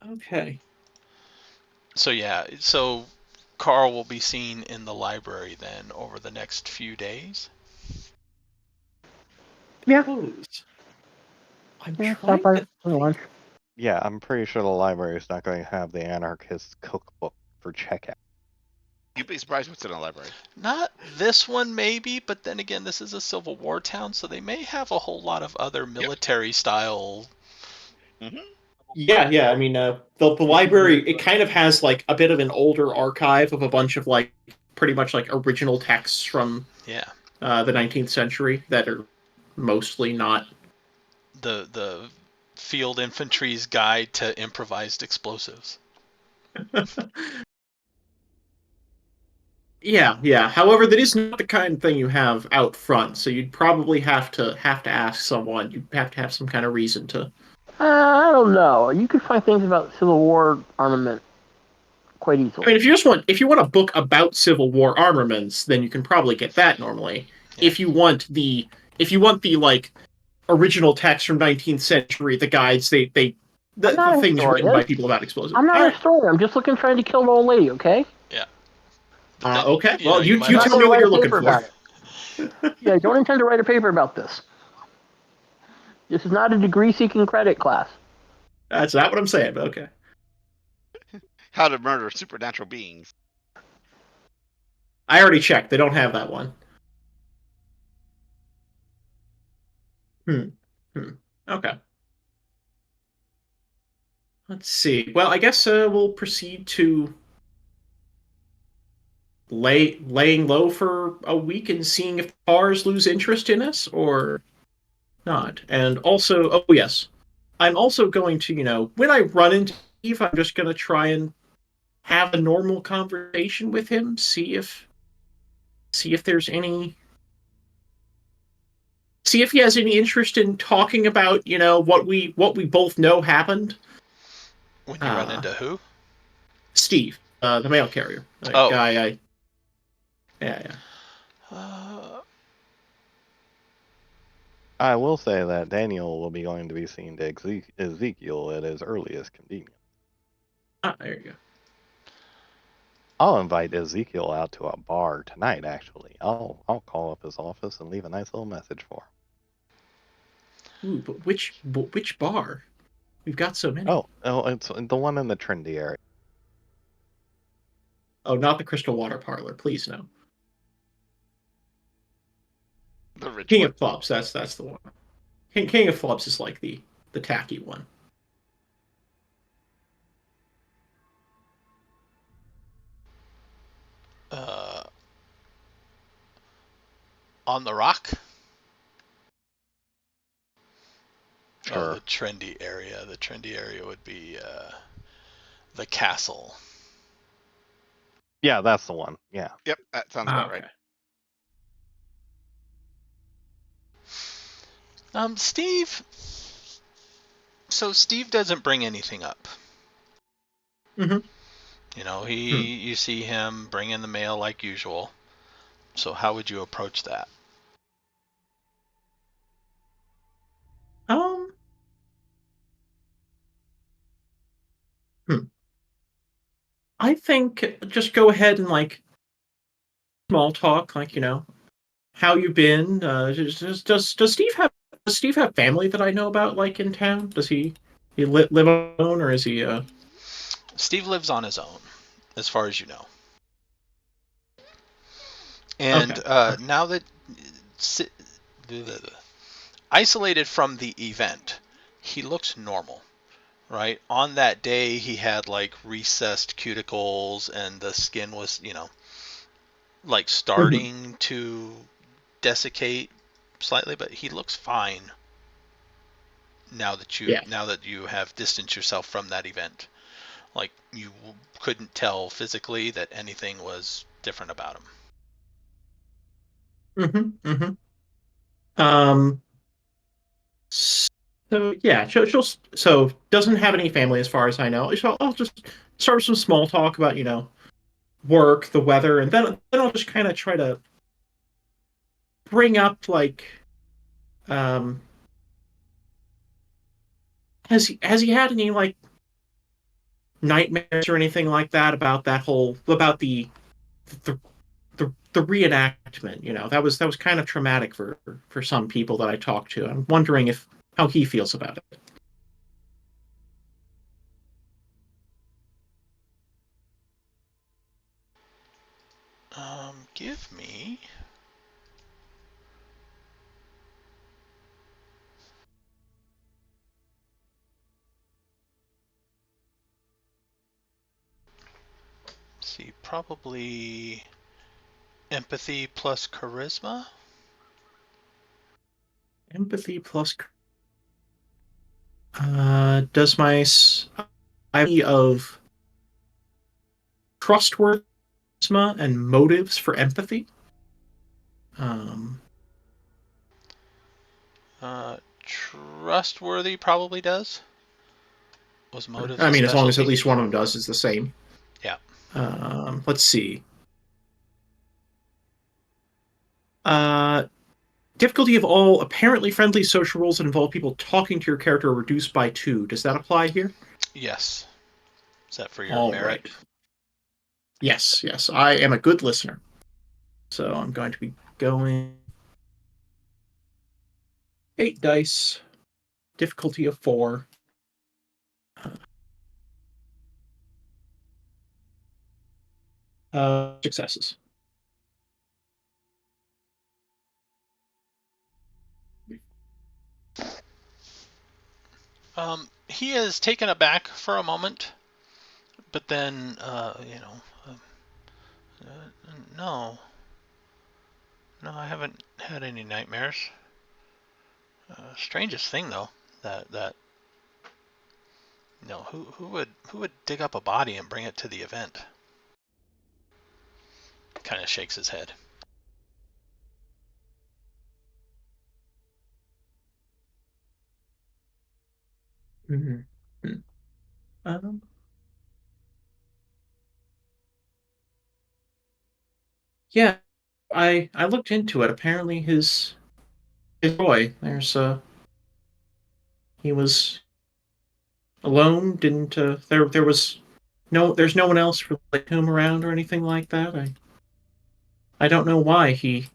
okay. So yeah, so Carl will be seen in the library then over the next few days. Yeah. Close. I'm Yeah, trying stop by to for lunch. Yeah, I'm pretty sure the library is not going to have the anarchist cookbook for checkout. You'd be surprised what's in a library. Not this one maybe, but then again, this is a Civil War town, so they may have a whole lot of other military style. Mm-hmm. Yeah. I mean, the library, it kind of has like a bit of an older archive of a bunch of like pretty much like original texts from Yeah, the 19th century that are mostly not. the field infantry's guide to improvised explosives. Yeah. However, that is not the kind of thing you have out front, so you'd probably have to ask someone. You'd have to have some kind of reason to. I don't know. You could find things about Civil War armament quite I mean, easily. if you want a book about Civil War armaments, then you can probably get that normally. Yeah. If you want the like original text from 19th century, the guides, the I'm not a things written historian. by people about explosives. I'm not All a right. historian. I'm just looking trying to kill the old lady. Okay. Yeah. But then, Okay. you know, Well, you might I'm not tell also, going me to what write you're a looking paper for. about it. Yeah, I don't intend to write a paper about this. This is not a degree-seeking credit class. That's not what I'm saying, but okay. How to murder supernatural beings. I already checked. They don't have that one. Okay. Let's see. Well, I guess we'll proceed to laying low for a week and seeing if cars lose interest in us or not. And also, oh yes, I'm also going to, when I run into Steve, I'm just going to try and have a normal conversation with him, see if there's any, see if he has any interest in talking about, what we both know happened. when you run into who? Steve, the mail carrier, the Oh. guy. Yeah. I will say that Daniel will be going to be seen to Ezekiel at his earliest convenience. There you go. I'll invite Ezekiel out to a bar tonight. Actually, I'll call up his office and leave a nice little message for him. Ooh, but which bar? We've got so many. Oh, it's the one in the trendy area. Oh, not the Crystal Water Parlor, please no. The rich King one. of Clubs, that's the one. King of Clubs is like the tacky one. On the Rock? Sure. Oh, the trendy area. The trendy area would be the castle. Yeah, that's the one. Yeah. Yep, that sounds about right. Steve. So Steve doesn't bring anything up. Mhm. You see him bring in the mail like usual. So how would you approach that? Um. Hmm. I think just go ahead and like small talk, like how you been. Does Steve have family that I know about, like in town? Does he live alone, or is he? Steve lives on his own, as far as you know. Okay. And now that si- isolated from the event, he looks normal, right? On that day, he had like recessed cuticles, and the skin was, like Mhm. starting to desiccate slightly, but he looks fine Yeah. now that you have distanced yourself from that event. Like you couldn't tell physically that anything was different about him. Mhm. Um. So yeah, she'll so doesn't have any family as far as I know. So I'll just start with some small talk about work, the weather, and then I'll just kind of try to bring up like um has he had any like nightmares or anything like that about the the reenactment? That was kind of traumatic for some people that I talked to. I'm wondering if how he feels about it. Give me. See, probably empathy plus charisma. Empathy plus does my I of trustworthy and motives for empathy. Um, Trustworthy probably does. Was motives I a mean, as long as at specialty? least one of them does is the same. Yeah. Let's see. Uh, Difficulty of all apparently friendly social rules that involve people talking to your character are reduced by 2. Does that apply here? Yes. Is that for your All merit? right. Yes. I am a good listener. So I'm going to be going 8 dice, difficulty of 4. Successes. He is taken aback for a moment, but then, no, no, I haven't had any nightmares. Strangest thing though, that who would dig up a body and bring it to the event? Kind of shakes his head. Mm-hmm. Um, yeah, I looked into it. Apparently, his boy. He was alone. Didn't there was there's no one else for like him around or anything like that. I don't know why he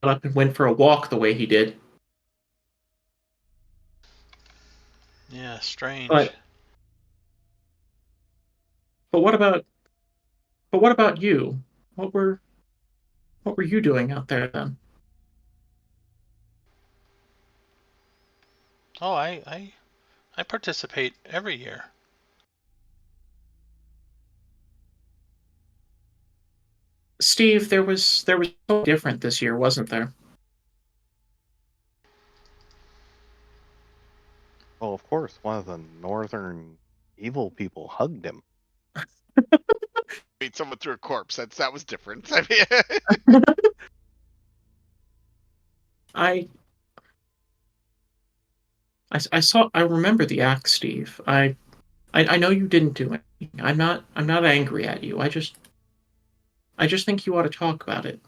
got up and went for a walk the way he did. Yeah, strange. But but what about what about you? What were what were you doing out there then? Oh, I participate every year. Steve, there was so different this year, wasn't there? Well, of course, one of the northern evil people hugged him. Beat someone through a corpse. That was different. I mean, I I remember the act, Steve. I know you didn't do anything. I'm not angry at you. I just think you ought to talk about it.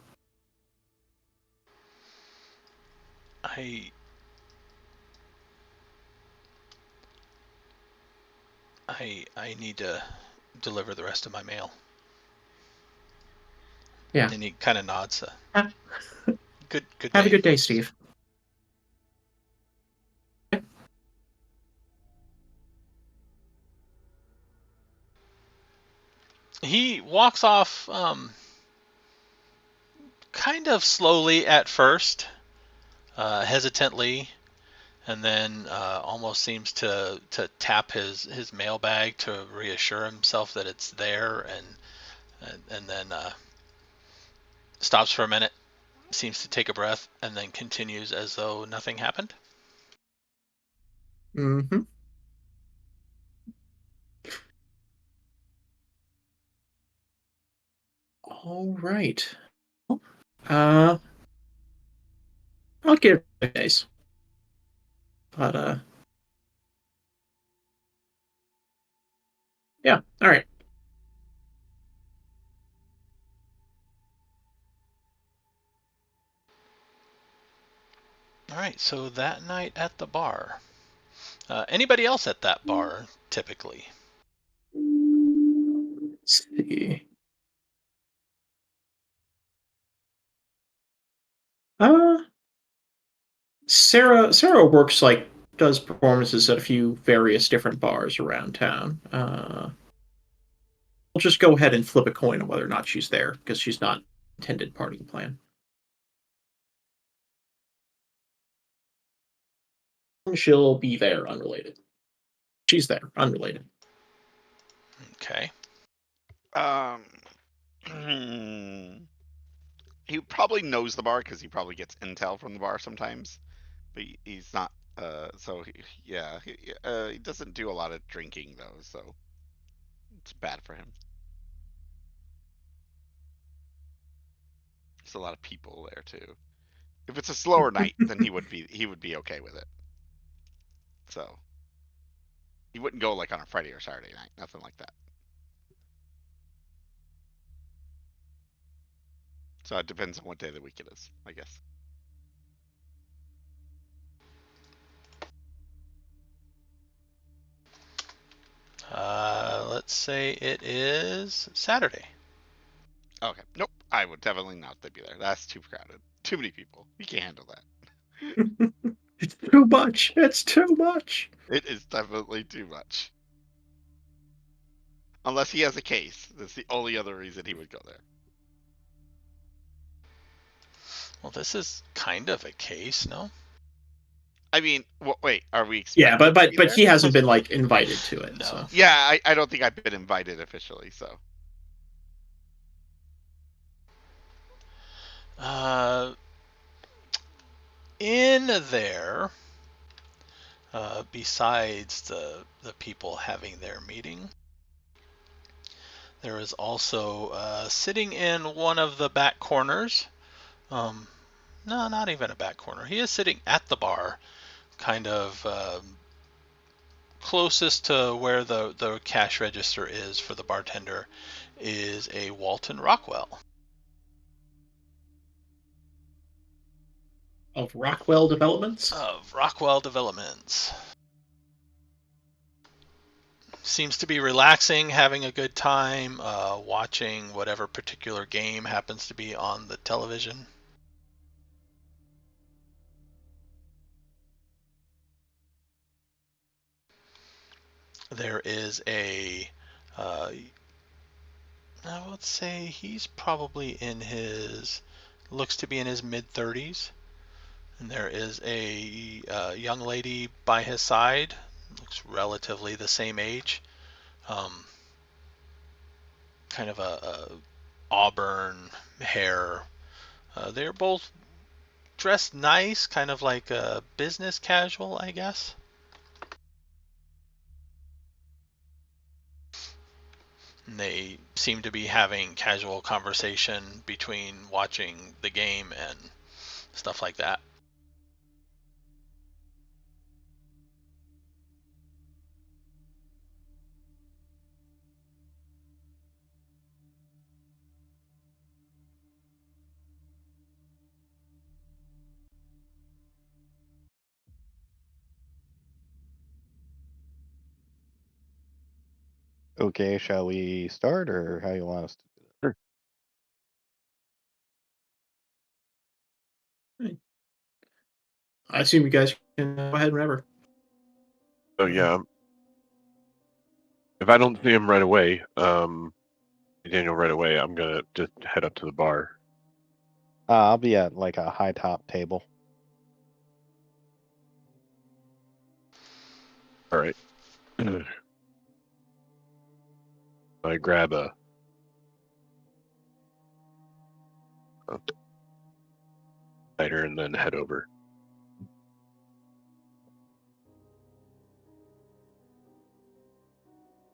I need to deliver the rest of my mail. Yeah. And he kind of nods. Good Have a day. good day, Steve. He walks off kind of slowly at first, hesitantly, and then almost seems to tap his mailbag to reassure himself that it's there, and then stops for a minute, seems to take a breath, and then continues as though nothing happened. Mm-hmm. All right. I'll give it days. But yeah. All right. All right, so that night at the bar. Anybody else at that bar typically? Let's see. Sarah works does performances at a few various different bars around town. We'll just go ahead and flip a coin on whether or not she's there because she's not intended part of the plan. She'll be there unrelated. She's there unrelated. Okay. He probably knows the bar because he probably gets intel from the bar sometimes, but he's not. So he doesn't do a lot of drinking though, so it's bad for him. There's a lot of people there too. If it's a slower night, then he would be okay with it. So he wouldn't go like on a Friday or Saturday night, nothing like that. So it depends on what day of the week it is, I guess. Let's say it is Saturday. Okay. Nope. I would definitely not be there. That's too crowded. Too many people. You can't handle that. It's too much. It's too much. It is definitely too much. Unless he has a case. That's the only other reason he would go there. Well, this is kind of a case, no? I mean, wait, are we Yeah, expected to be but there? he hasn't been invited to it. No. So Yeah, I don't think I've been invited officially, so. In there, besides the people having their meeting, there is also sitting in one of the back corners. No, not even a back corner. He is sitting at the bar, kind of closest to where the cash register is for the bartender, is a Walton Rockwell. of Rockwell Developments. Of Rockwell Developments. Seems to be relaxing, having a good time, watching whatever particular game happens to be on the television. There is I would say he's probably looks to be in his mid-30s. And there is a young lady by his side, looks relatively the same age. Kind of a auburn hair. They're both dressed nice, kind of like a business casual, I guess. And they seem to be having casual conversation between watching the game and stuff like that. Okay, shall we start, or how you want us to do it? Sure. I assume you guys can go ahead whenever. So yeah, if I don't see him right away, Daniel right away, I'm gonna just head up to the bar. I'll be at like a high top table. All right. I grab a lighter and then head over.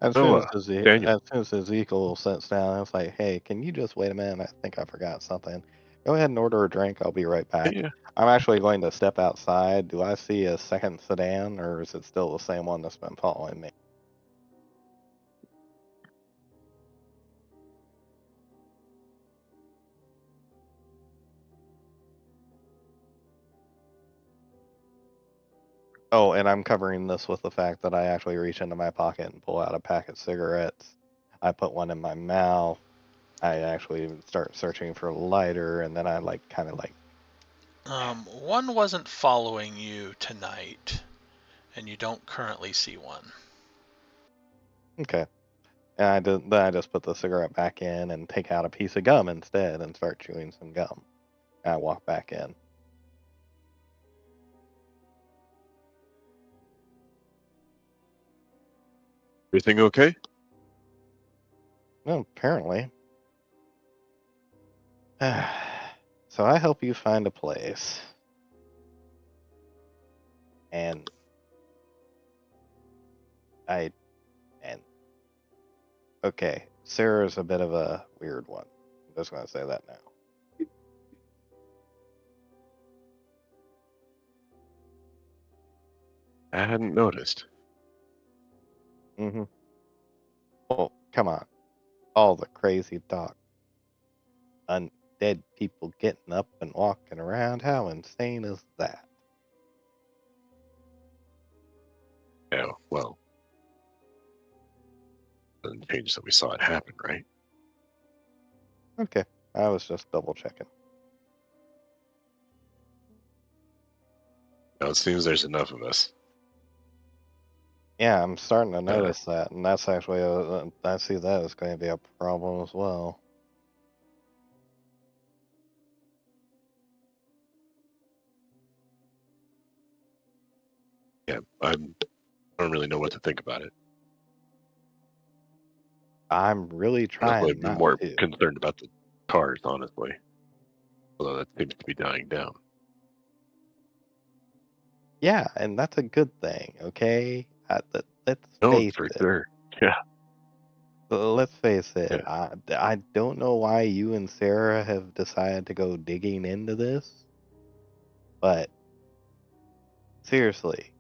As Oh, soon as, Daniel. as soon as Ezekiel sits down, it's like, hey, can you just wait a minute? I think I forgot something. Go ahead and order a drink. I'll be right back. Yeah. I'm actually going to step outside. Do I see a second sedan, or is it still the same one that's been following me? Oh, and I'm covering this with the fact that I actually reach into my pocket and pull out a pack of cigarettes. I put one in my mouth. I actually start searching for a lighter, and then I kind of One wasn't following you tonight, and you don't currently see one. okay. And then I just put the cigarette back in and take out a piece of gum instead and start chewing some gum. And I walk back in. Everything okay? Well, apparently. So I help you find a place. And okay, Sarah's a bit of a weird one. I'm just going to say that now. I hadn't noticed. Mm-hmm. Well, come on. All the crazy talk. Undead people getting up and walking around. How insane is that? Yeah, well, doesn't change that we saw it happen, right? Okay, I was just double checking. Now it seems there's enough of us. Yeah, I'm starting to notice that, and that's actually I see that as going to be a problem as well. Yeah, I don't really know what to think about it. I'm really Honestly, trying I'd be not more to. concerned about the cars, honestly. Although that seems to be dying down. Yeah, and that's a good thing. Okay, let's No, face for it. sure. Yeah, Let's face it. yeah. I don't know why you and Sarah have decided to go digging into this, but seriously,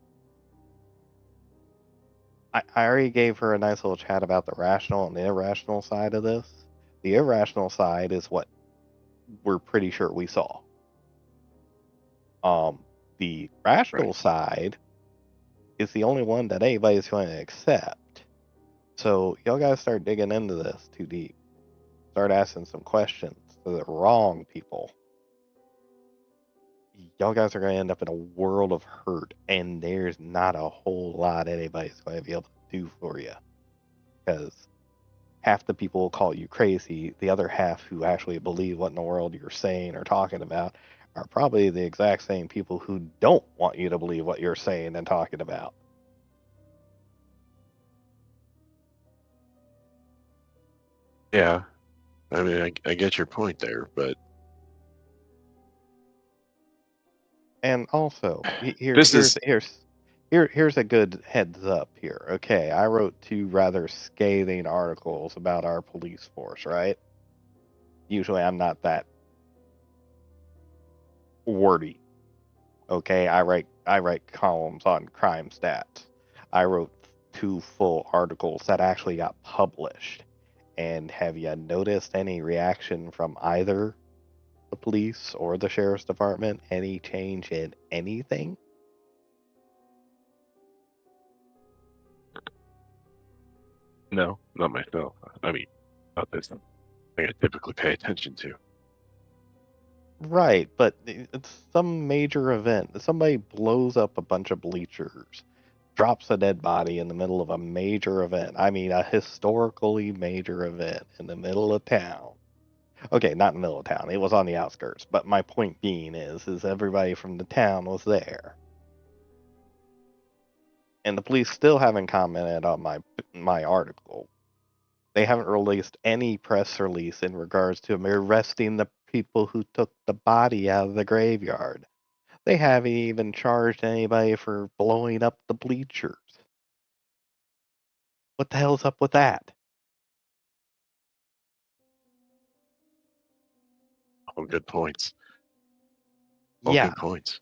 I already gave her a nice little chat about the rational and the irrational side of this. The irrational side is what we're pretty sure we saw. The rational Right. side is the only one that anybody's going to accept. So y'all gotta start digging into this too deep. Start asking some questions to the wrong people. Y'all guys are going to end up in a world of hurt, and there's not a whole lot anybody's going to be able to do for you. Because half the people will call you crazy, the other half who actually believe what in the world you're saying or talking about are probably the exact same people who don't want you to believe what you're saying and talking about. Yeah. I mean, I get your point there, but And also, this is here's a good heads up here. Okay, I wrote 2 rather scathing articles about our police force, right? Usually I'm not that wordy. Okay, I write columns on crime stats. I wrote 2 full articles that actually got published. And have you noticed any reaction from either the police or the sheriff's department? Any change in anything? No, not myself. I mean, not this thing I typically pay attention to. Right, but it's some major event. Somebody blows up a bunch of bleachers, drops a dead body in the middle of a major event. I mean, a historically major event in the middle of town. Okay, not in the middle of town. It was on the outskirts. But my point being is everybody from the town was there. And the police still haven't commented on my article. They haven't released any press release in regards to arresting the people who took the body out of the graveyard. They haven't even charged anybody for blowing up the bleachers. What the hell's up with that? All good points. All Yeah, good points.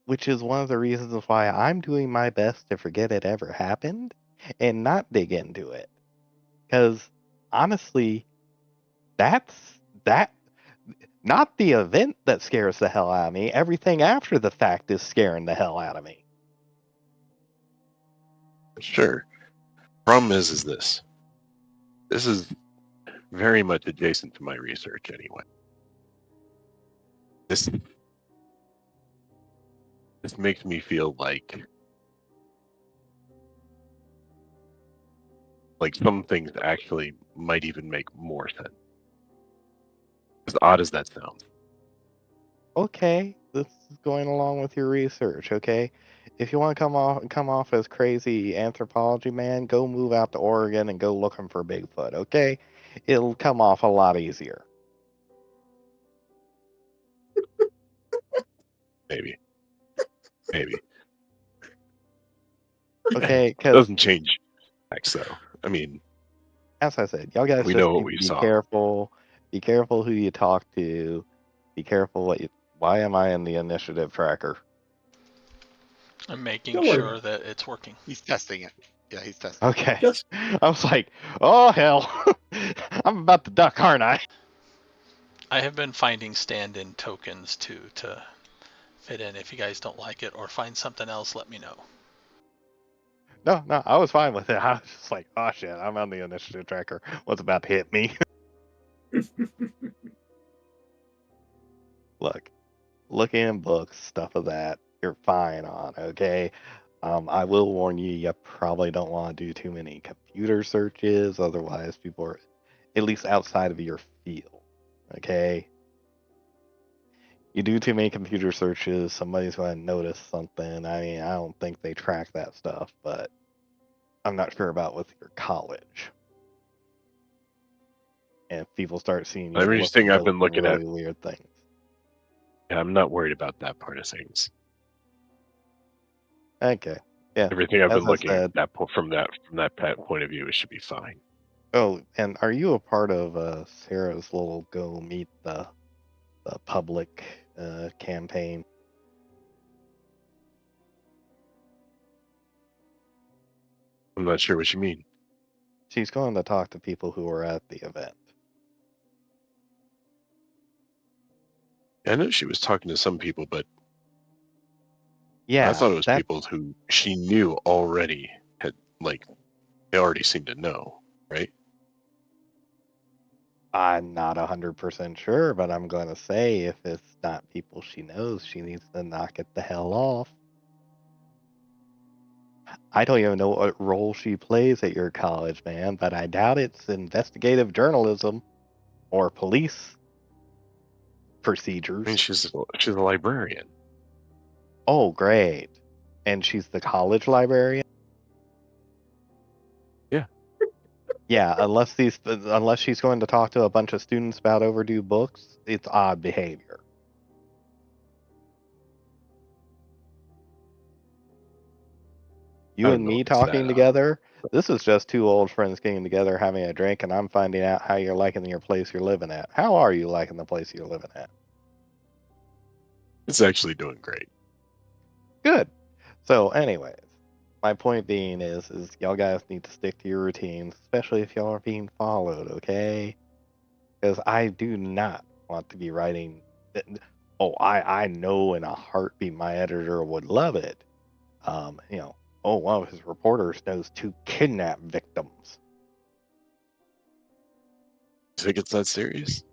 which is one of the reasons why I'm doing my best to forget it ever happened and not dig into it. Because honestly, that's that not the event that scares the hell out of me. Everything after the fact is scaring the hell out of me. Sure. Problem is this. This is very much adjacent to my research anyway. This makes me feel like some things actually might even make more sense. As odd as that sounds. Okay, this is going along with your research, okay? If you want to come off as crazy anthropology man, go move out to Oregon and go looking for Bigfoot, okay? It'll come off a lot easier. Maybe. Okay, because Doesn't change facts though. I mean, as I said, y'all guys we just know what need we to be saw. careful. Be careful who you talk to. Be careful what you. Why am I in the initiative tracker? I'm making Don't worry sure about that it's working. He's testing it. Yeah, he's testing. Okay. Just I was like, oh hell, I'm about to duck, aren't I? I have been finding stand-in tokens too to fit in. If you guys don't like it or find something else, let me know. No, I was fine with it. I was just like, oh shit, I'm on the initiative tracker. What's about to hit me? Look, looking in books, stuff of that, you're fine on, okay? I will warn you, you probably don't want to do too many computer searches, otherwise people are at least outside of your field, okay? You do too many computer searches, somebody's going to notice something. I mean, I don't think they track that stuff, but I'm not sure about with your college. And if people start seeing you Everything I've been looking at, really weird things. yeah, I'm not worried about that part of things. Okay. Yeah. Everything I've As been I looking said, at from that point of view, it should be fine. oh, and are you a part of Sarah's little go meet the public campaign? I'm not sure what you mean. She's going to talk to people who are at the event. I know she was talking to some people, but Yeah, I thought it was that people who she knew already had they already seemed to know, right? I'm not 100% sure, but I'm going to say if it's not people she knows, she needs to knock it the hell off. I don't even know what role she plays at your college, man, but I doubt it's investigative journalism or police I mean, procedures. she's a librarian. Oh, great. And she's the college librarian? Yeah. Yeah, unless she's going to talk to a bunch of students about overdue books, it's odd behavior. I You don't and know me if it's that talking odd. together, this is just two old friends getting together having a drink, and I'm finding out how you're liking your place you're living at. How are you liking the place you're living at? It's actually doing great. Good. So, anyways, my point being is y'all guys need to stick to your routines, especially if y'all are being followed, okay? Because I do not want to be writing. Oh, I know in a heartbeat my editor would love it. oh, one of his reporters knows 2 kidnap victims. You think it's that serious?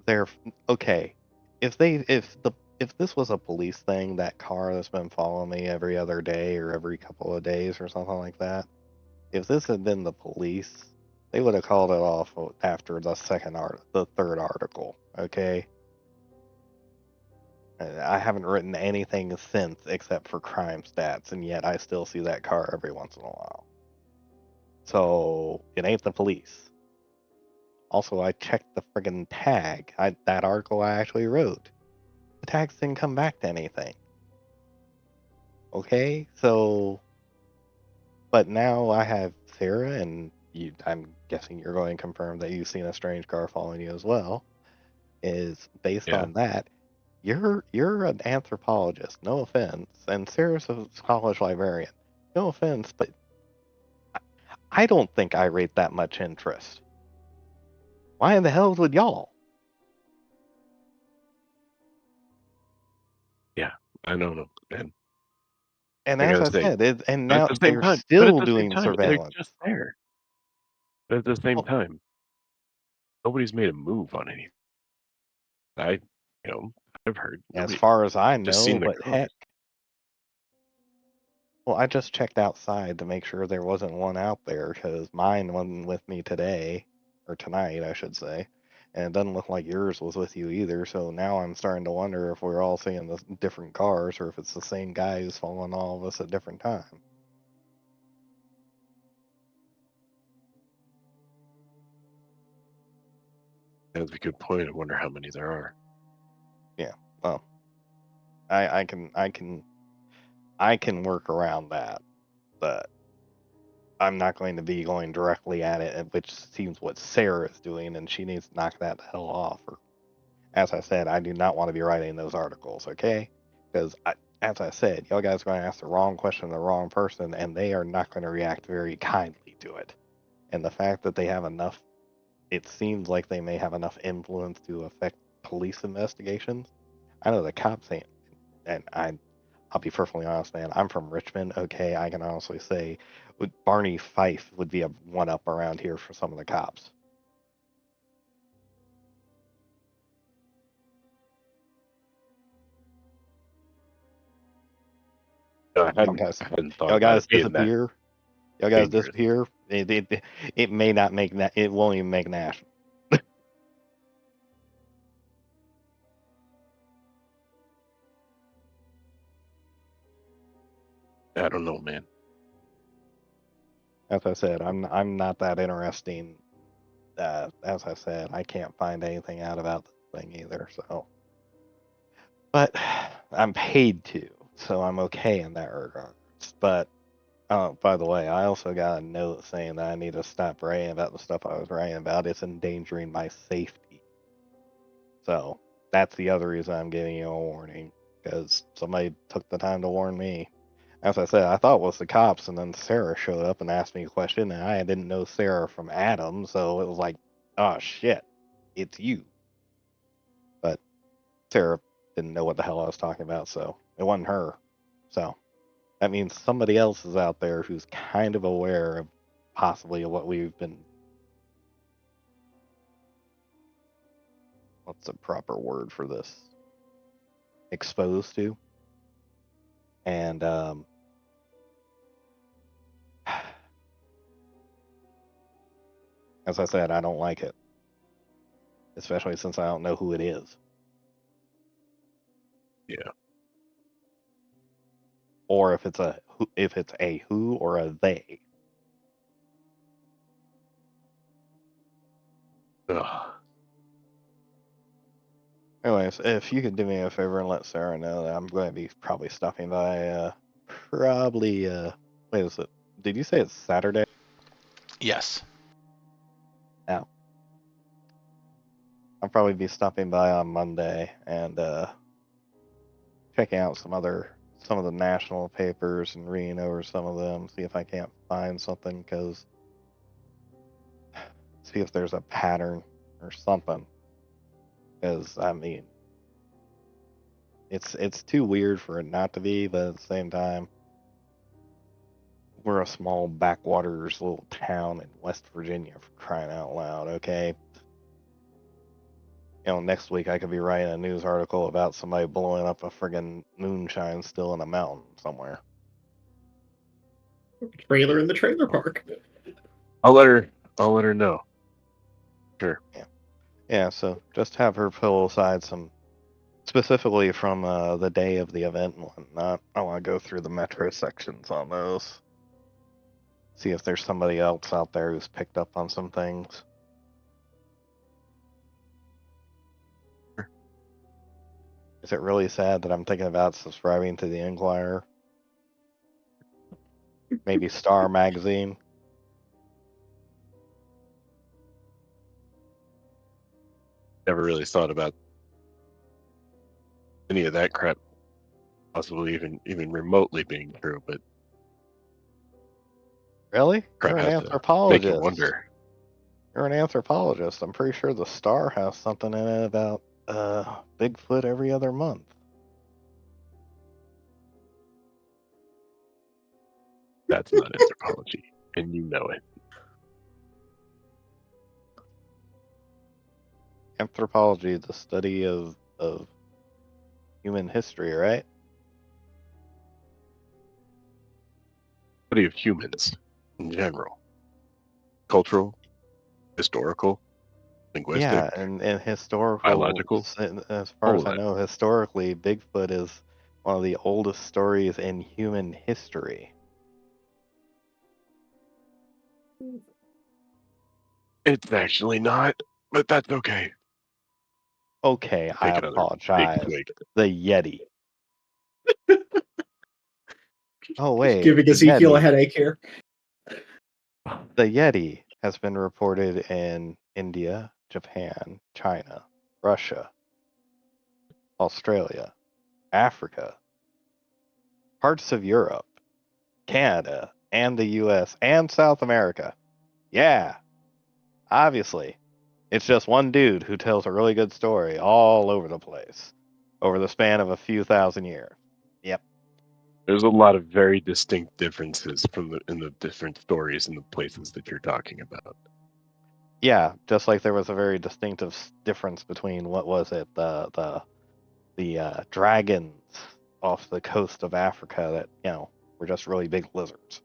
They're okay. If this was a police thing, that car that's been following me every other day or every couple of days or something like that, if this had been the police, they would have called it off after the third article. Okay. I haven't written anything since except for crime stats, and yet I still see that car every once in a while. So it ain't the police. Also, I checked the friggin' tag. That article I actually wrote. The tags didn't come back to anything. Okay, so, but now I have Sarah, and I'm guessing you're going to confirm that you've seen a strange car following you as well. Is based Yeah. on that. You're an anthropologist, no offense, and Sarah's a college librarian, no offense, but I don't think I rate that much interest. Why in the hell would y'all? I don't know, man. And I as gotta I say, said, and but at now the same they're time, but at still the same doing time, they're surveillance. just there. But at the same Well, time, nobody's made a move on anything. I, I've heard as nobody far as I just know, seen the but car. heck, well, I just checked outside to make sure there wasn't one out there because mine wasn't with me today, or tonight, I should say. And it doesn't look like yours was with you either. So now I'm starting to wonder if we're all seeing the different cars or if it's the same guy who's following all of us at different times. That's a good point. I wonder how many there are. Yeah, well, I can work around that, but I'm not going to be going directly at it, which seems what Sarah is doing, and she needs to knock that the hell off. Or, as I said, I do not want to be writing those articles, okay? Because, as I said, y'all guys are going to ask the wrong question to the wrong person, and they are not going to react very kindly to it. And the fact that they have enough, it seems like they may have enough influence to affect police investigations. I know the cops ain't, and I'll be perfectly honest, man. I'm from Richmond. Okay, I can honestly say Barney Fife would be a one up around here for some of the cops. I Y'all guys, hadn't thought y'all about guys it being that disappear. Y'all guys dangerous. disappear. It may not make that. It won't even make national. I don't know, man. As I said, I'm not that interesting. As I said, I can't find anything out about the thing either. So, but I'm paid to, so I'm okay in that regards. But oh, by the way, I also got a note saying that I need to stop writing about the stuff I was writing about. It's endangering my safety. So that's the other reason I'm giving you a warning, because somebody took the time to warn me. As I said, I thought it was the cops, and then Sarah showed up and asked me a question, and I didn't know Sarah from Adam, so it was like, oh shit, it's you. But Sarah didn't know what the hell I was talking about, so it wasn't her. So that means somebody else is out there who's kind of aware of possibly what we've been. What's the proper word for this? Exposed to. And as I said, I don't like it, especially since I don't know who it is. Yeah. Or if it's a who or a they. Ugh. Anyways, if you could do me a favor and let Sarah know that I'm going to be probably stopping by, probably, wait, is it, did you say it's Saturday? Yes. Yeah. I'll probably be stopping by on Monday and, checking out some of the national papers and reading over some of them, see if I can't find something, see if there's a pattern or something. Because, I mean, it's too weird for it not to be, but at the same time, we're a small backwaters little town in West Virginia, for crying out loud, okay? You know, next week I could be writing a news article about somebody blowing up a friggin' moonshine still in a mountain somewhere. Trailer in the trailer park. I'll let her know. Sure. Yeah, so just have her pull aside some, specifically from the day of the event and whatnot. I want to go through the metro sections on those. See if there's somebody else out there who's picked up on some things. Sure. Is it really sad that I'm thinking about subscribing to the Inquirer? Maybe Star Magazine? Never really thought about any of that crap possibly even remotely being true, but Really? crap You're an has to make you anthropologist. wonder. You're an anthropologist. I'm pretty sure the Star has something in it about Bigfoot every other month. That's not anthropology, and you know it. Anthropology is the study of human history, right? Study of humans in general, cultural, historical, linguistic, Yeah, and historical, biological, as far all as of I that. know, historically, Bigfoot is one of the oldest stories in human history. It's actually not, but that's okay. Okay, I Take another big apologize. swig. The Yeti. Oh, Just wait, giving the Ezekiel a Yeti. headache here. The Yeti has been reported in India, Japan, China, Russia, Australia, Africa, parts of Europe, Canada, and the US, and South America. Yeah, obviously. It's just one dude who tells a really good story all over the place over the span of a few thousand years. Yep. There's a lot of very distinct differences in the different stories and the places that you're talking about. Yeah, just like there was a very distinctive difference between what was it, the dragons off the coast of Africa that, you know, were just really big lizards.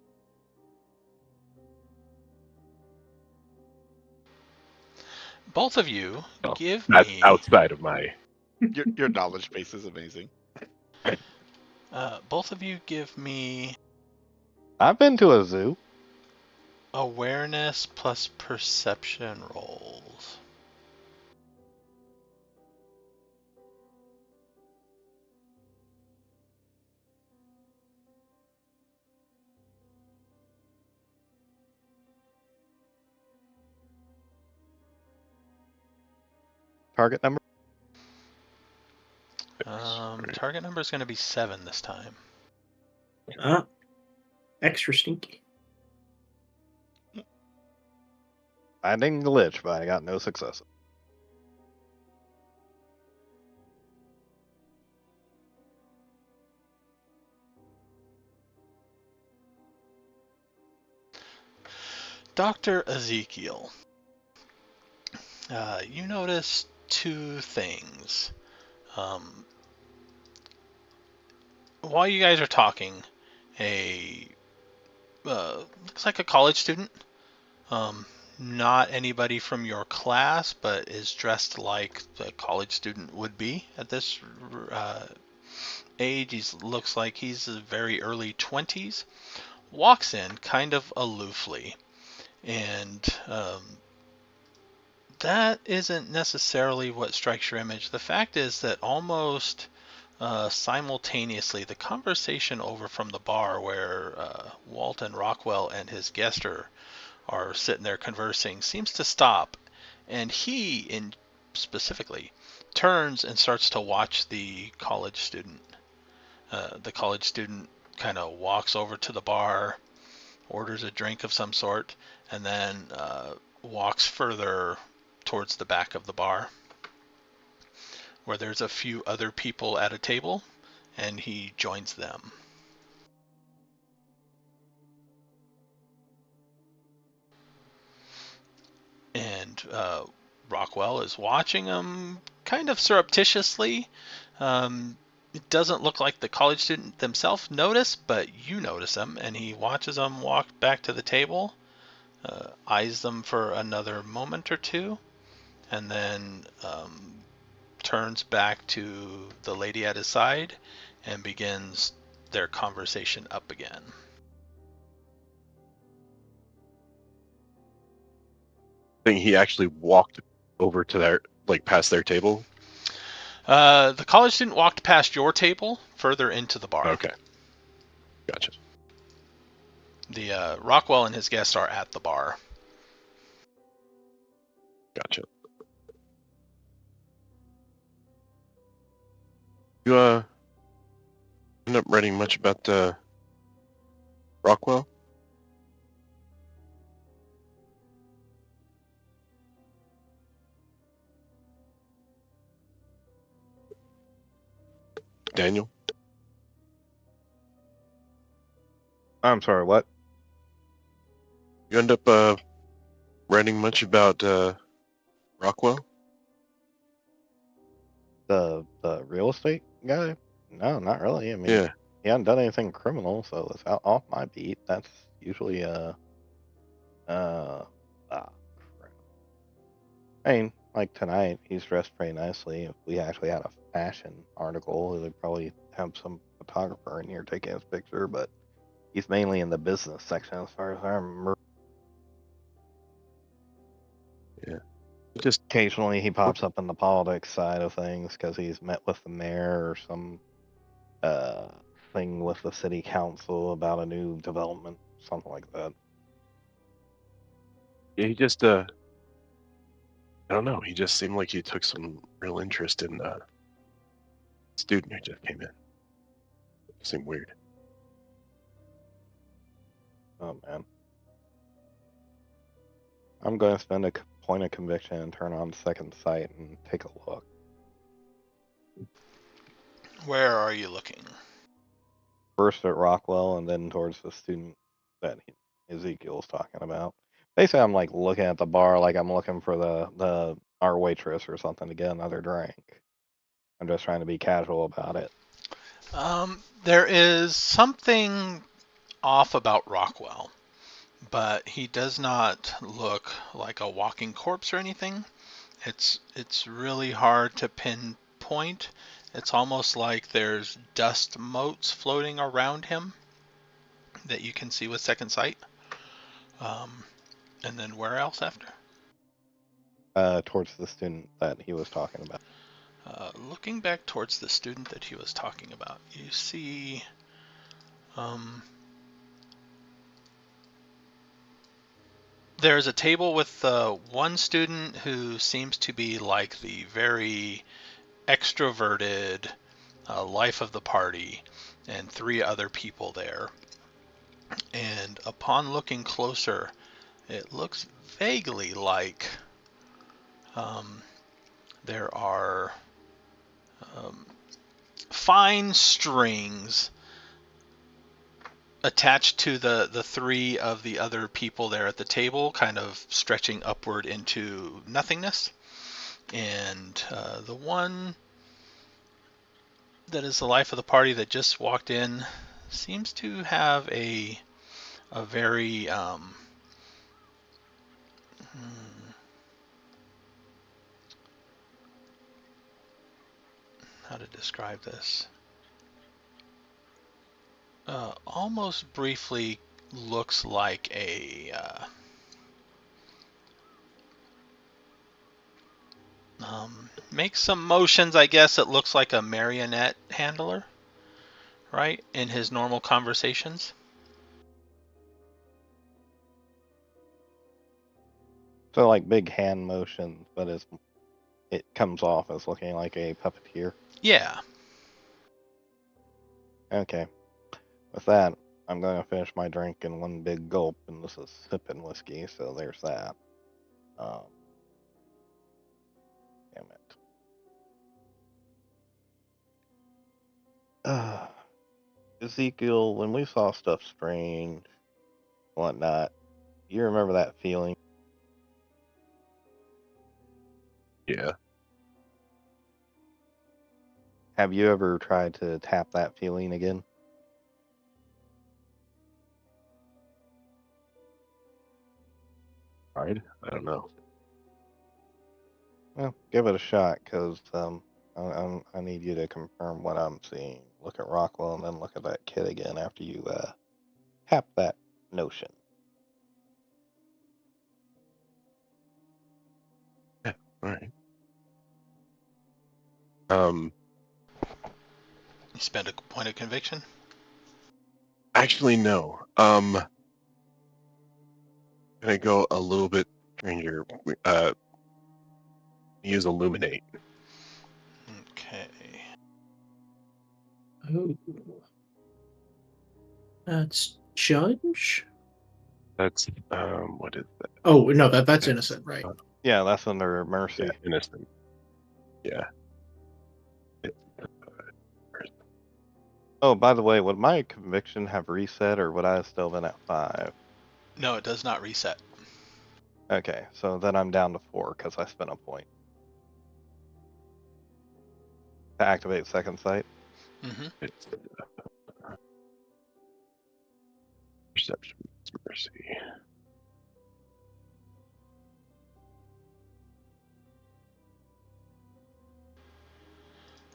Both of you So give that's me outside of my. Your knowledge base is amazing. both of you give me I've been to a zoo. awareness plus perception rolls. Target number? Target number is going to be 7 this time. Extra stinky. Finding glitch, but I got no success. Dr. Ezekiel, you notice 2 things. While you guys are talking, looks like a college student. Not anybody from your class, but is dressed like a college student would be at this age. He looks like he's very early 20s. Walks in kind of aloofly, and that isn't necessarily what strikes your image. The fact is that almost simultaneously, the conversation over from the bar where Walton Rockwell and his guest are sitting there conversing seems to stop, and he, in specifically, turns and starts to watch the college student. The college student kind of walks over to the bar, orders a drink of some sort, and then walks further towards the back of the bar, where there's a few other people at a table, and he joins them. And Rockwell is watching him kind of surreptitiously. It doesn't look like the college student themselves notice, but you notice him, and he watches them walk back to the table, eyes them for another moment or two, and then turns back to the lady at his side and begins their conversation up again. I think he actually walked over to their, like, past their table. The college student walked past your table further into the bar. Okay. Gotcha. The Rockwell and his guests are at the bar. Gotcha. You end up writing much about Rockwell? Daniel? I'm sorry, what? You end up writing much about Rockwell? The real estate guy? No, not really. I mean, Yeah. he hadn't done anything criminal, so it's off my beat. That's usually crap. I mean, like tonight, he's dressed pretty nicely. If we actually had a fashion article, they'd probably have some photographer in here taking his picture, but he's mainly in the business section as far as I remember. Just Occasionally he pops up in the politics side of things because he's met with the mayor or some thing with the city council about a new development, something like that. yeah, he just I don't know, he just seemed like he took some real interest in the student who just came in. It seemed weird. Oh man. I'm going to spend a point of conviction and turn on second sight and take a look. Where are you looking? First at Rockwell and then towards the student that Ezekiel's talking about. Basically, I'm like looking at the bar like I'm looking for the our waitress or something to get another drink. I'm just trying to be casual about it. There is something off about Rockwell, but he does not look like a walking corpse or anything. It's really hard to pinpoint. It's almost like there's dust motes floating around him that you can see with second sight. And then where else after? Towards the student that he was talking about. Looking back towards the student that he was talking about, you see there's a table with one student who seems to be like the very extroverted life of the party, and 3 other people there. And upon looking closer, it looks vaguely like there are fine strings attached to the 3 of the other people there at the table, kind of stretching upward into nothingness. And the one that is the life of the party that just walked in seems to have a very how to describe this? Almost briefly looks like a makes some motions. I guess it looks like a marionette handler, right? In his normal conversations. So like big hand motions, but it comes off as looking like a puppeteer. Yeah. Okay. With that, I'm going to finish my drink in one big gulp, and this is sipping whiskey, so there's that. Damn it. Ezekiel, when we saw stuff strange, whatnot, you remember that feeling? Yeah. Have you ever tried to tap that feeling again? Right? I don't know. Well, give it a shot, because I need you to confirm what I'm seeing. Look at Rockwell and then look at that kid again after you tap that notion. Yeah. All right. You spend a point of conviction. Actually, no. Can I go a little bit stranger? Use illuminate. Okay. Oh. That's judge. That's what is that? Oh no, that's innocent, right? Yeah, that's under mercy. Yeah, innocent. Yeah. Oh, by the way, would my conviction have reset, or would I have still been at 5? No, it does not reset. Okay, so then I'm down to 4 because I spent a point to activate second sight. Mm-hmm. It's perception, mercy.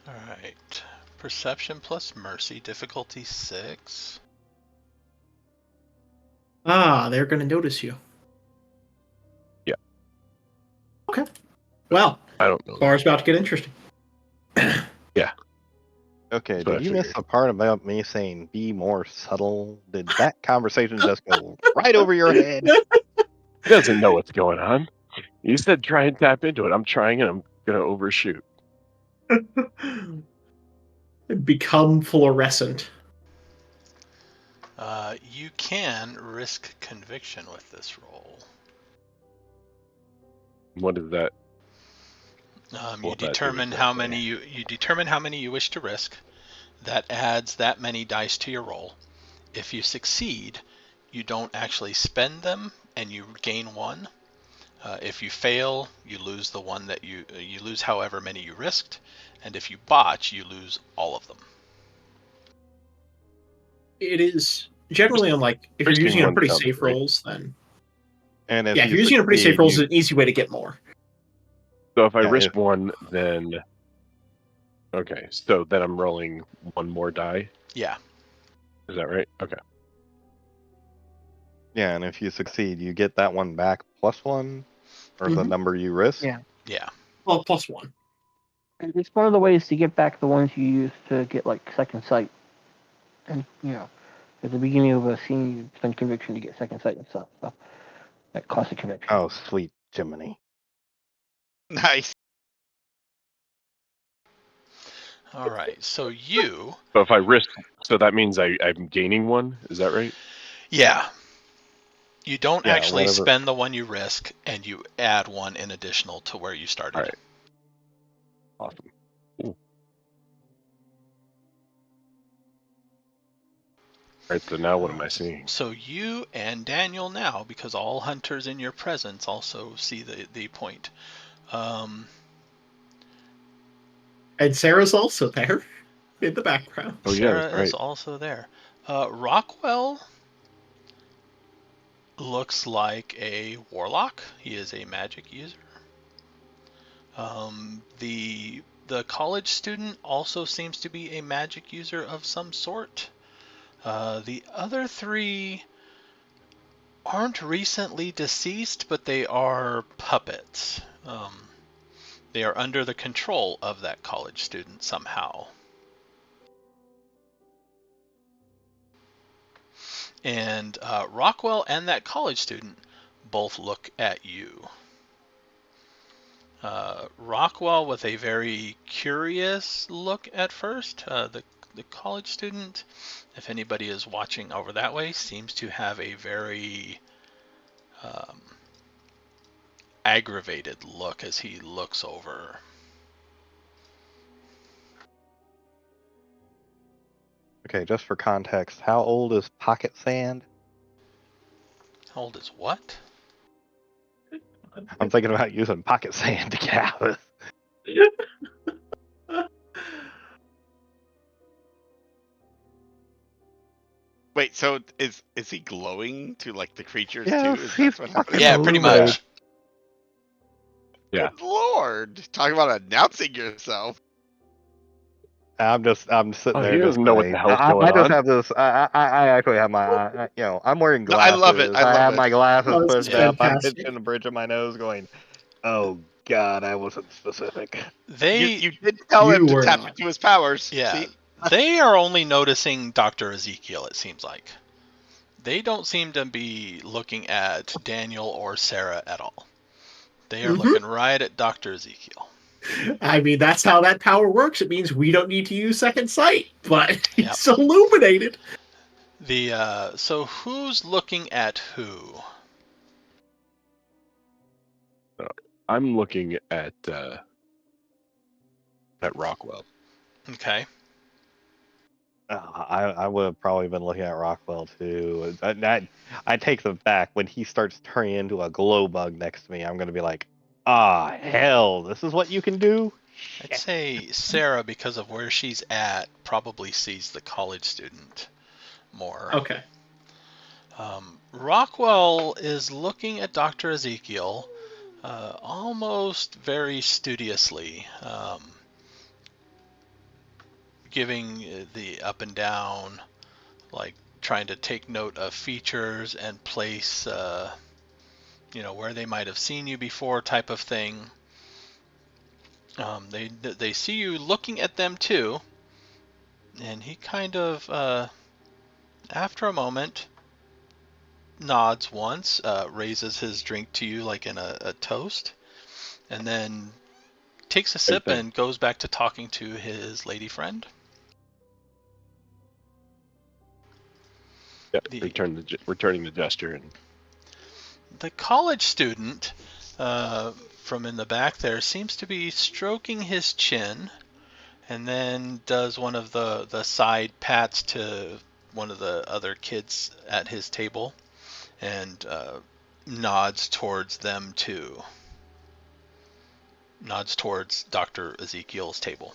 All right. Perception plus mercy, difficulty 6. Ah, they're going to notice you. Yeah. Okay. Well, I don't know. bar's about to get interesting. Yeah. Okay, That's what did I you miss figured. the part about me saying be more subtle? Did that conversation just go right over your head? He doesn't know what's going on. You said try and tap into it. I'm trying and I'm gonna overshoot. Become fluorescent. You can risk conviction with this roll. What is that? You What that do determine how exactly? many you determine how many you wish to risk. That adds that many dice to your roll. If you succeed, you don't actually spend them and you gain 1. If you fail, you lose the one that you lose however many you risked, and if you botch, you lose all of them. It is generally on like if you're Risking using it on one pretty sounds safe great. rolls, then And if yeah, if you you're using it on pretty safe succeed, rolls, it's an easy way to get more. So if I Yeah, risk one, then okay. So then I'm rolling one more die. Yeah. Is that right? Okay. yeah, and if you succeed, you get that one back plus 1, or the Mhm. number you risk. Yeah. Yeah. Well, plus 1. And it's one of the ways to get back the ones you use to get like second sight. And at the beginning of a scene, you spend conviction to get second sight and stuff. So that costs a conviction. Oh, sweet Jiminy. Nice. All right. So you, So if I risk, so that means I'm gaining one. Is that right? yeah, you don't Yeah, actually whatever. spend the one you risk, and you add 1 in additional to where you started. All right. Awesome. Cool. All right. So now what am I seeing? So you and Daniel now, because all hunters in your presence also see the point. And Sarah's also there in the background. Oh yeah, that's Sarah right. is also there. Rockwell looks like a warlock. He is a magic user. The college student also seems to be a magic user of some sort. The other 3 aren't recently deceased, but they are puppets. They are under the control of that college student somehow. And Rockwell and that college student both look at you. Rockwell with a very curious look at first. The college student, if anybody is watching over that way, seems to have a very aggravated look as he looks over. Okay, just for context, how old is Pocket Sand? How old is what? I'm thinking about using Pocket Sand to get out of Wait, so is he glowing to like the creatures Yes, too? Is he's that what fucking happened? Yeah, pretty illuminated. much. Yeah. Good lord! Talk about announcing yourself. I'm sitting Oh, there he just doesn't know what like, the hell's going I just on. have this. I actually have my, I'm wearing No, I love it. glasses. I I love have it. my glasses Oh, this pushed is Yeah. up. I'm fantastic. pinching the bridge of my nose, going, "Oh God, I wasn't specific." They You did tell him You to were tap not. into his powers. Yeah, See? they are only noticing Dr. Ezekiel, it seems like. They don't seem to be looking at Daniel or Sarah at all. They are Mhm. looking right at Dr. Ezekiel. I mean, that's how that power works. It means we don't need to use second sight, but Yep. he's illuminated. So who's looking at who? I'm looking at Rockwell. Okay. I would have probably been looking at Rockwell too. I take them back when he starts turning into a glow bug next to me. I'm gonna be like, ah, hell, this is what you can do. I'd Shit. say Sarah, because of where she's at, probably sees the college student more. Okay. Rockwell is looking at Dr. Ezekiel almost very studiously, giving the up and down, like trying to take note of features and place, where they might have seen you before, type of thing. They see you looking at them too, and he kind of, after a moment, nods once, raises his drink to you like in a toast, and then takes a sip thing. and goes back to talking to his lady friend. Yeah, The- returning the gesture, and The college student from in the back there seems to be stroking his chin, and then does one of the side pats to one of the other kids at his table, and nods towards them too. Nods towards Dr. Ezekiel's table.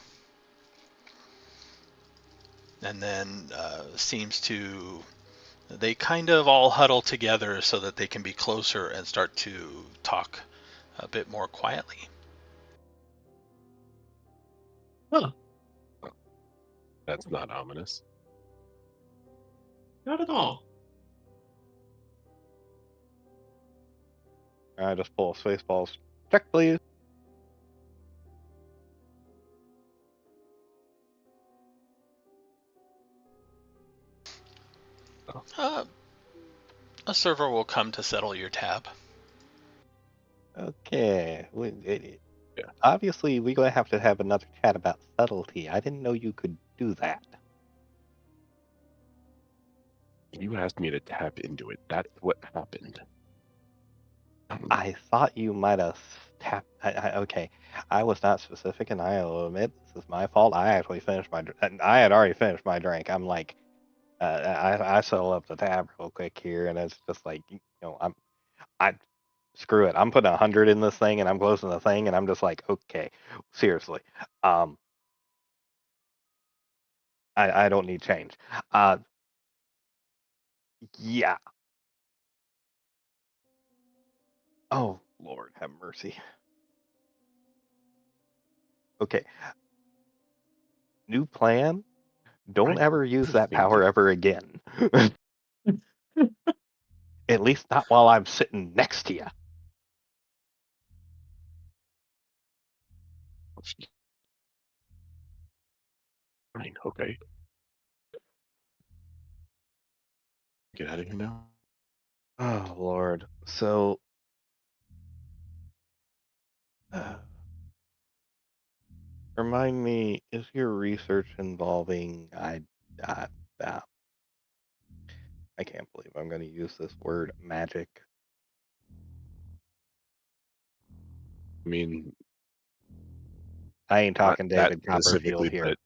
And then seems to... They kind of all huddle together so that they can be closer and start to talk a bit more quietly. Huh. that's not ominous. Not at all. I just pull Spaceballs. Check, please. A server will come to settle your tab. Okay. Yeah. Obviously, we're going to have another chat about subtlety. I didn't know you could do that. You asked me to tap into it. That's what happened. I thought you might have tapped. Okay, I was not specific, and I'll admit this is my fault. I actually finished my. I had already finished my drink. I'm like, I settle up the tab real quick here, and it's just like, I screw it. I'm putting 100 in this thing, and I'm closing the thing, and I'm just like, okay, seriously, I don't need change. Yeah. Oh Lord, have mercy. Okay. New plan. Don't Right. ever use that Thinking. power ever again. At least not while I'm sitting next to you. Fine. Okay. Get out of here now. Oh Lord. So, remind me, is your research involving? Uh, I can't believe I'm going to use this word, magic. I mean, I ain't not talking that David specifically, Copperfield here. but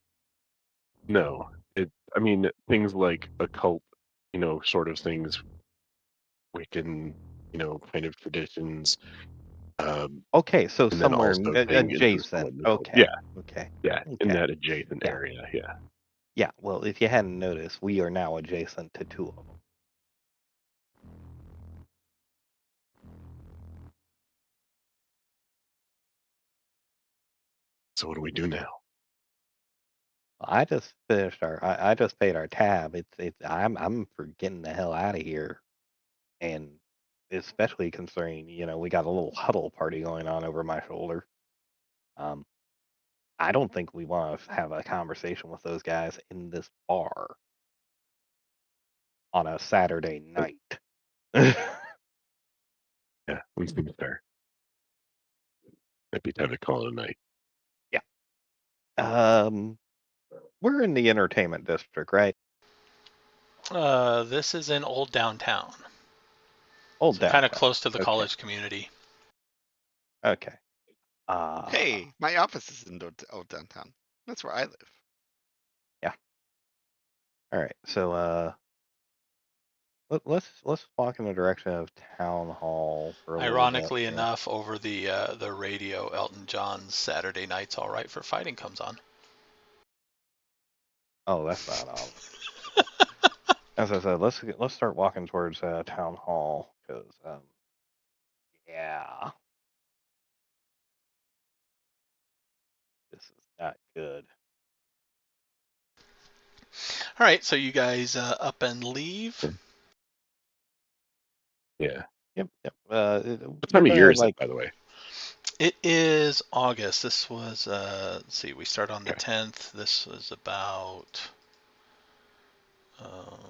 no. I mean, things like occult, sort of things, Wiccan, kind of traditions. Okay, so and then somewhere also tangent to adjacent. someone else. Okay. Okay. Yeah, in Okay. that adjacent Yeah. area. Yeah. Yeah. Well, if you hadn't noticed, we are now adjacent to 2 of them. So what do we do now? I just finished I just paid our tab. I'm for getting the hell out of here, and especially considering we got a little huddle party going on over my shoulder. I don't think we want to have a conversation with those guys in this bar on a Saturday night. Yeah, we seem fair. Might be time to call it a night. We're in the entertainment district, right? This is in Old Downtown. Old So kind of downtown. close to the Okay. college community. Okay. Hey, my office is in old downtown. That's where I live. All right. So let's walk in the direction of town hall for a little bit. Ironically enough, over the radio, Elton John's "Saturday Night's All Right for Fighting" comes on. Oh, that's not all. As I said, let's start walking towards town hall because yeah, this is not good. All right, so you guys up and leave. Yeah. Yep. What time of year is it, by the way? It is August. This was let's see, we start on the 10th. This was about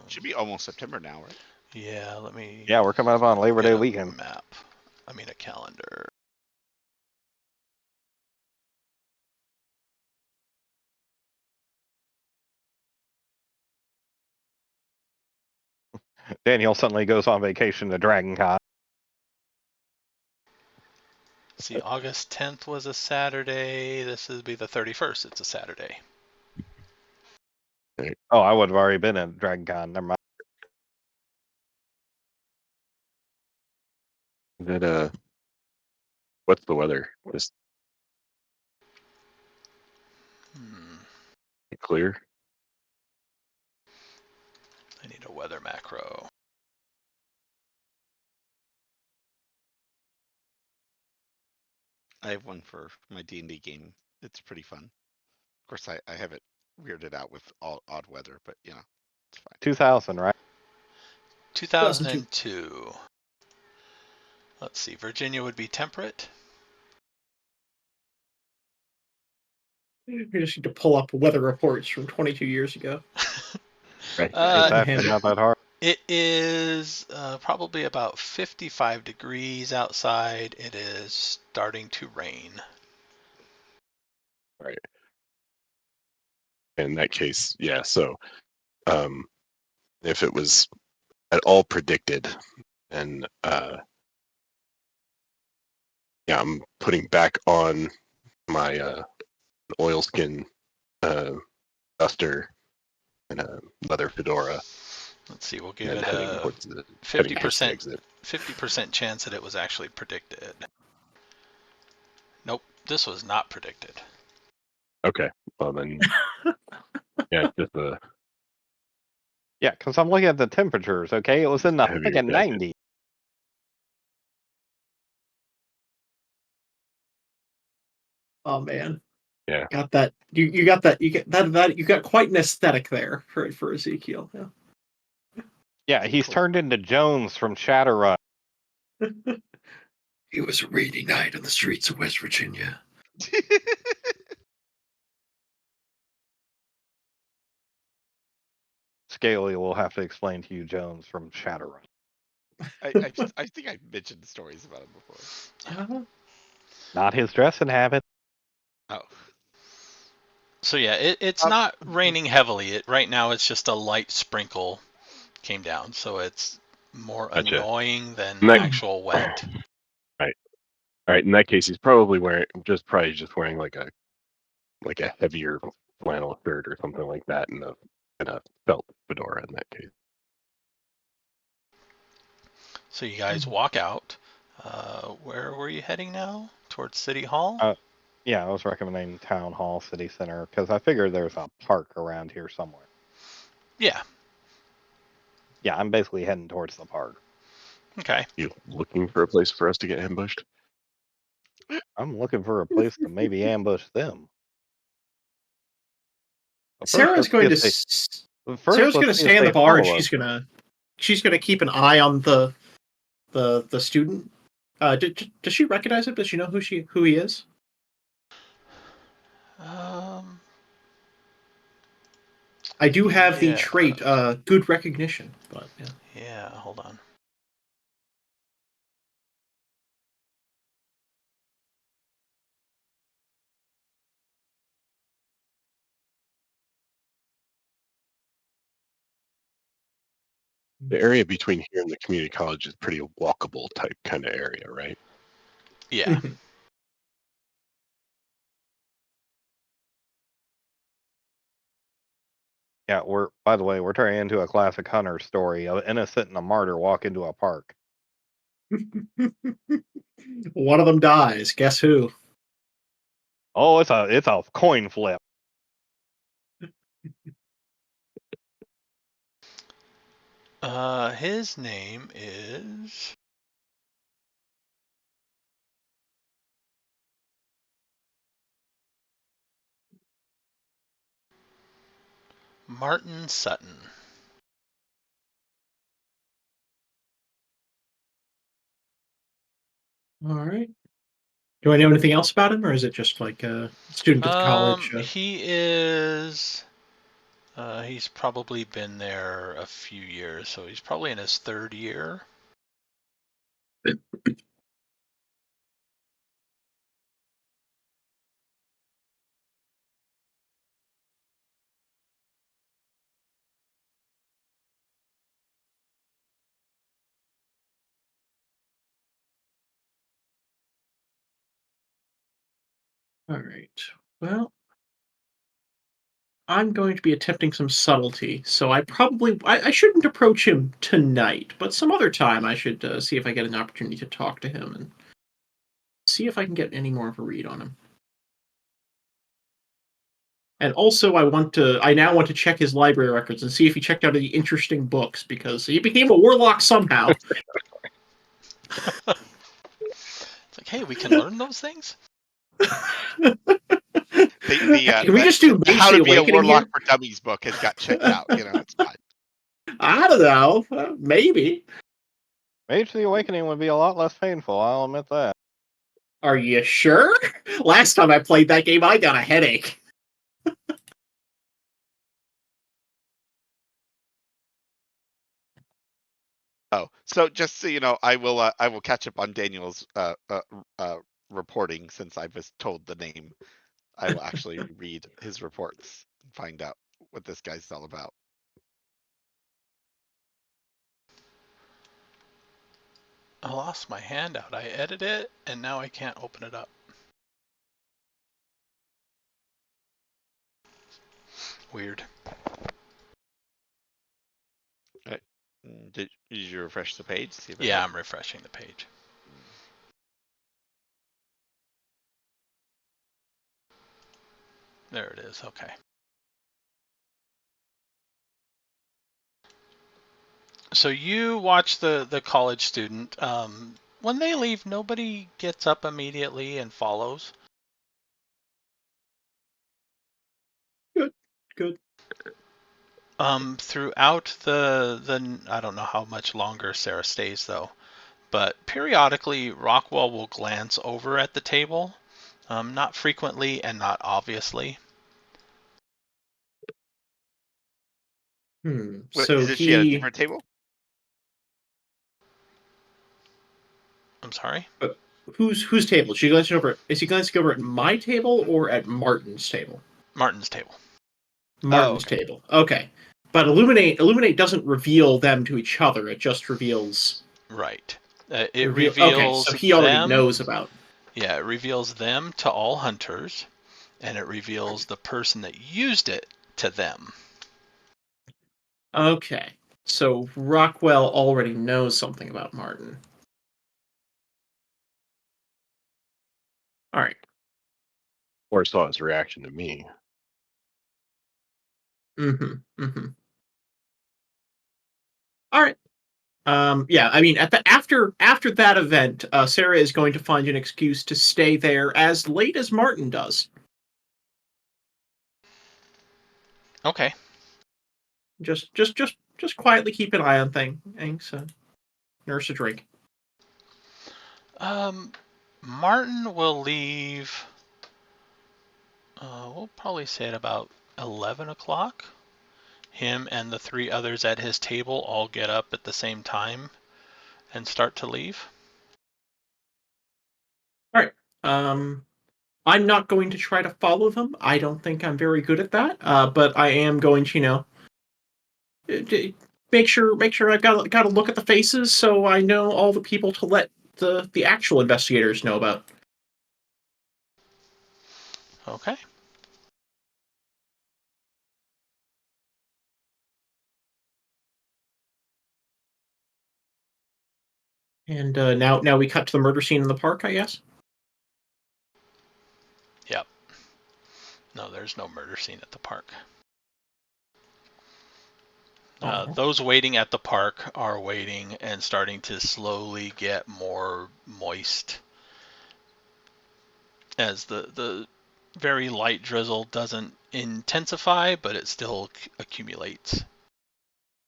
Should be almost September now, right? yeah, let me Yeah, we're coming up on Labor get Day a weekend. map. I mean a calendar. Daniel suddenly goes on vacation to Dragon Con. See, August 10th was a Saturday. This would be the 31st. It's a Saturday. Oh, I would have already been at Dragon Con. Never mind. That what's the weather? Just clear? I need a weather macro. I have one for my D&D game. It's pretty fun. Of course, I have it weirded out with all odd weather, but it's fine. 2000, right? 2002. Let's see. Virginia would be temperate. We just need to pull up weather reports from 22 years ago. Right. It's actually not that hard. It is probably about 55 degrees outside. It is starting to rain. Right. In that case, yeah. So, if it was at all predicted, and yeah, I'm putting back on my oilskin duster and a leather fedora. Let's see. We'll give And it heading a towards the 50% 50% chance that it was actually predicted. Nope, this was not predicted. Okay, well then, yeah, just a Yeah, because I'm looking at the temperatures. Okay, it was in the heavier freaking jacket. 90s. Oh man. Yeah. Got that. You got that. You get that. You got quite an aesthetic there for Ezekiel. Yeah. Yeah, he's turned into Jones from Shadowrun. It was a rainy night on the streets of West Virginia. Scaly will have to explain to you Jones from Shadowrun. I think I mentioned stories about him before. Not his dressing habit. Oh. So yeah, it's not raining heavily. Right now it's just a light sprinkle came down, so it's more Gotcha. annoying than That- actual wet. Right. All right. In that case, he's probably probably just wearing like a heavier flannel shirt or something like that, and a felt fedora in that case. So you guys walk out. Where were you heading now? Towards City Hall? Yeah, I was recommending Town Hall, City Center, because I figured there's a park around here somewhere. Yeah. Yeah, I'm basically heading towards the park. Okay. You looking for a place for us to get ambushed? I'm looking for a place to maybe ambush them. But first, Sarah's let's going to see if they- first, Sarah's going to let's see if stay in the they bar, and follow she's us. gonna keep an eye on the student. Does she recognize him? Does she know who he is? I do have the Yeah. trait, good recognition, but yeah. Yeah, hold on. The area between here and the community college is pretty walkable type kind of area, right? Yeah. Yeah, by the way, we're turning into a classic Hunter story. An innocent and a martyr walk into a park. One of them dies. Guess who? Oh, it's a coin flip. His name is Martin Sutton. All right. Do I know anything else about him, or is it just like a student at the college? He is. He's probably been there a few years, so he's probably in his third year. All right. Well, I'm going to be attempting some subtlety, so I shouldn't approach him tonight, but some other time I should see if I get an opportunity to talk to him and see if I can get any more of a read on him. And also, I now want to check his library records and see if he checked out any interesting books, because he became a warlock somehow. It's like, hey, we can learn those things. Can we just do the How Mage to the Be a Awakening Warlock here? for Dummies book has got checked out. It's fine. I don't know. Maybe. Mage the Awakening would be a lot less painful, I'll admit that. Are you sure? Last time I played that game, I got a headache. Oh, so just so you know, I will catch up on Daniel's reporting, since I was told the name. I will actually read his reports and find out what this guy's all about. I lost my handout. I edited it, and now I can't open it up. Weird. Did you refresh the page? See if Yeah, I'm refreshing the page. There it is. Okay. So you watch the college student. When they leave, nobody gets up immediately and follows. Good. Throughout the I don't know how much longer Sarah stays though, but periodically Rockwell will glance over at the table, not frequently and not obviously. So is she at a different table? I'm sorry. Whose table? Is he glancing over at my table or at Martin's table? Martin's table. Martin's table. Okay. But Illuminate doesn't reveal them to each other. It just reveals. Right. It reveals. reveals. Okay, so he already them, knows about. Yeah, it reveals them to all hunters, and it reveals the person that used it to them. Okay. So Rockwell already knows something about Martin. All right. Or saw his reaction to me. Mm-hmm. All right. Yeah, I mean, after that event, Sarah is going to find an excuse to stay there as late as Martin does. Okay. Just quietly keep an eye on things. Nurse a drink. Martin will leave. We'll probably say at about 11 o'clock. Him and the 3 others at his table all get up at the same time and start to leave. All right. I'm not going to try to follow them. I don't think I'm very good at that. But I am going to, make sure I've got to look at the faces so I know all the people to let the actual investigators know about. Okay. And now we cut to the murder scene in the park, I guess. Yep. No, there's no murder scene at the park. Those waiting at the park are waiting and starting to slowly get more moist as the very light drizzle doesn't intensify, but it still accumulates.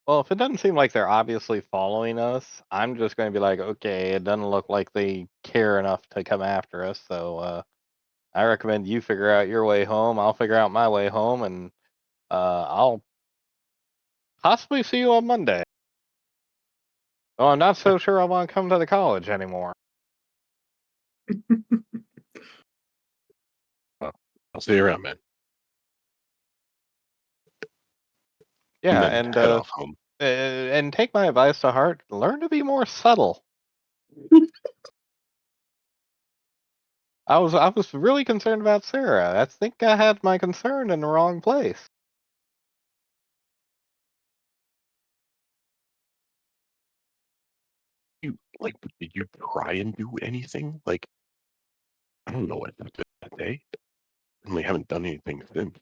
Well, if it doesn't seem like they're obviously following us, I'm just going to be like, okay, it doesn't look like they care enough to come after us. So I recommend you figure out your way home. I'll figure out my way home, and I'll possibly see you on Monday. Oh, I'm not so sure I want to come to the college anymore. I'll see you around, man. Yeah, And then head off home. and take my advice to heart. Learn to be more subtle. I was really concerned about Sarah. I think I had my concern in the wrong place. Did you try and do anything? Like, I don't know what you did that day. And we haven't done anything since.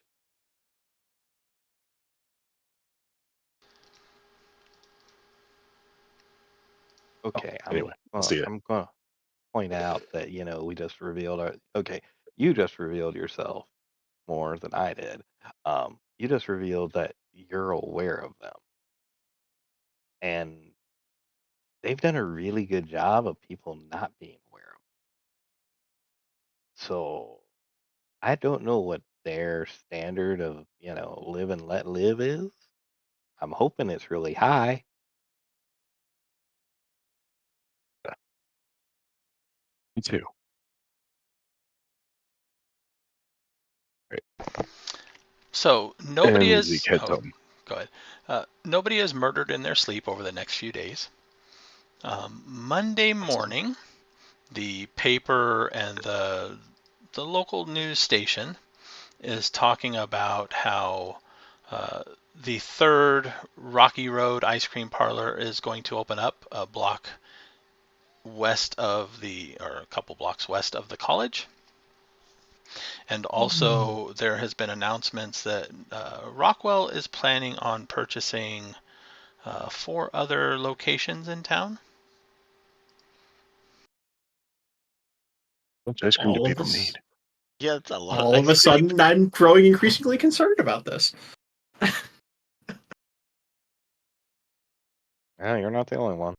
Okay, Anyway, I'll see you. I'm gonna point out that we just revealed you just revealed yourself more than I did. You just revealed that you're aware of them, and they've done a really good job of people not being aware of them. So I don't know what their standard of live and let live is. I'm hoping it's really high. Me too. Right. So nobody And is. Zeke heads home. Go ahead. Nobody is murdered in their sleep over the next few days. Monday morning, the paper and the local news station is talking about how the 3rd Rocky Road Ice Cream Parlor is going to open up a block west of or a couple blocks west of the college. And also there has been announcements that Rockwell is planning on purchasing 4 other locations in town. How much ice cream do people need? Yeah, it's a lot. All of a sudden, I'm growing increasingly concerned about this. Yeah, you're not the only one.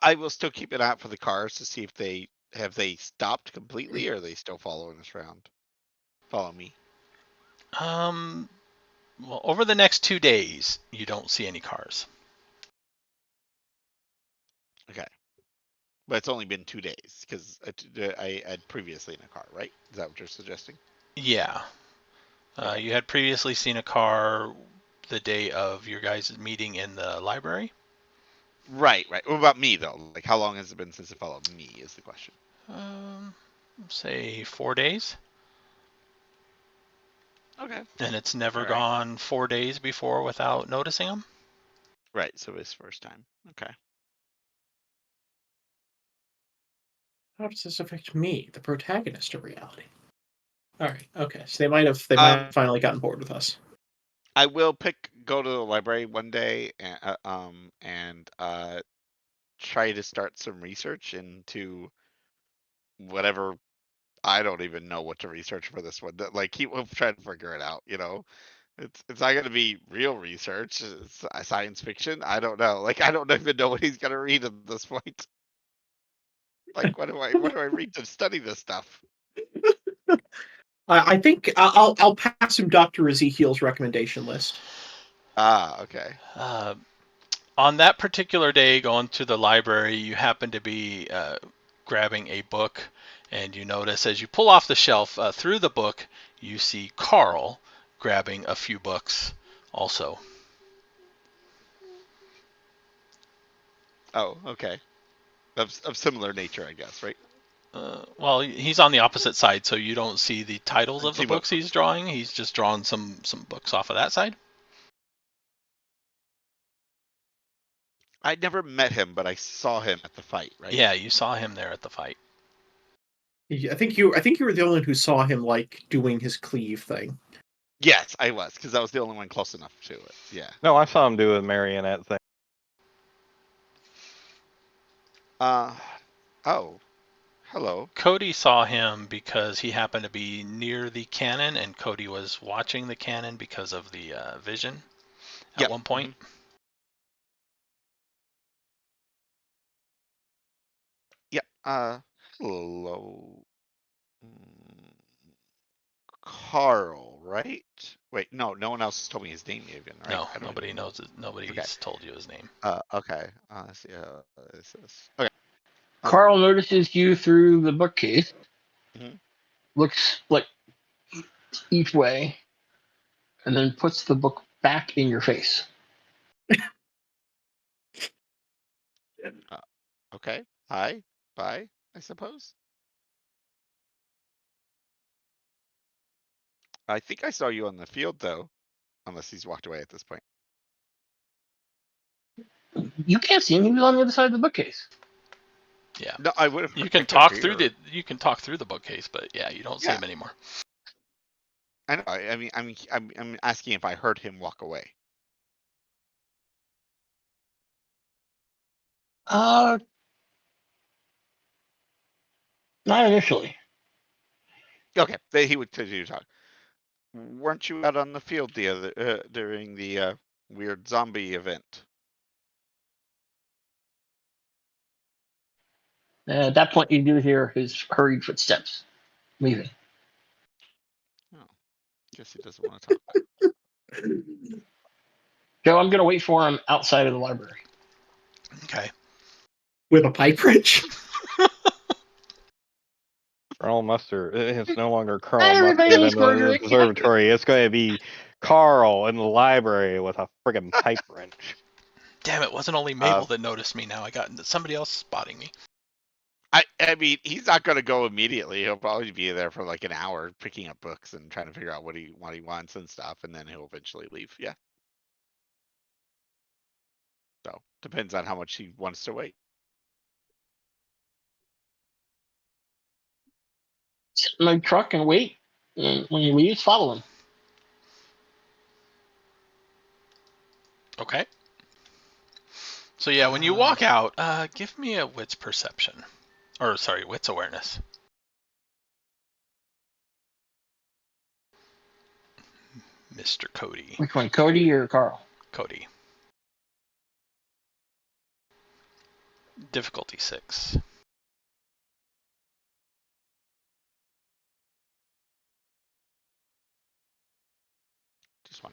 I will still keep an eye out for the cars to see if they stopped completely, or are they still following us around? Follow me. Well, over the next 2 days, you don't see any cars. Okay, but it's only been 2 days because I had previously in a car, right? Is that what you're suggesting? Yeah. You had previously seen a car the day of your guys' meeting in the library? Right. What about me though? Like, how long has it been since it followed me? Is the question. Say 4 days. Okay. And it's never All right. gone 4 days before without noticing them? Right. So it's first time. Okay. How does this affect me, the protagonist of reality? All right. Okay. So they might have finally gotten bored with us. I will go to the library one day and try to start some research into whatever. I don't even know what to research for this one. Like, he will try to figure it out. It's not going to be real research. It's science fiction. I don't know. Like, I don't even know what he's going to read at this point. Like, what do I read to study this stuff? I think I'll pass him Dr. Ezekiel's recommendation list. Ah, okay. On that particular day, going to the library, you happen to be grabbing a book, and you notice as you pull off the shelf through the book, you see Carl grabbing a few books also. Oh, okay. Of similar nature, I guess, right? Well, he's on the opposite side, so you don't see the titles of the books he's drawing. He's just drawing some books off of that side. I never met him, but I saw him at the fight, right? Yeah, you saw him there at the fight. I think you were the only one who saw him like doing his cleave thing. Yes, I was, because I was the only one close enough to it. Yeah. No, I saw him do a marionette thing. Oh, hello. Kody saw him because he happened to be near the cannon, and Kody was watching the cannon because of the vision at one point. Mm-hmm. Yep. Hello. Carl, right? Wait, no one else has told me his name even, right? No, nobody knows it. Nobody's told you his name. Okay. Let's see. Is this? Okay. Carl notices you through the bookcase. Mhm. Looks like each way, and then puts the book back in your face. Okay. Hi. Bye, I suppose. I think I saw you on the field, though, unless he's walked away at this point. You can't see him. He was on the other side of the bookcase. Yeah. No, I would have. You can talk through the bookcase, but yeah, you don't see him anymore. I know. I mean, I'm asking if I heard him walk away. Not initially. Okay, he would continue to talk. Weren't you out on the field the other during the weird zombie event? At that point, you do hear his hurried footsteps leaving. Oh, guess he doesn't want to talk. Joe, I'm going to wait for him outside of the library. Okay. With a pipe wrench? Carl Mustard. It's no longer Carl Everybody Mustard knows in the murdering. observatory. It's going to be Carl in the library with a friggin' pipe wrench. Damn, it wasn't only Mabel that noticed me now. I got somebody else spotting me. I mean, he's not going to go immediately. He'll probably be there for like an hour picking up books and trying to figure out what he wants and stuff, and then he'll eventually leave. Yeah. So depends on how much he wants to wait. Sit in my truck and wait. And when he leaves, follow him. Okay. So yeah, when you walk out, give me a wits perception. Or sorry, wits awareness. Mr. Kody. Which one, Kody or Carl? Kody. Difficulty 6. Just one.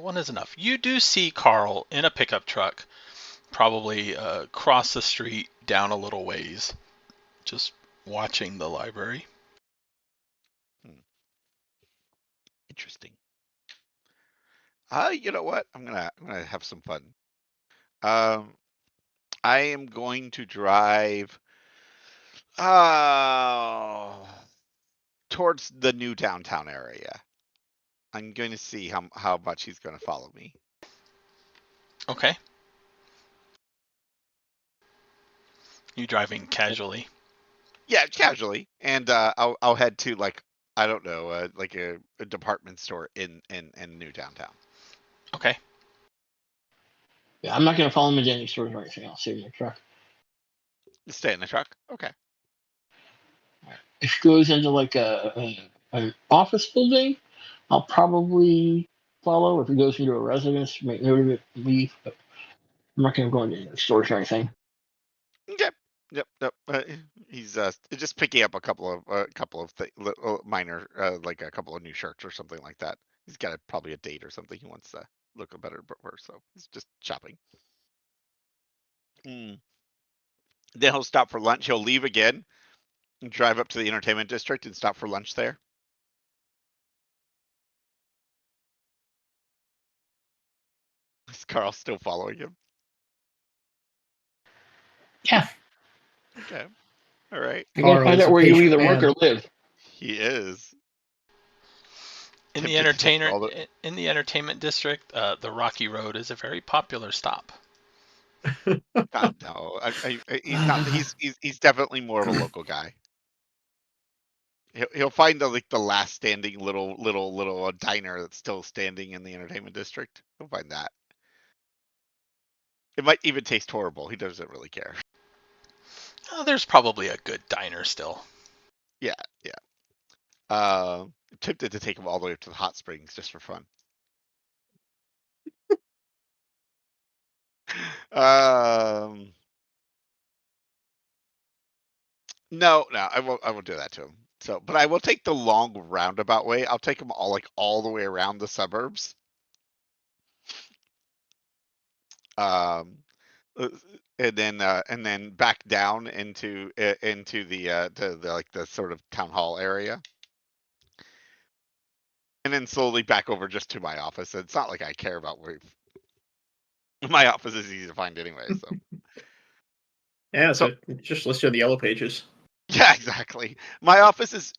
One is enough. You do see Carl in a pickup truck, probably across the street, down a little ways, just watching the library. Interesting. You know what? I'm gonna have some fun. I am going to drive towards the new downtown area. I'm going to see how much he's going to follow me. Okay. You driving casually? Yeah, casually, and I'll head to like I don't know, like a department store in New Downtown. Okay. Yeah, I'm not gonna follow him into any stores or anything. I'll save my truck. Stay in the truck. Okay. If he goes into like an office building, I'll probably follow. If he goes into a residence, make note of it, leave. But I'm not gonna go into any stores or anything. Yep. Yep. Yep. He's just picking up a couple of minor, like a couple of new shirts or something like that. He's got probably a date or something he wants to look better for, so he's just shopping. Mm. Then he'll stop for lunch. He'll leave again, and drive up to the entertainment district and stop for lunch there. Is Carl still following him? Yeah. Okay. All right. I gotta Carl find is out a where you patient either work man. or live. He is. In the Tempted to take entertainer all the- in the entertainment district, the Rocky Road is a very popular stop. God, no, he's not. He's definitely more of a local guy. He'll find the last standing little diner that's still standing in the entertainment district. He'll find that. It might even taste horrible. He doesn't really care. There's probably a good diner still. Yeah, yeah. Tempted to take him all the way up to the hot springs just for fun. No, I won't do that to him. So, but I will take the long roundabout way. I'll take him all the way around the suburbs. Um, and then back down into the like the sort of town hall area, and then slowly back over just to my office. It's not like I care about where my office is easy to find anyway. So Yeah, so just listed in the yellow pages. yeah, exactly. My office is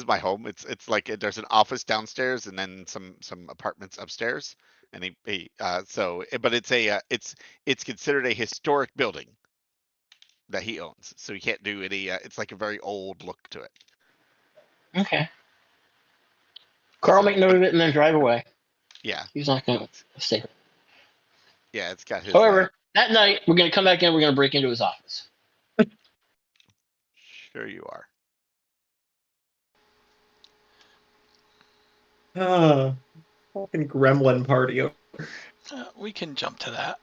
my home. It's like there's an office downstairs and then some apartments upstairs. And but it's considered a historic building that he owns, so he can't do any. It's like a very old look to it. Okay. Carl, make note of it and then drive away. Yeah. He's not gonna stay. Yeah, it's got his. However, that night we're gonna come back in. We're gonna break into his office. Sure you are. Fucking gremlin party. We can jump to that.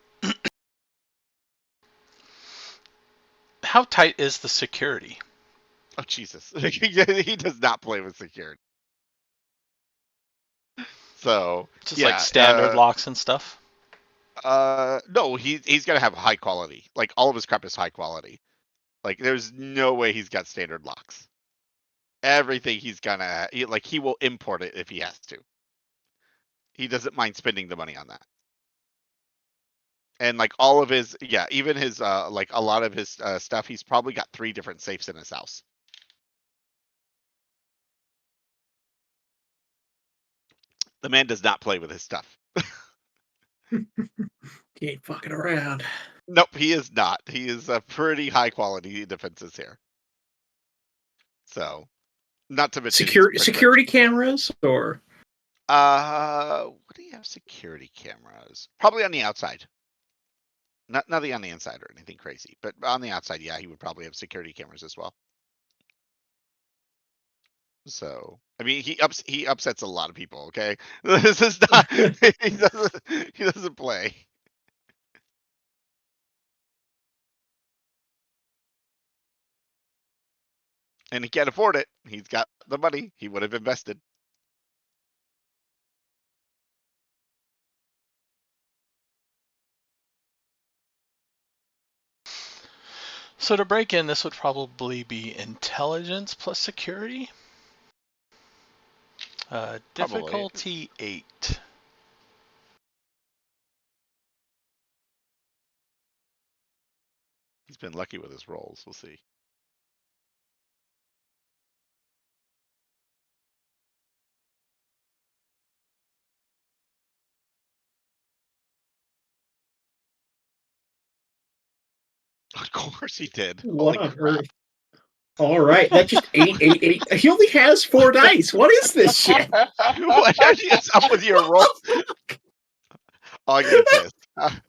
How tight is the security? Oh Jesus, he does not play with security. So Just like standard locks and stuff. No, he's gonna have high quality. Like all of his crap is high quality. Like there's no way he's got standard locks. Everything he will import it if he has to. He doesn't mind spending the money on that. And like all of his, even his like a lot of his stuff, he's probably got 3 different safes in his house. The man does not play with his stuff. He ain't fucking around. Nope, he is not. He is a pretty high quality defenses here. So, not to mention security cameras or what do you have security cameras? Probably on the outside. Nothing on the inside or anything crazy, but on the outside, yeah, he would probably have security cameras as well. So, I mean, he upsets a lot of people. Okay, this is not. He doesn't play. And he can't afford it. He's got the money. He would have invested. So to break in, this would probably be intelligence plus security. Difficulty 8. He's been lucky with his rolls. We'll see. Of course he did. what Holy on crap. earth? All right, that just 8. He only has 4 dice. What is this shit? What is up with your roll? Oh, I'm getting pissed. I'm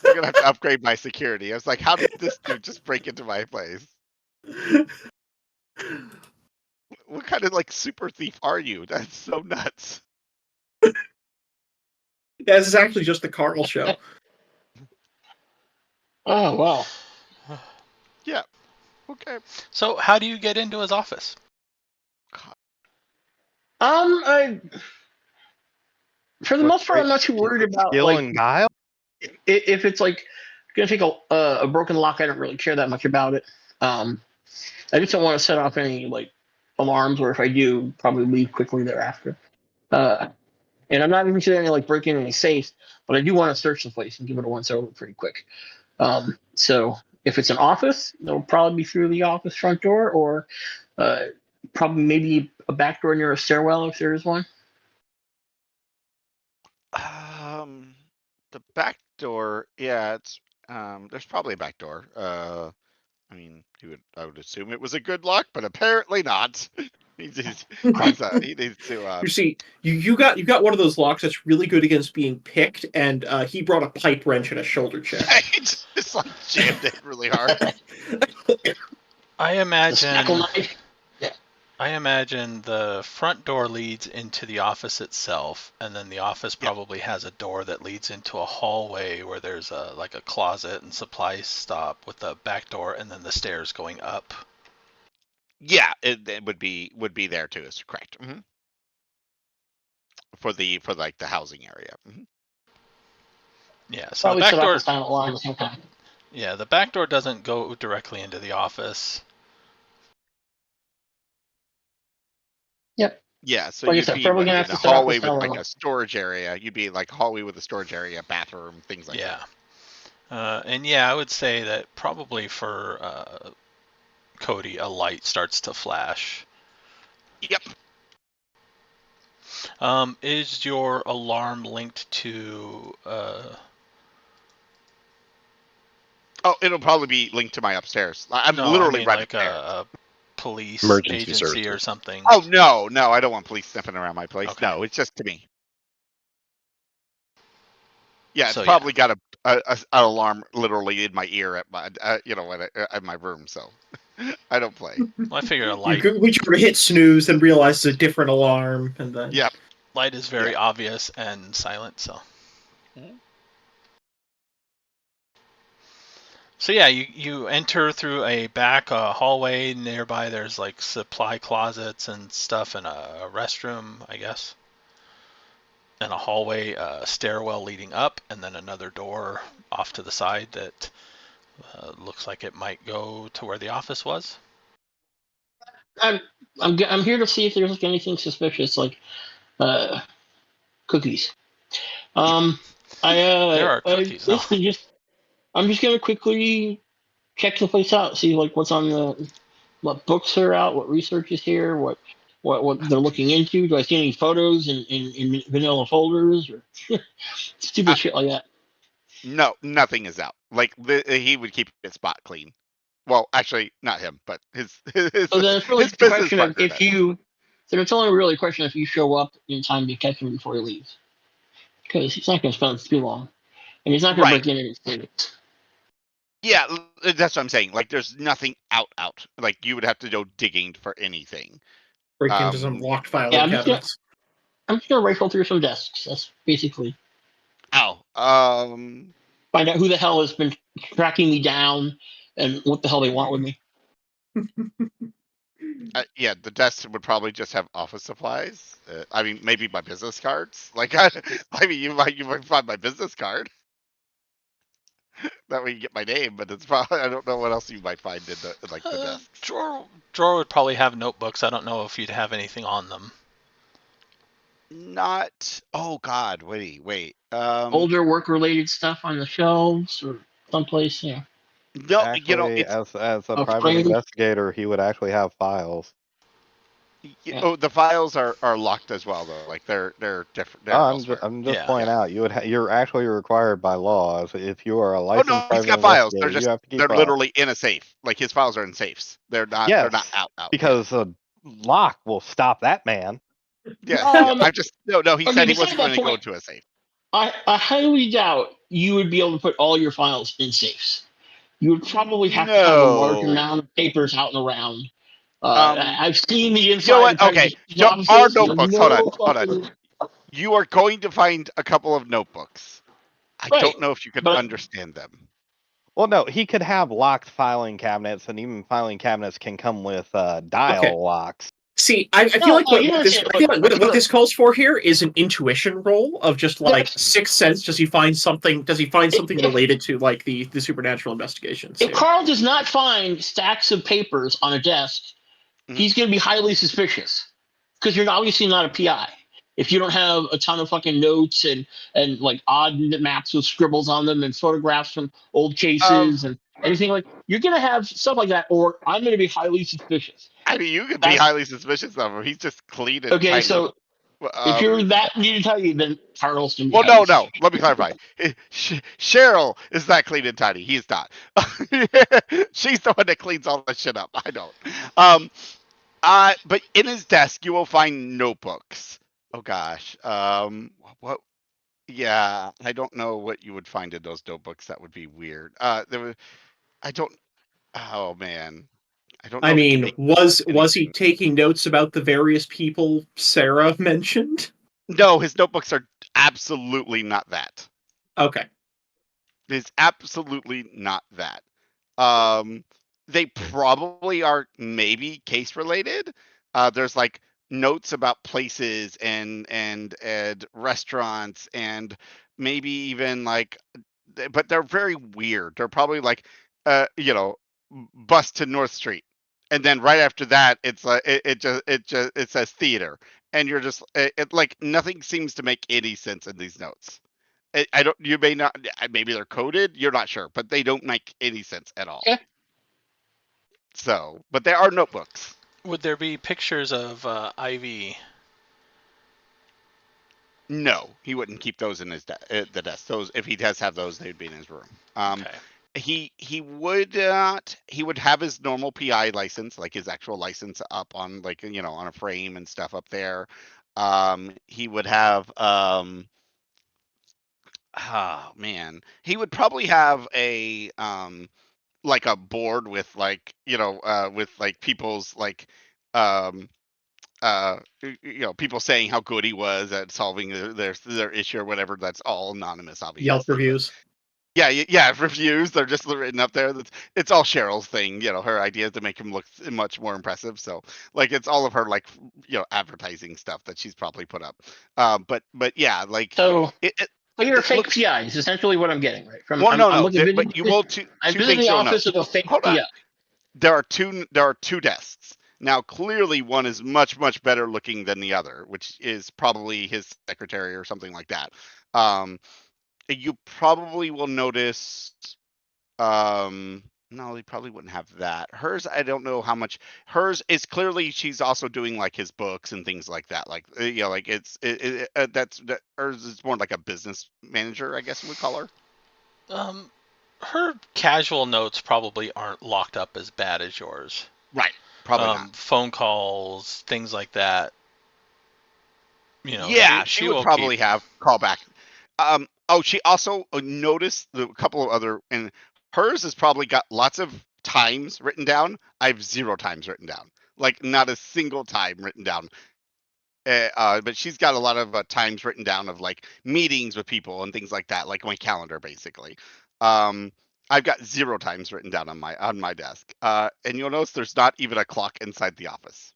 gonna have to upgrade my security. I was like, how did this dude just break into my place? What kind of like super thief are you? That's so nuts. Yeah, this is actually just the Carl show. Oh wow. Yeah. Okay. So, how do you get into his office? I for the With most part, I'm great not too worried about skill like and guile. if it's like gonna take a broken lock. I don't really care that much about it. I just don't want to set off any like alarms, or if I do, probably leave quickly thereafter. Uh, and I'm not even considering like breaking any safes, but I do want to search the place and give it a once over pretty quick. So if it's an office, it'll probably be through the office front door, or probably maybe a back door near a stairwell if there is one. The back door. Yeah, it's there's probably a back door. I mean, I would assume it was a good lock, but apparently not. he needs to. You see, you got one of those locks that's really good against being picked, and he brought a pipe wrench and a shoulder check. He just like jammed it really hard. I imagine. Knife. I imagine the front door leads into the office itself, and then the office probably has a door that leads into a hallway where there's a closet and supply stop with a back door, and then the stairs going up. Yeah, it would be there too. Is correct. Mm-hmm. For like the housing area. Mm-hmm. Yeah, so Probably the back set off door. a silent alarm at some time. Yeah, the back door doesn't go directly into the office. Yep. Yeah, so Like I you'd said, be probably gonna in have a to set off hallway a with silent like alarm. a storage area. You'd be like a hallway with a storage area, bathroom, things like Yeah. that. And yeah, I would say that probably for Kody, a light starts to flash. Yep. Is your alarm linked to? Oh, it'll probably be linked to my upstairs. I'm No, literally I mean right like upstairs. a police Emergency agency or services. something. Oh no, I don't want police sniffing around my place. Okay. No, it's just to me. Yeah, it's So, probably got an alarm literally in my ear at my at my room. So I don't play. Well, I figured a You light reach over to hit snooze and realize it's a different alarm, and then Yep. is very Yeah. obvious and silent. So. Mhm. So yeah, you enter through a back hallway. Nearby, there's like supply closets and stuff, and a restroom, I guess, and a hallway, stairwell leading up, and then another door off to the side that looks like it might go to where the office was. I'm here to see if there's like anything suspicious, like cookies. There are I cookies. basically I'm just gonna quickly check the place out, see like what's on what books are out, what research is here, what they're looking into. Do I see any photos in vanilla folders or stupid shit like that? No, nothing is out. Like he would keep his spot clean. Well, actually, not him, but his So then it's really his just a business question of partner if does. you. So it's only really a question if you show up in time to catch him before he leaves, because he's not going to spend too long, and he's not going to Right. break in his savings. Yeah, that's what I'm saying. Like, there's nothing out. Like, you would have to go digging for anything. break into some locked filing Yeah, cabinets. I'm just going to rifle through some desks. That's basically Oh, find out who the hell has been tracking me down and what the hell they want with me. yeah, the desk would probably just have office supplies. I mean, maybe my business cards. Like, I mean, you might find my business card. That way you get my name, but it's probably I don't know what else you might find in the desks. Drawer would probably have notebooks. I don't know if you'd have anything on them. Not. Oh God, wait. Older work-related stuff on the shelves or someplace. Yeah. No, Actually, it's as a private Crazy. investigator, he would actually have files. Oh, the files are locked as well, though. Like they're different. They're elsewhere. I'm just Yeah. pointing out you're actually required by law. If you are a Oh licensed no, he's private got files. They're investigator, you just have to keep they're files. literally in a safe. Like his files are in safes. They're not Yes, out. because a lock will stop that man. Yes. Um, I'm just no. He okay, said he beside wasn't that going to go point, into a safe. I highly doubt you would be able to put all your files in safes. You would probably have to have a large No. amount of papers out and around. Um. I've seen the You know inside what? of Okay. Texas Our offices. notebooks. Hold on. No fucking You are going to find a couple of notebooks. I right, don't know if you can but understand them. Well, no, he could have locked filing cabinets, and even filing cabinets can come with dial Okay. locks. See, I feel No, like no, you understand, I feel like what but- this calls for here is an intuition roll of just like That's- sixth sense. Does he find something? Does he find something If- related to like the supernatural investigations? if here? Carl does not find stacks of papers on a desk, Mhm. he's going to be highly suspicious because you're obviously not a PI. If you don't have a ton of fucking notes and like odd maps with scribbles on them and photographs from old cases and anything like, you're going to have stuff like that, or I'm going to be highly suspicious. I mean, you could be That's- highly suspicious of him. He's just clean and Okay, tidy. so if you're that need to tell you, then Carl's going to be Well, highly no. suspicious. Let me clarify. Cheryl is that clean and tidy. He's not. She's the one that cleans all that shit up. I don't. But in his desk, you will find notebooks. Oh gosh. What? Yeah, I don't know what you would find in those notebooks. That would be weird. I don't. Oh man, I don't know I if he can mean, make was he anything. taking notes about the various people Sarah mentioned? No, his notebooks are absolutely not that. Okay. It's absolutely not that. Um, they probably are maybe case related. There's like notes about places and restaurants and maybe even like, but they're very weird. They're probably like, bus to North Street, and then right after that, it's like it says theater, and you're just like nothing seems to make any sense in these notes. I don't. You may not. Maybe they're coded. You're not sure, but they don't make any sense at all. Okay. So, but there are notebooks. Would there be pictures of Ivy? No, he wouldn't keep those in his the desk. Those, if he does have those, they'd be in his room. Okay. He would not. He would have his normal PI license, like his actual license, up on like on a frame and stuff up there. He would have oh man, he would probably have a like a board with like with like people's like um people saying how good he was at solving their issue or whatever. That's all anonymous, obviously. Yelp reviews. Yeah, reviews. They're just written up there. It's all Cheryl's thing. Her idea is to make him look much more impressive. So like it's all of her like advertising stuff that she's probably put up. But yeah, like So, it but you're a it fake looks. PI is essentially what I'm getting, right? From Well, I'm no, looking but you will two I'm two visiting things the you'll know. office of a fake Hold on. PI. There are two desks. Now, clearly, one is much better looking than the other, which is probably his secretary or something like that. You probably will notice. No, he probably wouldn't have that. Hers, I don't know how much. Hers is clearly she's also doing like his books and things like that. Like like hers is more like a business manager, I guess we would call her. Her casual notes probably aren't locked up as bad as yours. Right. Probably not. Phone calls, things like that. Yeah, she would will probably keep. have callback. She also noticed a couple of other, and hers has probably got lots of times written down. I have 0 times written down, like not a single time written down. But she's got a lot of times written down of like meetings with people and things like that, like my calendar basically. I've got 0 times written down on my desk. And you'll notice there's not even a clock inside the office.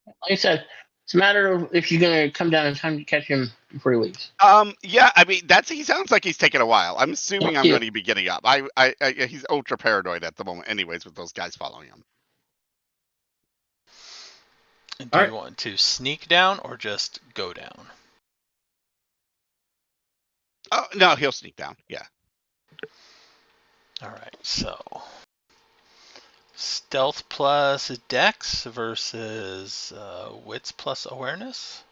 Like I said, it's a matter of if you're gonna come down in time to catch him before he leaves. Yeah, I mean he sounds like he's taking a while. I'm assuming I'm Yeah. going to be getting up. He's ultra paranoid at the moment, anyways, with those guys following him. Do you want to sneak down or just go down? Oh no, he'll sneak down. Yeah. All right, so stealth plus dex versus wits plus awareness.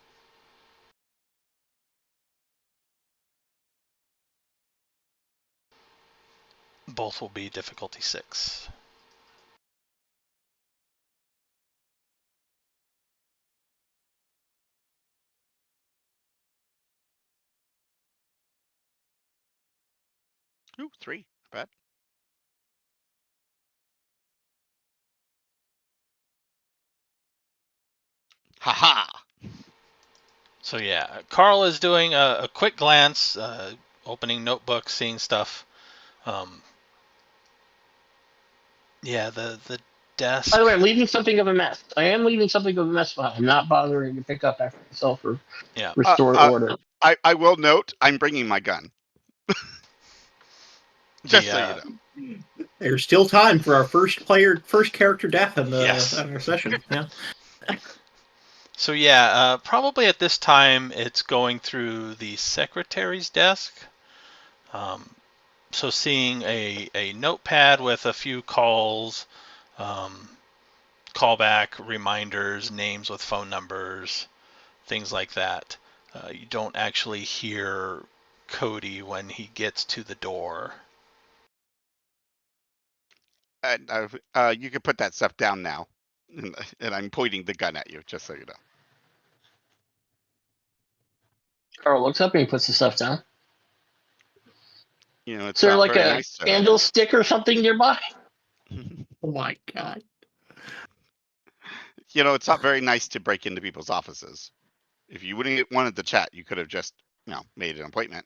Both will be difficulty 6. Ooh, 3. Not bad. Haha. So yeah, Carl is doing a quick glance, opening notebook, seeing stuff. Yeah, the desk. By the way, I'm leaving something of a mess. I am leaving something of a mess behind. I'm not bothering to pick up after myself or Yeah. restore order. I will note I'm bringing my gun. Just so you know. There's still time for our first character death in Yes. our session. Yeah. So yeah, probably at this time it's going through the secretary's desk. So seeing a notepad with a few calls, callback reminders, names with phone numbers, things like that. You don't actually hear Kody when he gets to the door. You can put that stuff down now. And I'm pointing the gun at you, just so you know. Carl looks up and he puts the stuff down. You know, it's Is there not like very a nice. candlestick or something nearby? Oh my god. You know, it's not very nice to break into people's offices. If you wouldn't wanted the chat, you could have just, made an appointment,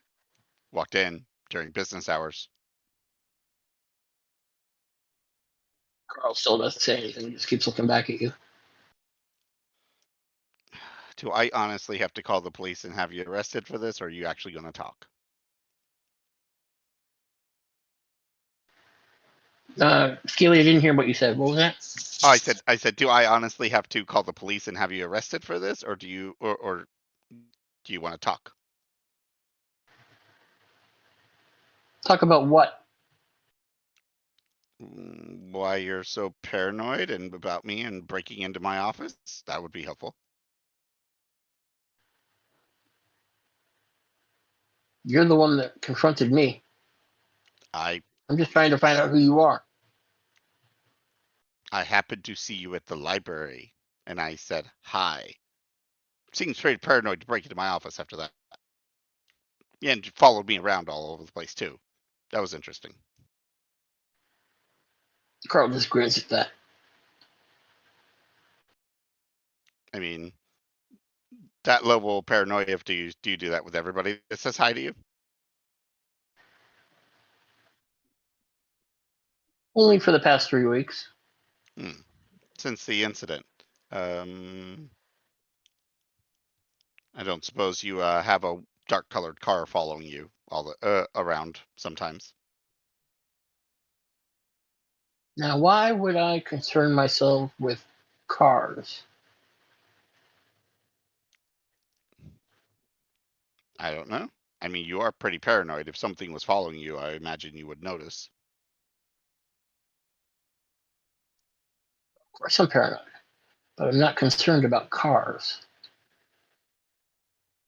walked in during business hours. Carl still doesn't say anything. He just keeps looking back at you. Do I honestly have to call the police and have you arrested for this, or are you actually going to talk? Skeely, I didn't hear what you said. What was that? Oh, I said, do I honestly have to call the police and have you arrested for this, or do you want to talk? Talk about what? Why you're so paranoid and about me and breaking into my office? That would be helpful. You're the one that confronted me. I I'm just trying to find out who you are. happened to see you at the library, and I said hi. Seems pretty paranoid to break into my office after that. Yeah, and followed me around all over the place too. That was interesting. Carl just grins at that. I mean, that level of paranoia, do you do that with everybody that says hi to you? Only for the past 3 weeks. Since the incident. I don't suppose you have a dark colored car following you all the around sometimes. Now, why would I concern myself with cars? I don't know. I mean, you are pretty paranoid. If something was following you, I imagine you would notice. Of course I'm paranoid, but I'm not concerned about cars.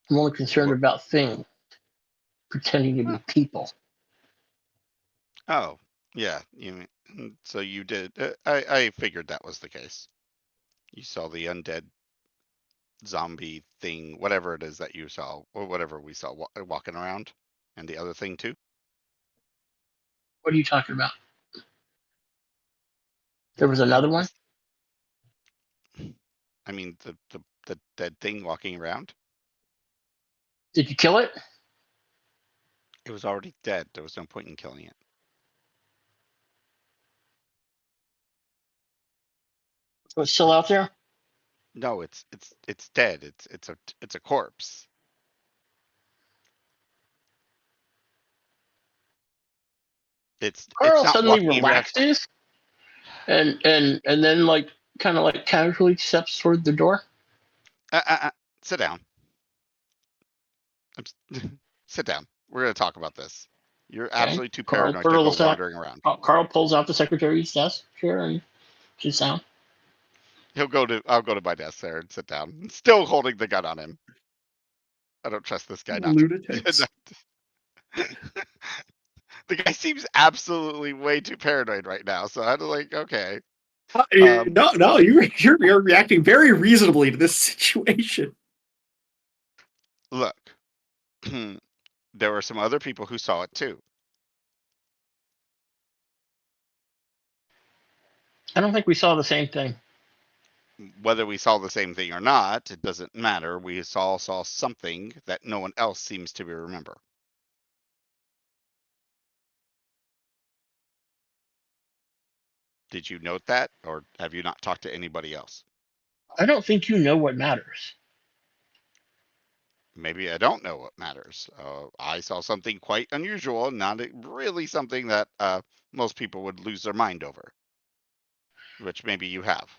I'm only concerned about things pretending to be people. Oh, yeah. So you did. I figured that was the case. You saw the undead zombie thing, whatever it is that you saw, or whatever we saw walking around, and the other thing too. What are you talking about? There was another one? I mean, the dead thing walking around. Did you kill it? It was already dead. There was no point in killing it. Was it still out there? No, it's dead. It's a corpse. It's Carl not suddenly walking around. relaxes and then like kind of like casually steps toward the door. Sit down. Sit down. We're gonna talk about this. You're absolutely too Carl paranoid to go pulls out- wandering around. Carl pulls out the secretary's desk chair and sits down. I'll go to my desk there and sit down, still holding the gun on him. I don't trust this guy. Not Lunatics. The guy seems absolutely way too paranoid right now. So I'm like, okay. No, you're reacting very reasonably to this situation. Look, there were some other people who saw it too. I don't think we saw the same thing. Whether we saw the same thing or not, it doesn't matter. We all saw something that no one else seems to remember. Did you note that, or have you not talked to anybody else? I don't think you know what matters. Maybe I don't know what matters. I saw something quite unusual, not really something that most people would lose their mind over, which maybe you have.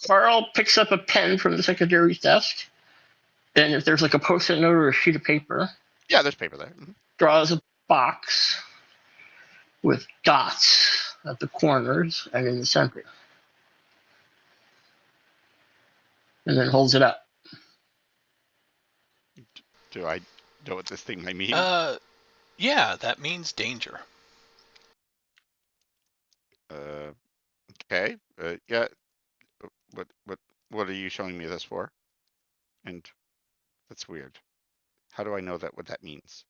Carl picks up a pen from the secretary's desk, and if there's like a post-it note or a sheet of paper, Yeah, there's paper there. draws a box with dots at the corners and in the center, and then holds it up. Do I know what this thing may mean? Yeah, that means danger. Okay. Yeah. What are you showing me this for? And that's weird. How do I know what that means?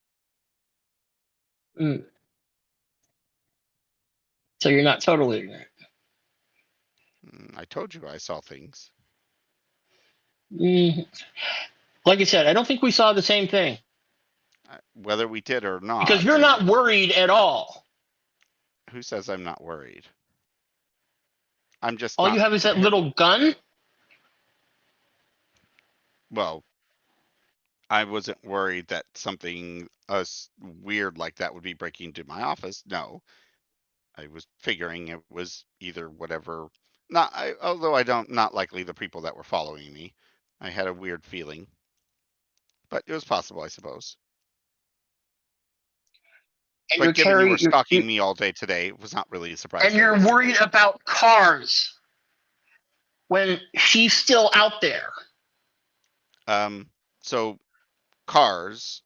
So you're not totally ignorant. I told you I saw things. Like I said, I don't think we saw the same thing. Whether we did or not. Because you're not worried at all. Who says I'm not worried? I'm just. All you have is that little gun? Well, I wasn't worried that something weird like that would be breaking into my office. No. I was figuring it was either whatever. Although not likely the people that were following me. I had a weird feeling. But it was possible, I suppose. And but given you were stalking me all day today, it was not really a surprise. And you're worried about cars when she's still out there. So cars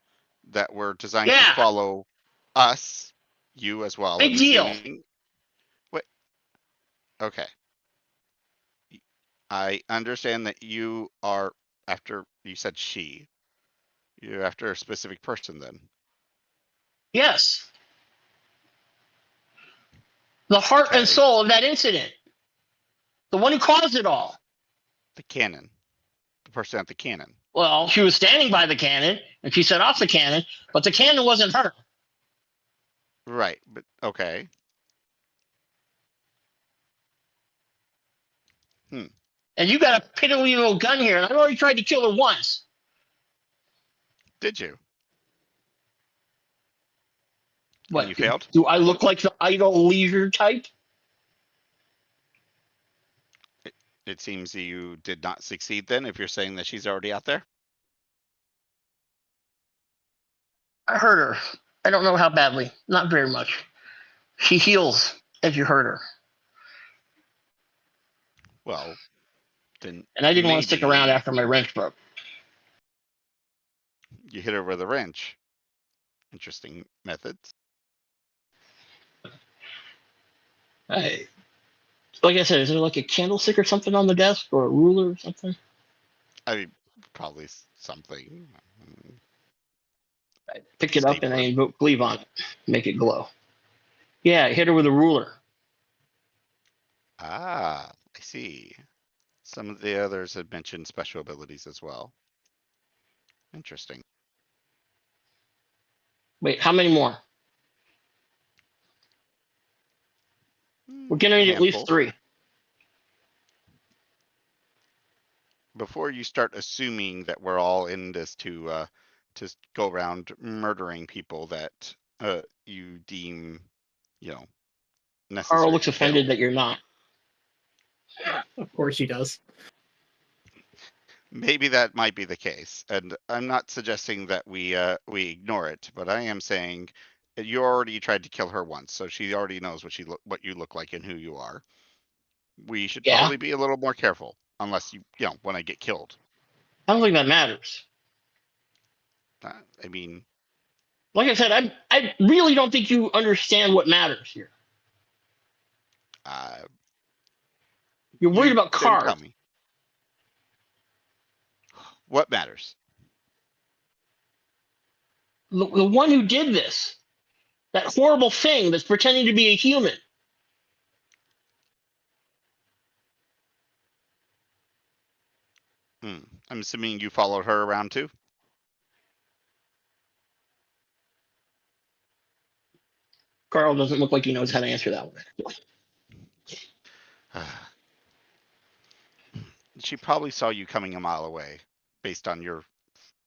that were designed to follow us, you as well. Big deal. What? Okay. I understand that you are after. You said she. You're after a specific person, then. Yes. The heart and soul of that incident. The one who caused it all. The cannon. The person at the cannon. Well, she was standing by the cannon, and she set off the cannon, but the cannon wasn't her. Right, but okay. And you got a piddly little gun here, and I've already tried to kill her once. Did you? What? And you failed? Do I look like the idle leisure type? It seems you did not succeed then, if you're saying that she's already out there. I hurt her. I don't know how badly. Not very much. She heals as you hurt her. Well, then. And I didn't want to stick around after my wrench broke. You hit her with a wrench. Interesting methods. Like I said, is there like a candlestick or something on the desk, or a ruler or something? I mean, probably something. I pick it up and I invoke cleave on it. Make it glow. Yeah, I hit her with a ruler. Ah, I see. Some of the others had mentioned special abilities as well. Interesting. Wait, how many more? We're gonna need at least 3. Before you start assuming that we're all in this to go around murdering people that you deem, necessary. Carl looks offended that you're not. Of course he does. Maybe that might be the case, and I'm not suggesting that we ignore it, but I am saying You already tried to kill her once, so she already knows what you look like and who you are. We should Yeah. probably be a little more careful, unless you want to get killed. I don't think that matters. I mean, Like I said, I really don't think you understand what matters here. You're worried about then tell cars. me. What matters? The one who did this, that horrible thing that's pretending to be a human. I'm assuming you followed her around too? Carl doesn't look like he knows how to answer that one. She probably saw you coming a mile away, based on your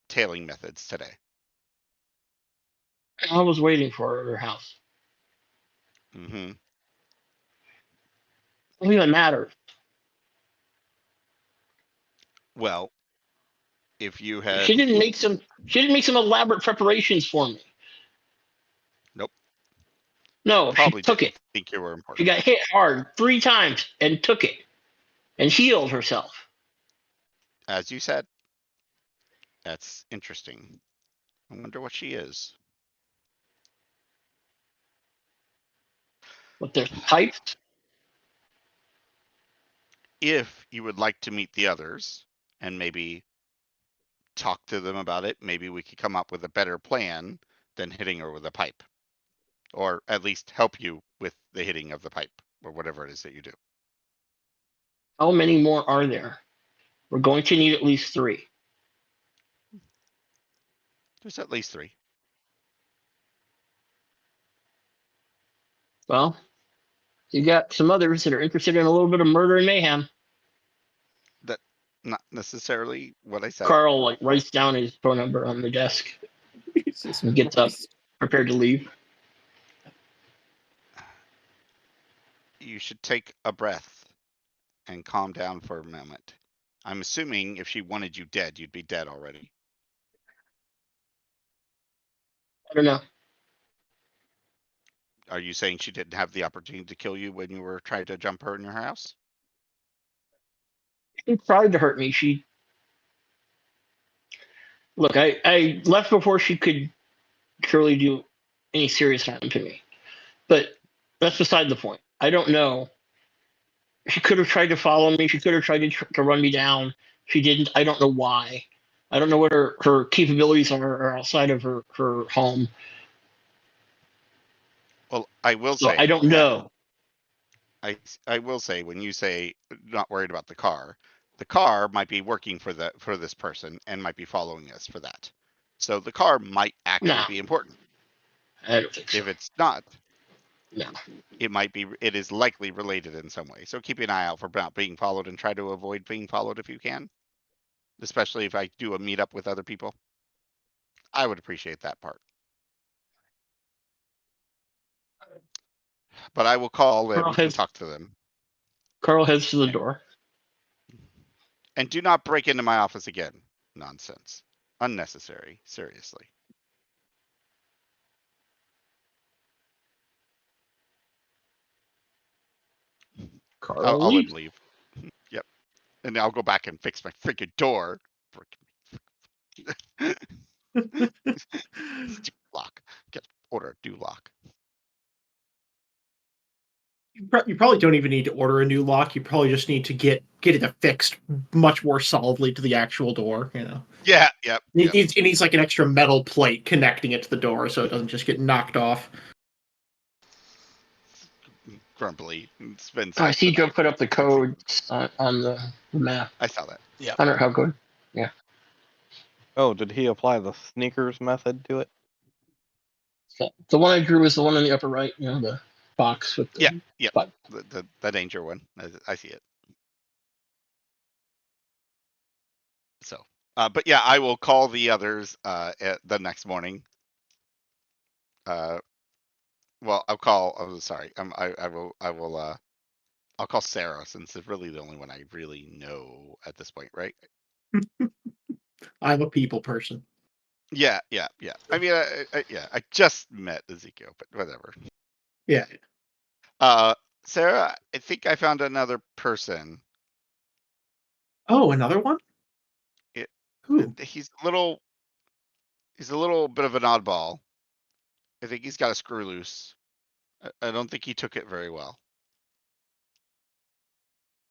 tailing methods today. I was waiting for her at her house. Mm-hmm. I don't think that matters. Well, if you had... She didn't make some elaborate preparations for me. Nope. No, Probably she took didn't it. think you were She important. got hit hard 3 times and took it and healed herself. As you said. That's interesting. I wonder what she is. But there's pipes. If you would like to meet the others and maybe talk to them about it, maybe we could come up with a better plan than hitting her with a pipe. Or at least help you with the hitting of the pipe, or whatever it is that you do. How many more are there? We're going to need at least 3. There's at least 3. Well, you got some others that are interested in a little bit of murder and mayhem. That not necessarily what I said. Carl writes down his phone number on the desk Jesus and gets up, Christ. prepared to leave. You should take a breath and calm down for a moment. I'm assuming if she wanted you dead, you'd be dead already. I don't know. Are you saying she didn't have the opportunity to kill you when you were trying to jump her in your house? She tried to hurt me. Look, I left before she could truly do any serious harm to me. But that's beside the point. I don't know. She could have tried to follow me. She could have tried to run me down. She didn't. I don't know why. I don't know what her capabilities are outside of her home. Well, I will So say I don't know. I will say, when you say not worried about the car might be working for this person and might be following us for that. So the car might actually No, be important. I don't think so. If it's not, No. it is likely related in some way. So keep an eye out for not being followed and try to avoid being followed if you can. Especially if I do a meetup with other people. I would appreciate that part. But I will call and we can talk to them. Carl heads to the door. And do not break into my office again. Nonsense. Unnecessary. Seriously. Carl I'll let him leaves. leave. Yep. And I'll go back and fix my freaking door. Lock. Get order a new lock. You probably don't even need to order a new lock. You probably just need to get it affixed much more solidly to the actual door. Yeah. Yep. It needs like an extra metal plate connecting it to the door so it doesn't just get knocked off. Grumpily. Spend I see Joe put up the code on the map. I saw that. Yeah. I don't know how good. Yeah. Oh, did he apply the sneakers method to it? So the one I drew is the one in the upper right. The box with the spot. The danger one. I see it. So, but yeah, I will call the others the next morning. Well, I'll call. Oh, sorry. I'll call Sarah, since it's really the only one I really know at this point, right? I'm a people person. Yeah. I mean, I just met Ezekiel, but whatever. Yeah. Sarah, I think I found another person. Oh, another one? It, Who? he's a little bit of an oddball. I think he's got a screw loose. I don't think he took it very well.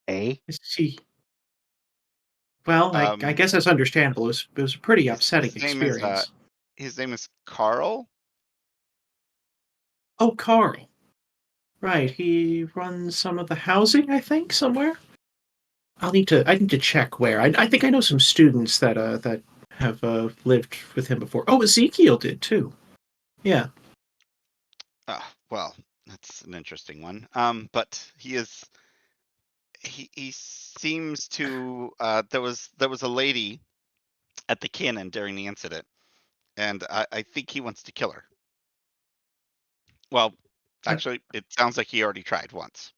Is he? Well, I guess that's understandable. It was a pretty upsetting experience. His name is Carl. Oh, Carl. Right, he runs some of the housing, I think, somewhere. I need to check where. I think I know some students that have lived with him before. Oh, Ezekiel did too. Yeah. Well, that's an interesting one. But he seems to. There was a lady at the cannon during the incident, and I think he wants to kill her. Well, actually, it sounds like he already tried once.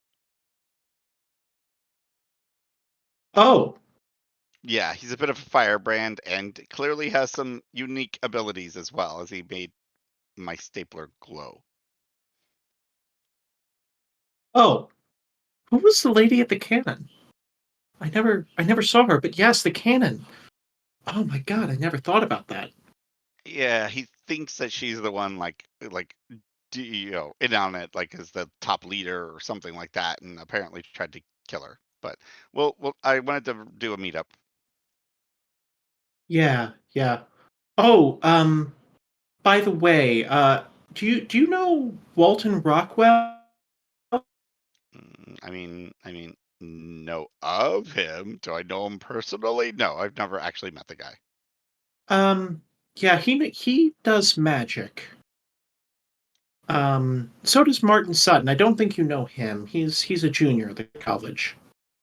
Oh. Yeah, he's a bit of a firebrand and clearly has some unique abilities as well, as he made my stapler glow. Oh. Who was the lady at the cannon? I never saw her, but yes, the cannon. Oh my god, I never thought about that. Yeah, he thinks that she's the one, like in on it, like as the top leader or something like that, and apparently tried to kill her. But well, I wanted to do a meetup. Yeah. Oh, by the way, do you know Walton Rockwell? I mean, know of him. Do I know him personally? No, I've never actually met the guy. Yeah, he does magic. So does Martin Sutton. I don't think you know him. He's a junior at the college.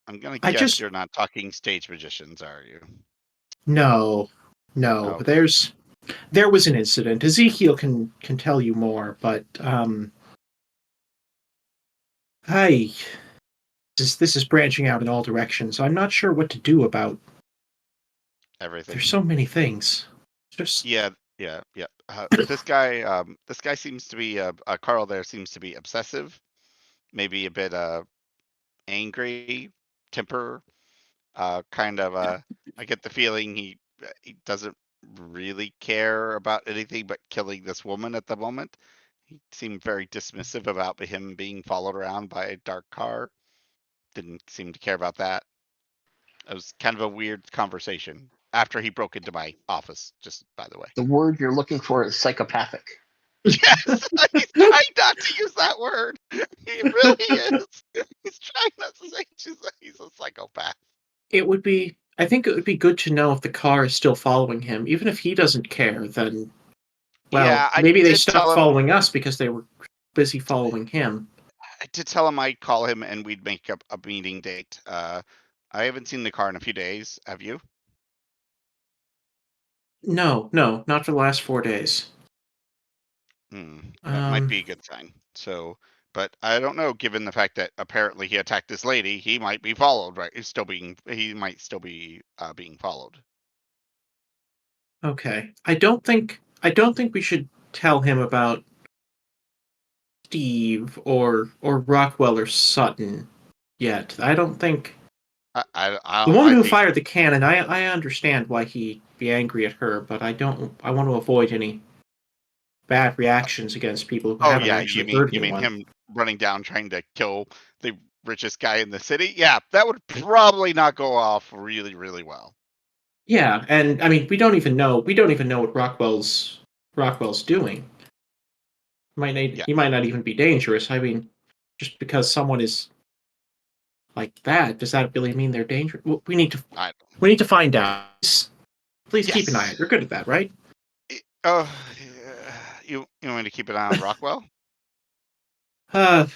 I'm gonna I guess just you're not talking stage magicians, are you? no. Okay. There was an incident. Ezekiel can tell you more, but I this is branching out in all directions. I'm not sure what to do about. Everything. There's so many things. Just Yeah. This guy seems to be Carl. There seems to be obsessive, maybe a bit angry, temper. Kind of. I get the feeling he doesn't really care about anything but killing this woman at the moment. He seemed very dismissive about him being followed around by a dark car. Didn't seem to care about that. It was kind of a weird conversation after he broke into my office, just by the way. The word you're looking for is psychopathic. Yes, he's trying not to use that word. He really is. He's trying not to say he's a psychopath. I think it would be good to know if the car is still following him. Even if he doesn't care, then well, I maybe they did stopped tell him. following us because they were busy following him. I did tell him I'd call him and we'd make up a meeting date. I haven't seen the car in a few days. Have you? No, not for the last 4 days. That might be a good sign. So, but I don't know. Given the fact that apparently he attacked this lady, he might be followed. Right? He might still be being followed. Okay. I don't think we should tell him about Steve or Rockwell or Sutton yet. I don't think the woman who fired the cannon. I understand why he'd be angry at her, but I want to avoid any bad reactions against people who haven't actually hurt anyone. You mean him running down trying to kill the richest guy in the city? Yeah, that would probably not go off really, really well. Yeah, and I mean we don't even know what Rockwell's doing. He might not even be dangerous. I mean, just because someone is like that, does that really mean they're dangerous? Well, we need to find out. Please keep an eye out. You're good at that, right? Oh, you want me to keep an eye on Rockwell? I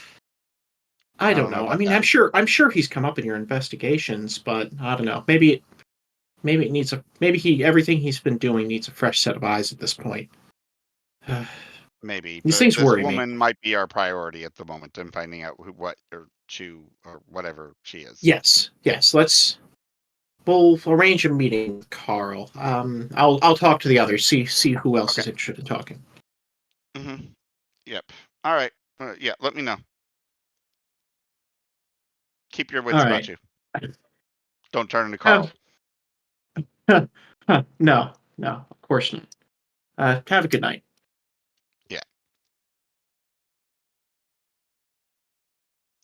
don't know. I mean, I'm sure he's come up in your investigations, but I don't know. Maybe it needs everything he's been doing needs a fresh set of eyes at this point. Maybe these things worry me. This woman might be our priority at the moment in finding out what or whatever she is. Yes. we'll arrange a meeting with Carl. I'll talk to the others. See who else is interested in talking. Mm-hmm. Yep. All right. Yeah. Let me know. Keep your wits All about right. you. Don't turn into Carl. No, of course not. Have a good night. Yeah.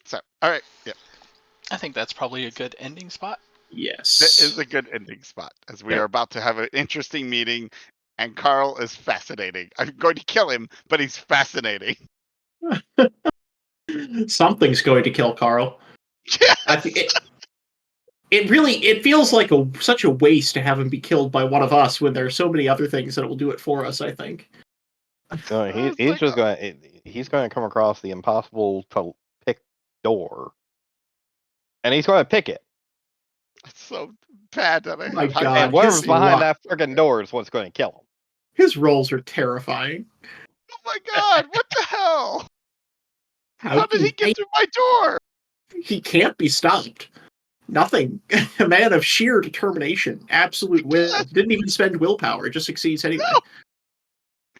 So, all right. Yeah. I think that's probably a good ending spot. Yes. That is a good ending spot, as we are about to have an interesting meeting, and Carl is fascinating. I'm going to kill him, but he's fascinating. Something's going to kill Carl. Yes! I think it feels like such a waste to have him be killed by one of us when there are so many other things that will do it for us. I think. So he's just going to come across the impossible to pick door, and he's going to pick it. It's so bad that I My have high God. And whatever's his behind luck. that freaking door is what's going to kill him. His rolls are terrifying. Oh my God! What the hell? How did he get through my door? He can't be stopped. Nothing. A man of sheer determination, absolute will. Didn't even spend willpower. Just succeeds anyway. No!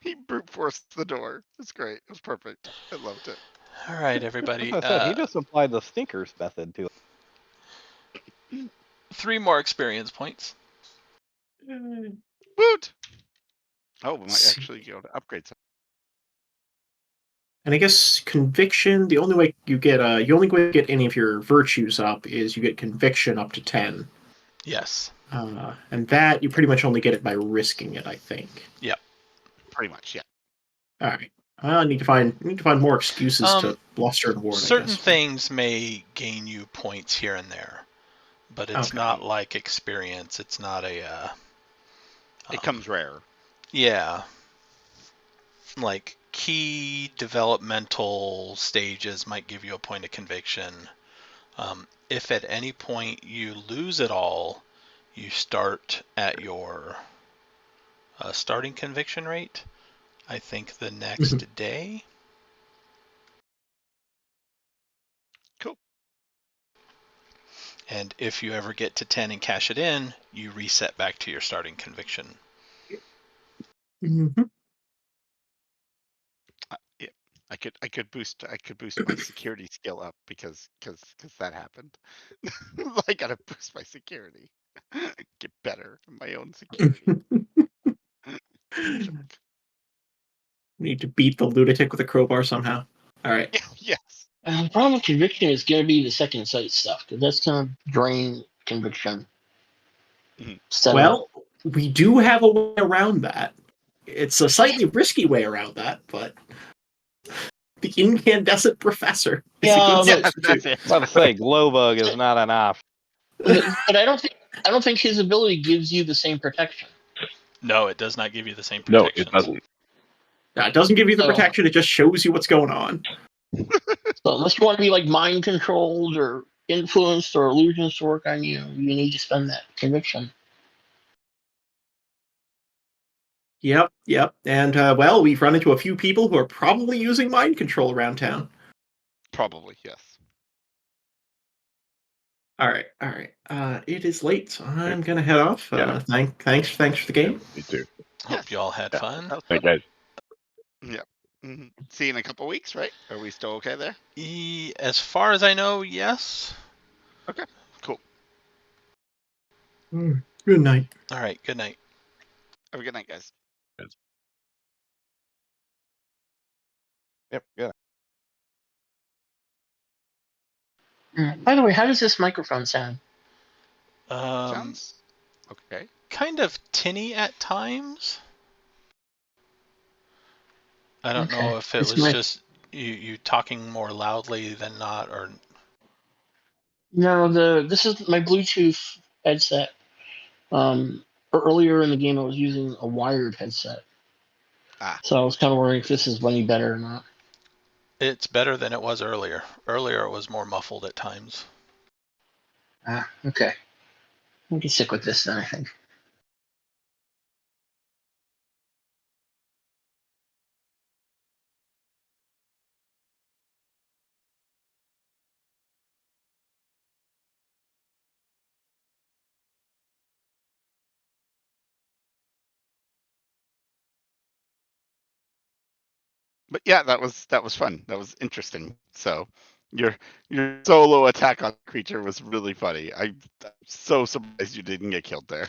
He brute forced the door. It's great. It was perfect. I loved it. All right, everybody. Like I said, he just applied the stinkers method to it. 3 more experience points. Woot! Oh, we might actually go to upgrade some. And I guess conviction. The only way you get any of your virtues up is you get conviction up to 10. Yes. And that you pretty much only get it by risking it. I think. Yep. Pretty much, yeah. All right. I need to find more excuses to bluster and ward. Certain I guess. things may gain you points here and there, but it's Okay. not like experience. It's not a. It comes rare. Yeah. Like key developmental stages might give you a point of conviction. If at any point you lose it all, you start at your starting conviction rate. I think the next day. Cool. And if you ever get to 10 and cash it in, you reset back to your starting conviction. Mm-hmm. Yeah, I could boost my security skill up because that happened. I gotta boost my security. Get better in my own security. Need to beat the lunatic with a crowbar somehow. All right. Yes. The problem with conviction is going to be the second sight stuff, because that's going to drain conviction. Well, we do have a way around that. It's a slightly risky way around that, but the incandescent professor is a good Yes, substitute. that's it. I was about to say, Glowbug is not an option. But I don't think his ability gives you the same protection. No, it does not give you the same No, protection. it doesn't. It doesn't give you the protection, it just shows you what's going on. So unless you want to be like mind controlled or influenced or illusions to work on you, you need to spend that conviction. Yep. And, well, we've run into a few people who are probably using mind control around town. Probably, yes. All right. It is late, so I'm going to head off. Yeah. Thanks for the game. Me too. Hope you all had fun. Hey, guys. Yeah. See you in a couple weeks, right? Are we still okay there? As far as I know, yes. Okay. Cool. Good night. All right. Good night. Have a good night, guys. Yep, yeah. By the way, how does this microphone sound? Sounds okay. Kind of tinny at times. I don't know if it was just you talking more loudly than not, or No, this is my Bluetooth headset. Earlier in the game, I was using a wired headset. So I was kind of wondering if this is any better or not. it's better than it was earlier. Earlier, it was more muffled at times. Okay. We can stick with this then, I think. But yeah, that was fun. That was interesting. So your solo attack on the creature was really funny. I'm so surprised you didn't get killed there.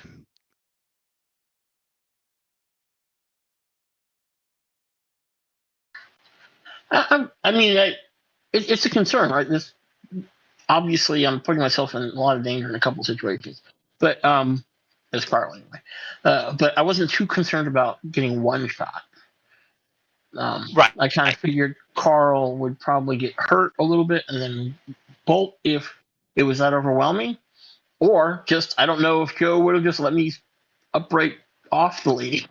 I mean, it's a concern, right? This obviously, I'm putting myself in a lot of danger in a couple of situations, but as Carl anyway. But I wasn't too concerned about getting one shot. Right. I kind of figured Carl would probably get hurt a little bit and then bolt if it was that overwhelming, or just I don't know if Joe would have just let me upright off the lady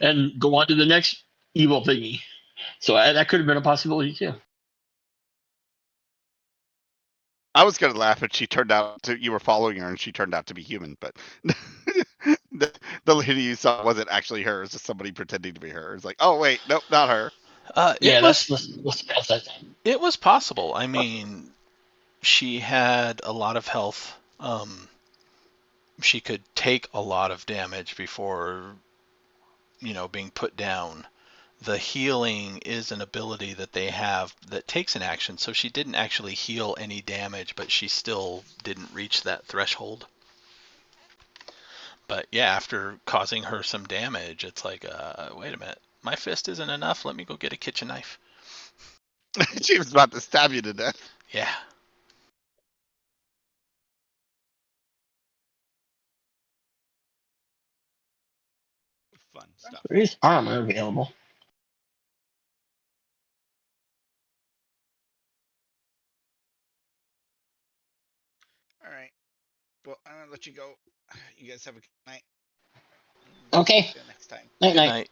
and go on to the next evil thingy. So that could have been a possibility too. I was gonna laugh, but she turned out to you were following her, and she turned out to be human. But the lady you saw wasn't actually her; it was just somebody pretending to be her. It's like, oh wait, nope, not her. Yeah, It was let's pass that time. it was possible. I mean, she had a lot of health. She could take a lot of damage before, being put down. The healing is an ability that they have that takes an action, so she didn't actually heal any damage, but she still didn't reach that threshold. But yeah, after causing her some damage, it's like, wait a minute, my fist isn't enough. Let me go get a kitchen knife. She was about to stab you to death. Yeah. Fun stuff. There is armor available. All right. Well, I'm gonna let you go. You guys have a good night. Okay. See you next time. Night Good night. night.